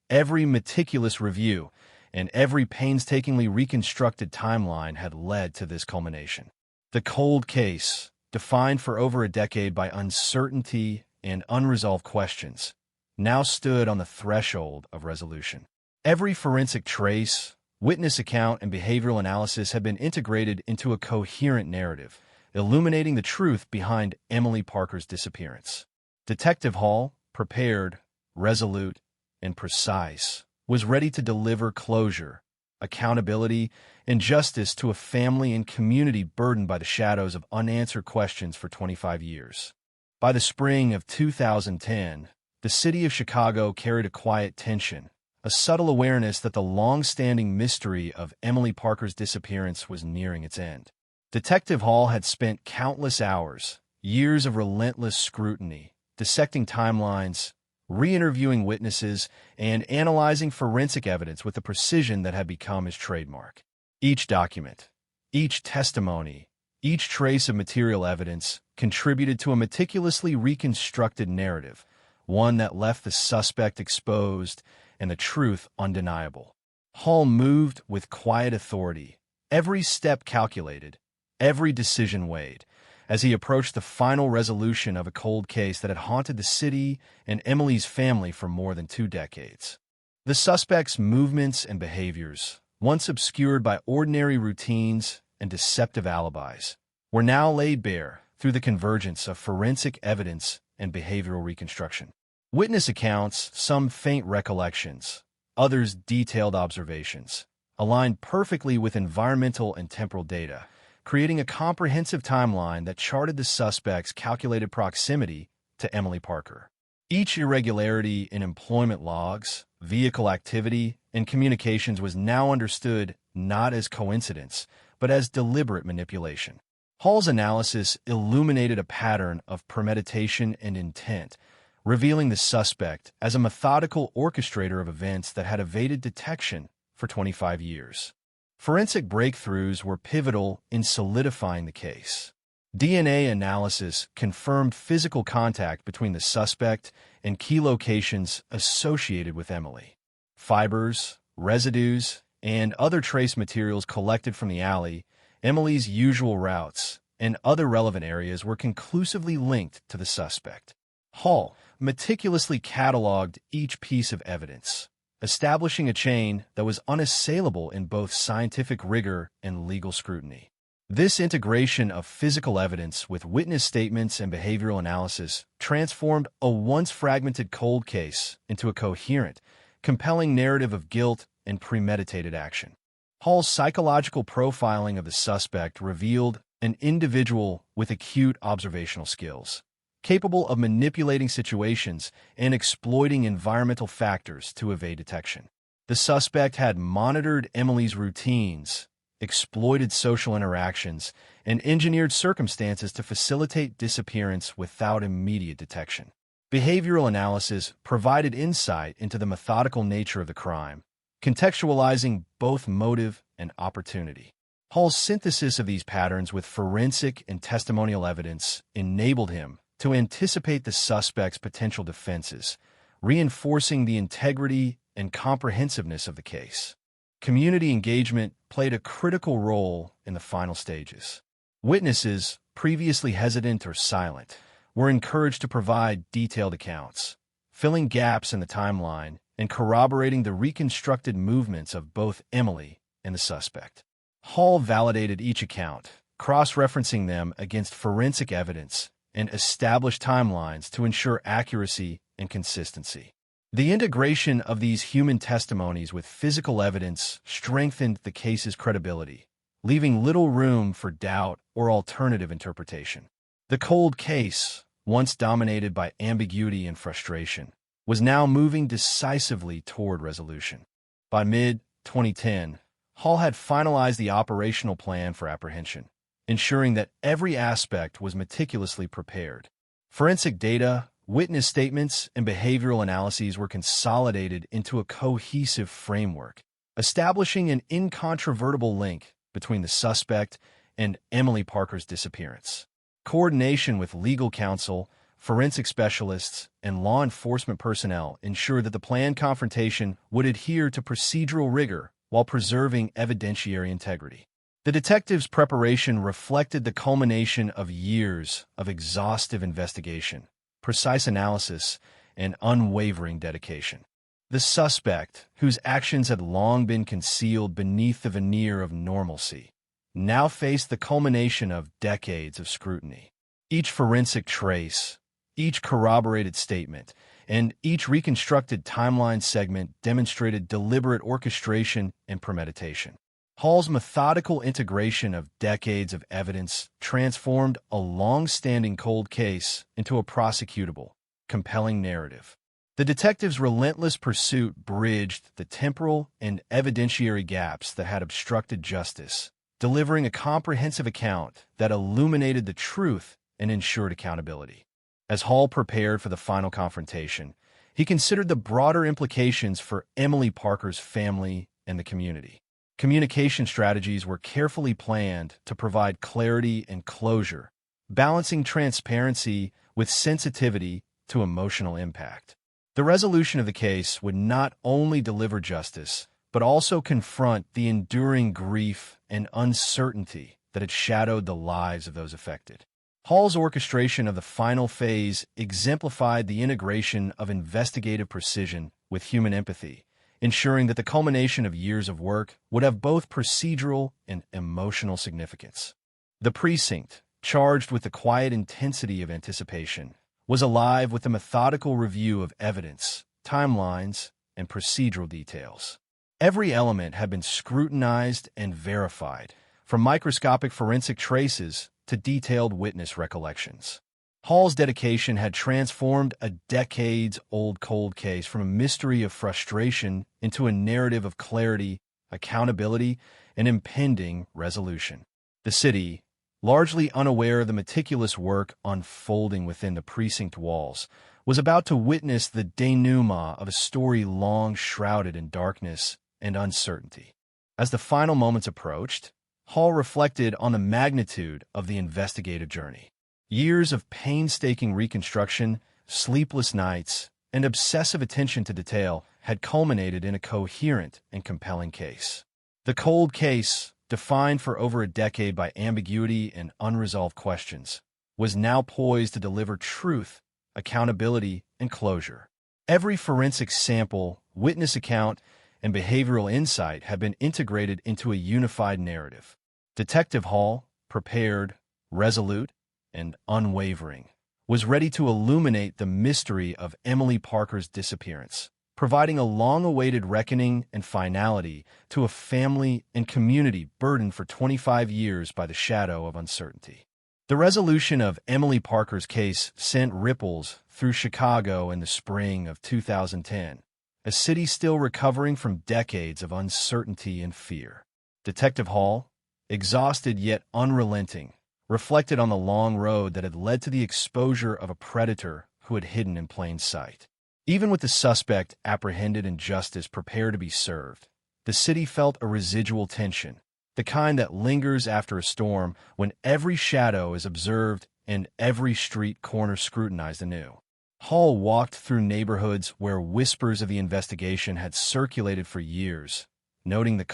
every meticulous review, and every painstakingly reconstructed timeline had led to this culmination. The cold case, defined for over a decade by uncertainty and unresolved questions, now stood on the threshold of resolution. Every forensic trace, witness account, and behavioral analysis had been integrated into a coherent narrative, illuminating the truth behind Emily Parker's disappearance. Detective Hall, prepared, resolute, and precise, was ready to deliver closure, accountability, and justice to a family and community burdened by the shadows of unanswered questions for 25 years. By the spring of 2010, the city of Chicago carried a quiet tension, a subtle awareness that the long-standing mystery of Emily Parker's disappearance was nearing its end. Detective Hall had spent countless hours, years of relentless scrutiny, dissecting timelines, re-interviewing witnesses, and analyzing forensic evidence with a precision that had become his trademark. Each document, each testimony, each trace of material evidence contributed to a meticulously reconstructed narrative, one that left the suspect exposed and the truth undeniable. Hall moved with quiet authority, every step calculated, every decision weighed, as he approached the final resolution of a cold case that had haunted the city and Emily's family for more than 2 decades. The suspect's movements and behaviors, once obscured by ordinary routines and deceptive alibis, were now laid bare through the convergence of forensic evidence and behavioral reconstruction. Witness accounts, some faint recollections, others detailed observations, aligned perfectly with environmental and temporal data, creating a comprehensive timeline that charted the suspect's calculated proximity to Emily Parker. Each irregularity in employment logs, vehicle activity, and communications was now understood not as coincidence, but as deliberate manipulation. Hall's analysis illuminated a pattern of premeditation and intent, revealing the suspect as a methodical orchestrator of events that had evaded detection for 25 years. Forensic breakthroughs were pivotal in solidifying the case. DNA analysis confirmed physical contact between the suspect and key locations associated with Emily. Fibers, residues, and other trace materials collected from the alley, Emily's usual routes, and other relevant areas were conclusively linked to the suspect. Hall meticulously cataloged each piece of evidence, establishing a chain that was unassailable in both scientific rigor and legal scrutiny. This integration of physical evidence with witness statements and behavioral analysis transformed a once fragmented cold case into a coherent, compelling narrative of guilt and premeditated action. Hall's psychological profiling of the suspect revealed an individual with acute observational skills, capable of manipulating situations and exploiting environmental factors to evade detection. The suspect had monitored Emily's routines, exploited social interactions, and engineered circumstances to facilitate disappearance without immediate detection. Behavioral analysis provided insight into the methodical nature of the crime, contextualizing both motive and opportunity. Hall's synthesis of these patterns with forensic and testimonial evidence enabled him to anticipate the suspect's potential defenses, reinforcing the integrity and comprehensiveness of the case. Community engagement played a critical role in the final stages. Witnesses, previously hesitant or silent, were encouraged to provide detailed accounts, filling gaps in the timeline and corroborating the reconstructed movements of both Emily and the suspect. Hall validated each account, cross-referencing them against forensic evidence and established timelines to ensure accuracy and consistency. The integration of these human testimonies with physical evidence strengthened the case's credibility, leaving little room for doubt or alternative interpretation. The cold case, once dominated by ambiguity and frustration, was now moving decisively toward resolution. By mid-2010, Hall had finalized the operational plan for apprehension, ensuring that every aspect was meticulously prepared. Forensic data, witness statements, and behavioral analyses were consolidated into a cohesive framework, establishing an incontrovertible link between the suspect and Emily Parker's disappearance. Coordination with legal counsel, forensic specialists, and law enforcement personnel ensured that the planned confrontation would adhere to procedural rigor while preserving evidentiary integrity. The detectives' preparation reflected the culmination of years of exhaustive investigation, precise analysis, and unwavering dedication. The suspect, whose actions had long been concealed beneath the veneer of normalcy, now faced the culmination of decades of scrutiny. Each forensic trace, each corroborated statement, and each reconstructed timeline segment demonstrated deliberate orchestration and premeditation. Hall's methodical integration of decades of evidence transformed a long-standing cold case into a prosecutable, compelling narrative. The detectives' relentless pursuit bridged the temporal and evidentiary gaps that had obstructed justice, delivering a comprehensive account that illuminated the truth and ensured accountability. As Hall prepared for the final confrontation, he considered the broader implications for Emily Parker's family and the community. Communication strategies were carefully planned to provide clarity and closure, balancing transparency with sensitivity to emotional impact. The resolution of the case would not only deliver justice, but also confront the enduring grief and uncertainty that had shadowed the lives of those affected. Hall's orchestration of the final phase exemplified the integration of investigative precision with human empathy, ensuring that the culmination of years of work would have both procedural and emotional significance. The precinct, charged with the quiet intensity of anticipation, was alive with a methodical review of evidence, timelines, and procedural details. Every element had been scrutinized and verified, from microscopic forensic traces to detailed witness recollections. Hall's dedication had transformed a decades-old cold case from a mystery of frustration into a narrative of clarity, accountability, and impending resolution. The city, largely unaware of the meticulous work unfolding within the precinct walls, was about to witness the denouement of a story long shrouded in darkness and uncertainty. As the final moments approached, Hall reflected on the magnitude of the investigative journey. Years of painstaking reconstruction, sleepless nights, and obsessive attention to detail had culminated in a coherent and compelling case. The cold case, defined for over a decade by ambiguity and unresolved questions, was now poised to deliver truth, accountability, and closure. Every forensic sample, witness account, and behavioral insight had been integrated into a unified narrative. Detective Hall, prepared, resolute, and unwavering, was ready to illuminate the mystery of Emily Parker's disappearance, providing a long-awaited reckoning and finality to a family and community burdened for 25 years by the shadow of uncertainty. The resolution of Emily Parker's case sent ripples through Chicago in the spring of 2010, a city still recovering from decades of uncertainty and fear. Detective Hall, exhausted yet unrelenting, reflected on the long road that had led to the exposure of a predator who had hidden in plain sight. Even with the suspect apprehended and justice prepared to be served, the city felt a residual tension, the kind that lingers after a storm when every shadow is observed and every street corner scrutinized anew. Hall walked through neighborhoods where whispers of the investigation had circulated for years, noting the